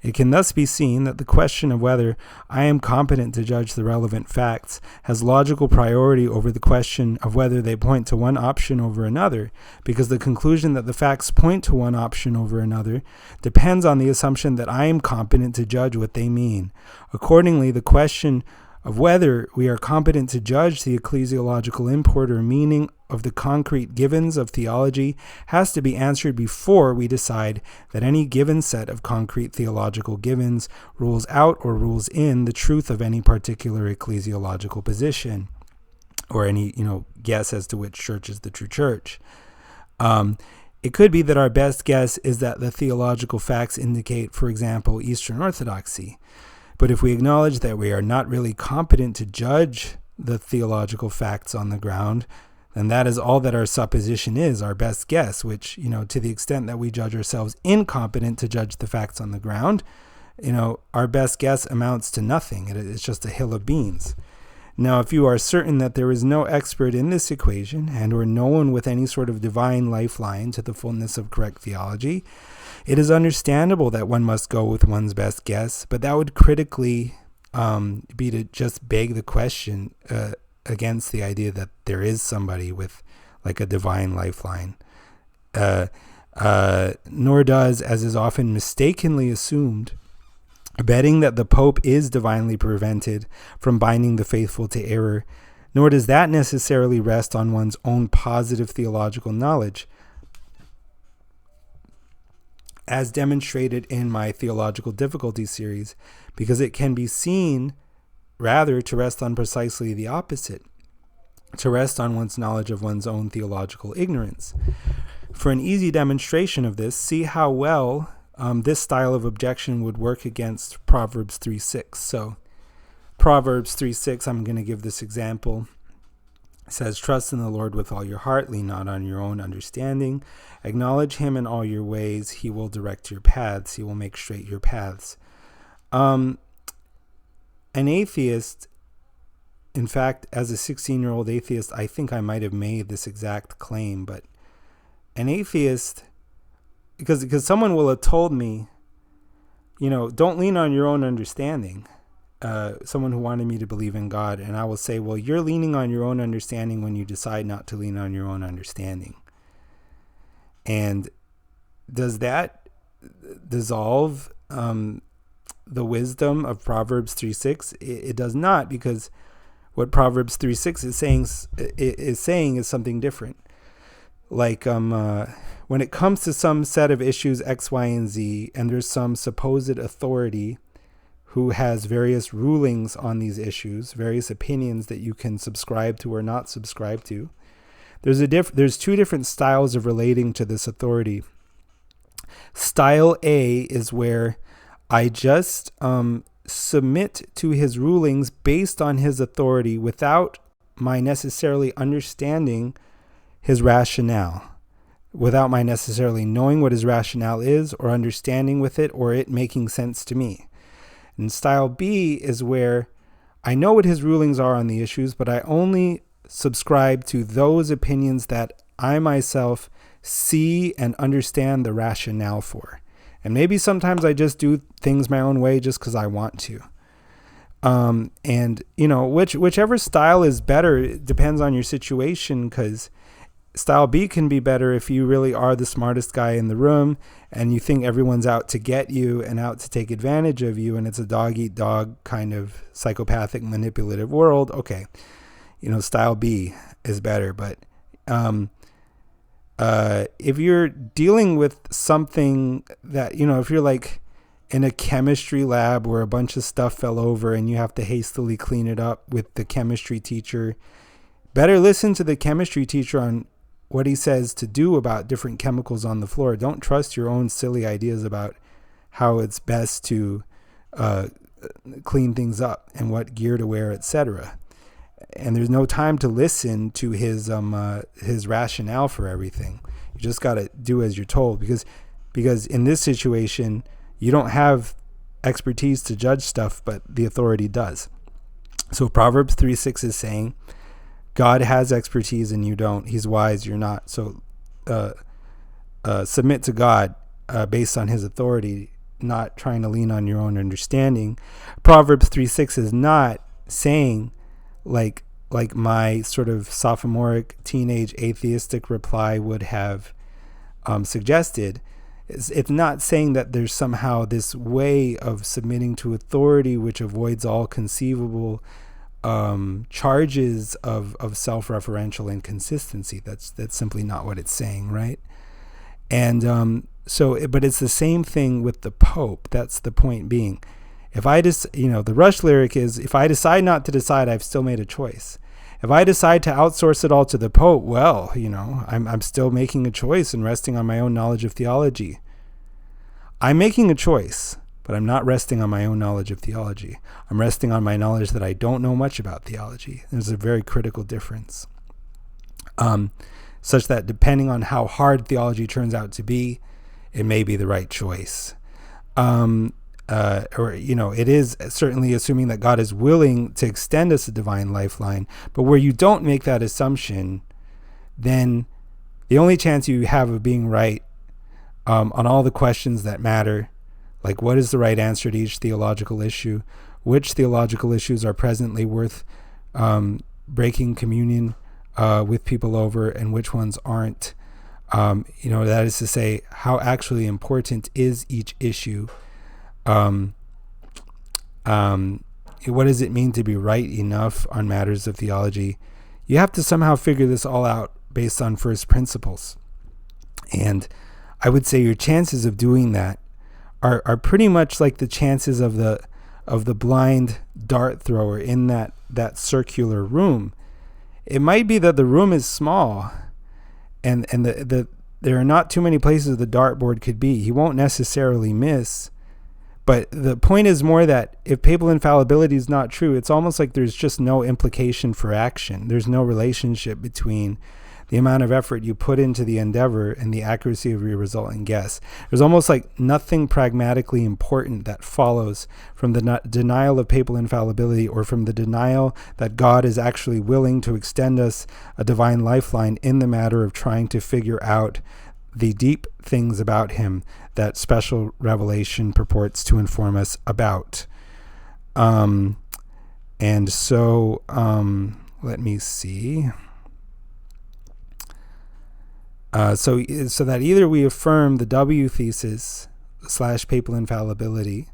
Speaker 1: It can thus be seen that the question of whether I am competent to judge the relevant facts has logical priority over the question of whether they point to one option over another, because the conclusion that the facts point to one option over another depends on the assumption that I am competent to judge what they mean. Accordingly, the question of whether we are competent to judge the ecclesiological import or meaning of the concrete givens of theology has to be answered before we decide that any given set of concrete theological givens rules out or rules in the truth of any particular ecclesiological position, or any, guess as to which church is the true church. It could be that our best guess is that the theological facts indicate, for example, Eastern Orthodoxy. But if we acknowledge that we are not really competent to judge the theological facts on the ground, then that is all that our supposition is, our best guess, which, to the extent that we judge ourselves incompetent to judge the facts on the ground, our best guess amounts to nothing. It's just a hill of beans. Now, if you are certain that there is no expert in this equation and or no one with any sort of divine lifeline to the fullness of correct theology, it is understandable that one must go with one's best guess, but that would critically be to just beg the question against the idea that there is somebody with like a divine lifeline. Nor does, as is often mistakenly assumed, betting that the Pope is divinely prevented from binding the faithful to error, nor does that necessarily rest on one's own positive theological knowledge. As demonstrated in my Theological Difficulty series, because it can be seen rather to rest on precisely the opposite, to rest on one's knowledge of one's own theological ignorance. For an easy demonstration of this, see how well this style of objection would work against Proverbs 3:6. So Proverbs 3:6, I'm going to give this example. It says, "Trust in the Lord with all your heart, lean not on your own understanding. Acknowledge him in all your ways. He will direct your paths. He will make straight your paths." An atheist, in fact, as a 16-year-old atheist, I think I might have made this exact claim, but an atheist, because someone will have told me, don't lean on your own understanding. someone who wanted me to believe in God, and I will say, well, you're leaning on your own understanding when you decide not to lean on your own understanding. And does that dissolve the wisdom of Proverbs 3:6? It does not, because what Proverbs 3:6 is saying is something different. Like when it comes to some set of issues X, Y, and Z, and there's some supposed authority who has various rulings on these issues, various opinions that you can subscribe to or not subscribe to, there's two different styles of relating to this authority. Style A is where I just submit to his rulings based on his authority without my necessarily understanding his rationale, without my necessarily knowing what his rationale is or understanding with it or it making sense to me. And style B is where I know what his rulings are on the issues, but I only subscribe to those opinions that I myself see and understand the rationale for. And maybe sometimes I just do things my own way just because I want to. And, whichever style is better, it depends on your situation, because style B can be better if you really are the smartest guy in the room and you think everyone's out to get you and out to take advantage of you, and it's a dog-eat-dog kind of psychopathic, manipulative world. Okay, style B is better. But if you're dealing with something that, if you're like in a chemistry lab where a bunch of stuff fell over and you have to hastily clean it up with the chemistry teacher, better listen to the chemistry teacher on what he says to do about different chemicals on the floor. Don't trust your own silly ideas about how it's best to clean things up and what gear to wear, etc. And there's no time to listen to his rationale for everything. You just got to do as you're told, because in this situation, you don't have expertise to judge stuff, but the authority does. So Proverbs 3:6 is saying, God has expertise and you don't. He's wise, you're not. So submit to God based on his authority, not trying to lean on your own understanding. Proverbs 3:6 is not saying, like my sort of sophomoric teenage atheistic reply would have suggested. It's not saying that there's somehow this way of submitting to authority which avoids all conceivable charges of self-referential inconsistency. That's simply not what it's saying, right? And but it's the same thing with the Pope. That's the point being. If I just, the Rush lyric is, if I decide not to decide, I've still made a choice. If I decide to outsource it all to the Pope, well, I'm still making a choice and resting on my own knowledge of theology. I'm making a choice, but I'm not resting on my own knowledge of theology. I'm resting on my knowledge that I don't know much about theology. There's a very critical difference. Such that depending on how hard theology turns out to be, it may be the right choice. It is certainly assuming that God is willing to extend us a divine lifeline. But where you don't make that assumption, then the only chance you have of being right on all the questions that matter, like what is the right answer to each theological issue, which theological issues are presently worth breaking communion with people over, and which ones aren't. That is to say, how actually important is each issue? What does it mean to be right enough on matters of theology? You have to somehow figure this all out based on first principles. And I would say your chances of doing that are pretty much like the chances of the blind dart thrower in that circular room. It might be that the room is small and there are not too many places the dartboard could be. He won't necessarily miss. But the point is more that if papal infallibility is not true, it's almost like there's just no implication for action. There's no relationship between the amount of effort you put into the endeavor and the accuracy of your resulting guess. There's almost like nothing pragmatically important that follows from the denial of papal infallibility, or from the denial that God is actually willing to extend us a divine lifeline in the matter of trying to figure out the deep things about him that special revelation purports to inform us about. And so let me see. So that either we affirm the W thesis / papal infallibility,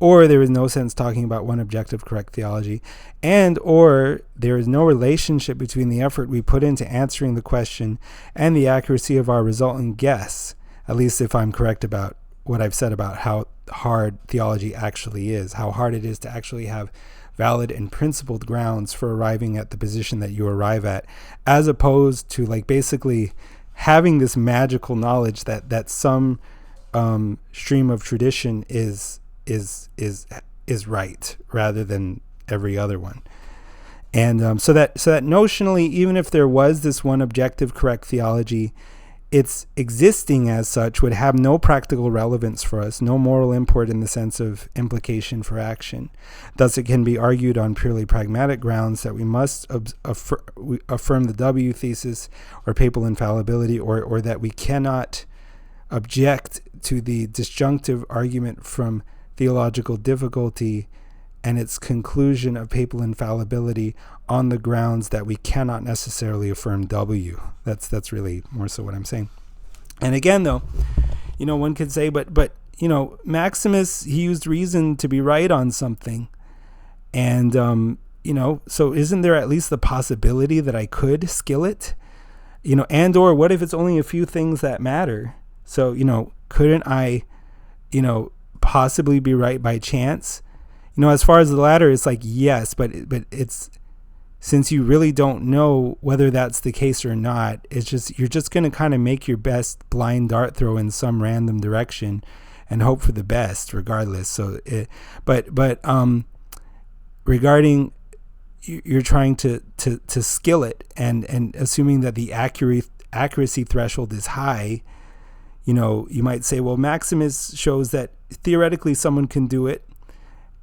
Speaker 1: or there is no sense talking about one objective correct theology, and or there is no relationship between the effort we put into answering the question and the accuracy of our resultant guess, at least if I'm correct about what I've said about how hard theology actually is, how hard it is to actually have valid and principled grounds for arriving at the position that you arrive at, as opposed to like basically having this magical knowledge that some stream of tradition is right rather than every other one. And so that notionally, even if there was this one objective correct theology, its existing as such would have no practical relevance for us, no moral import in the sense of implication for action. Thus, it can be argued on purely pragmatic grounds that we must affirm the W thesis or papal infallibility, or that we cannot object to the disjunctive argument from theological difficulty and its conclusion of papal infallibility on the grounds that we cannot necessarily affirm W. That's really more so what I'm saying. And again, though, one could say, but Maximus, he used reason to be right on something. And, so isn't there at least the possibility that I could skill it? And or what if it's only a few things that matter? So, couldn't I, possibly be right by chance? As far as the latter, it's like, yes, but it's, since you really don't know whether that's the case or not, it's just, you're just going to kind of make your best blind dart throw in some random direction and hope for the best regardless. So, regarding, you're trying to skill it and assuming that the accuracy threshold is high, you might say, well, Maximus shows that theoretically someone can do it.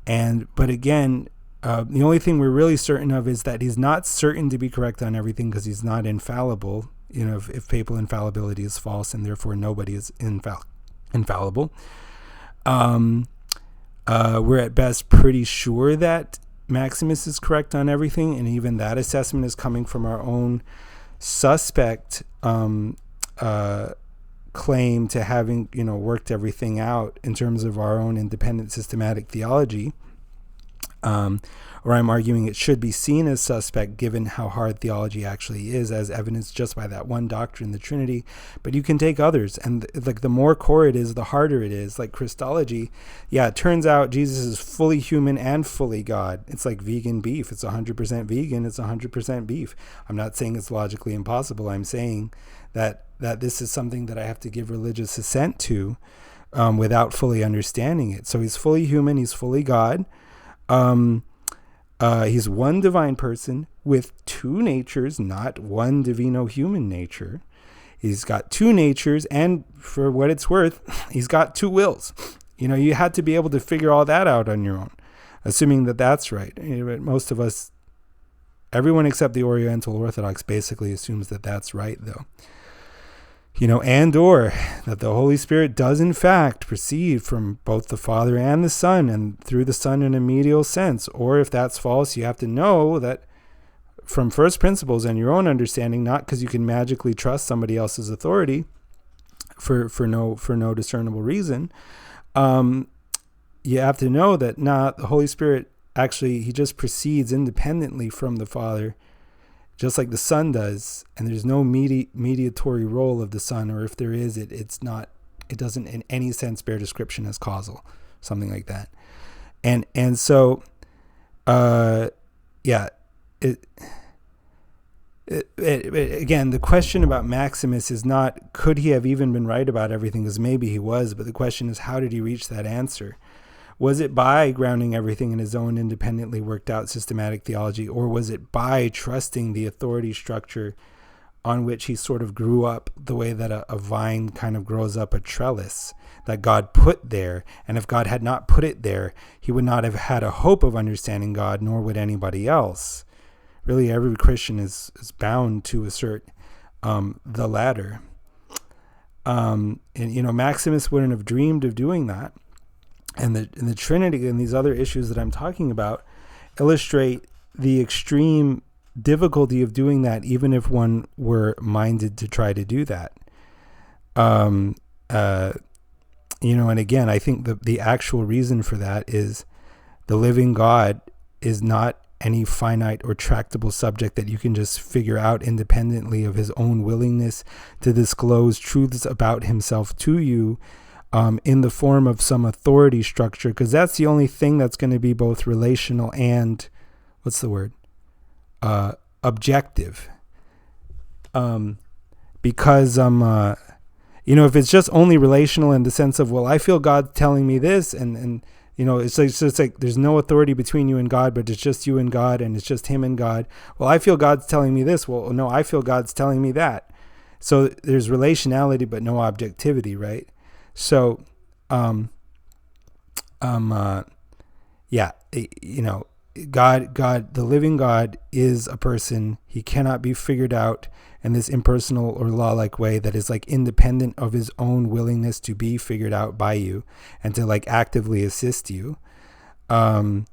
Speaker 1: But again, the only thing we're really certain of is that he's not certain to be correct on everything because he's not infallible. If papal infallibility is false and therefore nobody is infallible. We're at best pretty sure that Maximus is correct on everything, and even that assessment is coming from our own suspect claim to having worked everything out in terms of our own independent systematic theology, or I'm arguing it should be seen as suspect given how hard theology actually is, as evidenced just by that one doctrine, the Trinity. But you can take others, and like the more core it is, the harder it is. Like Christology, it turns out Jesus is fully human and fully God. It's like vegan beef. It's 100% vegan. It's 100% beef. I'm not saying it's logically impossible. I'm saying that this is something that I have to give religious assent to without fully understanding it. So he's fully human. He's fully God. He's one divine person with two natures, not one divino-human nature. He's got two natures, and for what it's worth, he's got two wills. You had to be able to figure all that out on your own, assuming that that's right. Most of us, everyone except the Oriental Orthodox, basically assumes that that's right, though. And or that the Holy Spirit does in fact proceed from both the Father and the Son, and through the Son in a medial sense. Or if that's false, you have to know that from first principles and your own understanding, not because you can magically trust somebody else's authority for no discernible reason. You have to know that the Holy Spirit actually, he just proceeds independently from the Father, just like the Son does, and there's no mediatory role of the Son, or if there is, it doesn't in any sense bear description as causal, something like that. And so, again, the question about Maximus is not, could he have even been right about everything, because maybe he was, but the question is, how did he reach that answer? Was it by grounding everything in his own independently worked out systematic theology, or was it by trusting the authority structure on which he sort of grew up the way that a vine kind of grows up a trellis that God put there? And if God had not put it there, he would not have had a hope of understanding God, nor would anybody else. Really, every Christian is bound to assert the latter. And Maximus wouldn't have dreamed of doing that. and the Trinity and these other issues that I'm talking about illustrate the extreme difficulty of doing that, even if one were minded to try to do that. And again, I think the actual reason for that is the living God is not any finite or tractable subject that you can just figure out independently of his own willingness to disclose truths about himself to you in the form of some authority structure, because that's the only thing that's going to be both relational and, what's the word? Objective. Because if it's just only relational in the sense of, well, I feel God telling me this, and it's like there's no authority between you and God, but it's just you and God, and it's just him and God. Well, I feel God's telling me this. Well, no, I feel God's telling me that. So there's relationality, but no objectivity, right? So, God, the living God is a person. He cannot be figured out in this impersonal or law-like way that is like independent of his own willingness to be figured out by you and to like actively assist you. So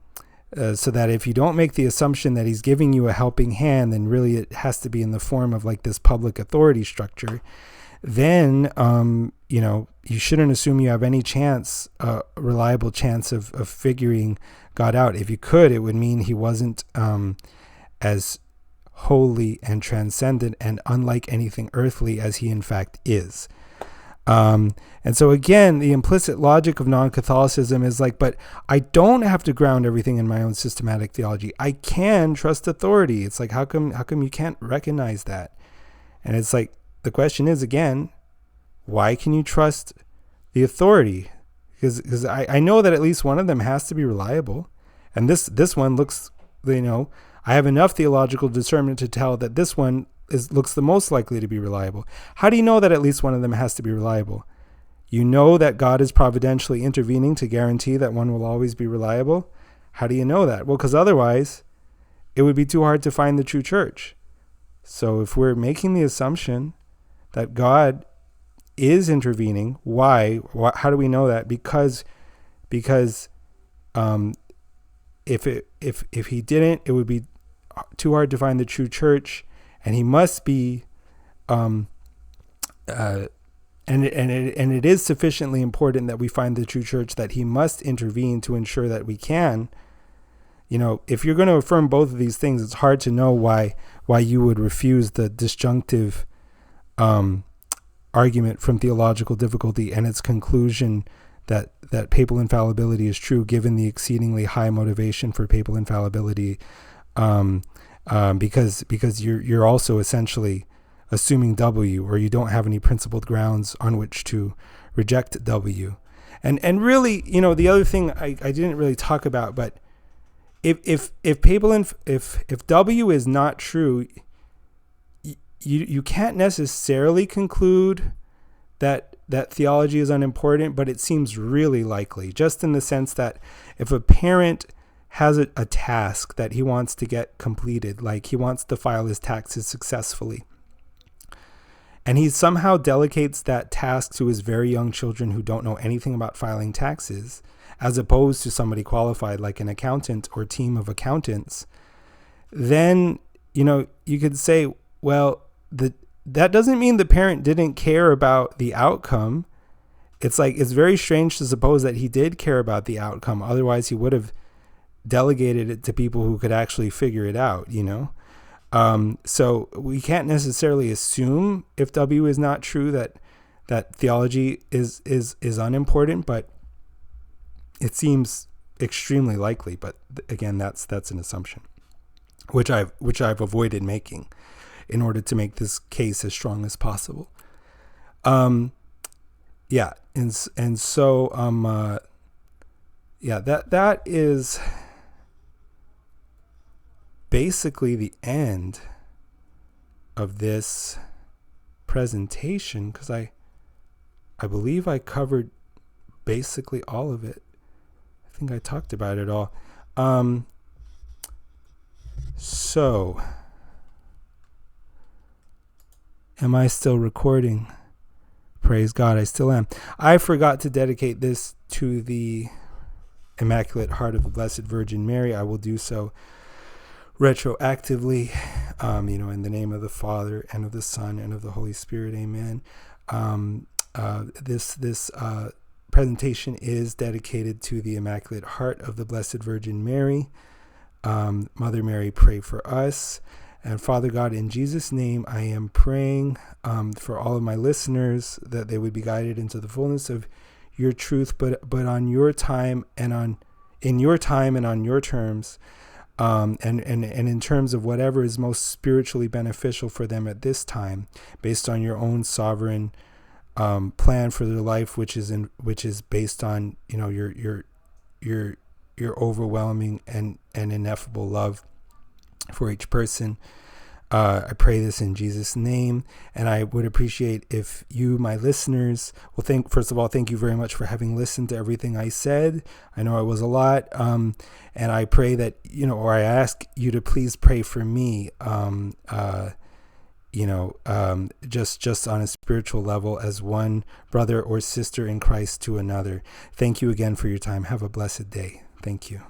Speaker 1: that if you don't make the assumption that he's giving you a helping hand, then really it has to be in the form of like this public authority structure. Then, you shouldn't assume you have any chance, reliable chance of figuring God out. If you could, it would mean he wasn't as holy and transcendent and unlike anything earthly as he in fact is. And so again, the implicit logic of non-Catholicism is like, but I don't have to ground everything in my own systematic theology. I can trust authority. It's like, how come you can't recognize that? And it's like, the question is, again, why can you trust the authority? Because I know that at least one of them has to be reliable. And this one looks, I have enough theological discernment to tell that this one looks the most likely to be reliable. How do you know that at least one of them has to be reliable? You know that God is providentially intervening to guarantee that one will always be reliable. How do you know that? Well, because otherwise it would be too hard to find the true church. So if we're making the assumption that God is intervening, why? How do we know that? Because if he didn't, it would be too hard to find the true church, and he must be, and it is sufficiently important that we find the true church that he must intervene to ensure that we can. If you're going to affirm both of these things, it's hard to know why you would refuse the disjunctive argument from Theological Difficulty and its conclusion that papal infallibility is true, given the exceedingly high motivation for papal infallibility, because you're also essentially assuming W, or you don't have any principled grounds on which to reject W. And really, the other thing I didn't really talk about, but if W is not true, you can't necessarily conclude that theology is unimportant, but it seems really likely, just in the sense that if a parent has a task that he wants to get completed, like he wants to file his taxes successfully, and he somehow delegates that task to his very young children who don't know anything about filing taxes, as opposed to somebody qualified like an accountant or team of accountants, then, you could say, well, that doesn't mean the parent didn't care about the outcome. It's very strange to suppose that he did care about the outcome. Otherwise, he would have delegated it to people who could actually figure it out, So we can't necessarily assume, if W is not true, that theology is unimportant, but it seems extremely likely. But again, that's an assumption, which I've avoided making in order to make this case as strong as possible. And so that is basically the end of this presentation, because I believe I covered basically all of it. I think I talked about it all. So am I still recording? Praise God, I still am. I forgot to dedicate this to the Immaculate Heart of the Blessed Virgin Mary, I will do so retroactively, in the name of the Father and of the Son and of the Holy Spirit. Amen. This presentation is dedicated to the Immaculate Heart of the Blessed Virgin Mary. Mother Mary, pray for us. And Father God, in Jesus' name, I am praying for all of my listeners that they would be guided into the fullness of your truth, but on your time and in your time and on your terms, and in terms of whatever is most spiritually beneficial for them at this time, based on your own sovereign plan for their life, which is based on your overwhelming and ineffable love for each person. I pray this in Jesus' name, and I would appreciate if you, my listeners, first of all, thank you very much for having listened to everything I said. I know it was a lot, and I pray that, or I ask you to please pray for me, just on a spiritual level as one brother or sister in Christ to another. Thank you again for your time. Have a blessed day. Thank you.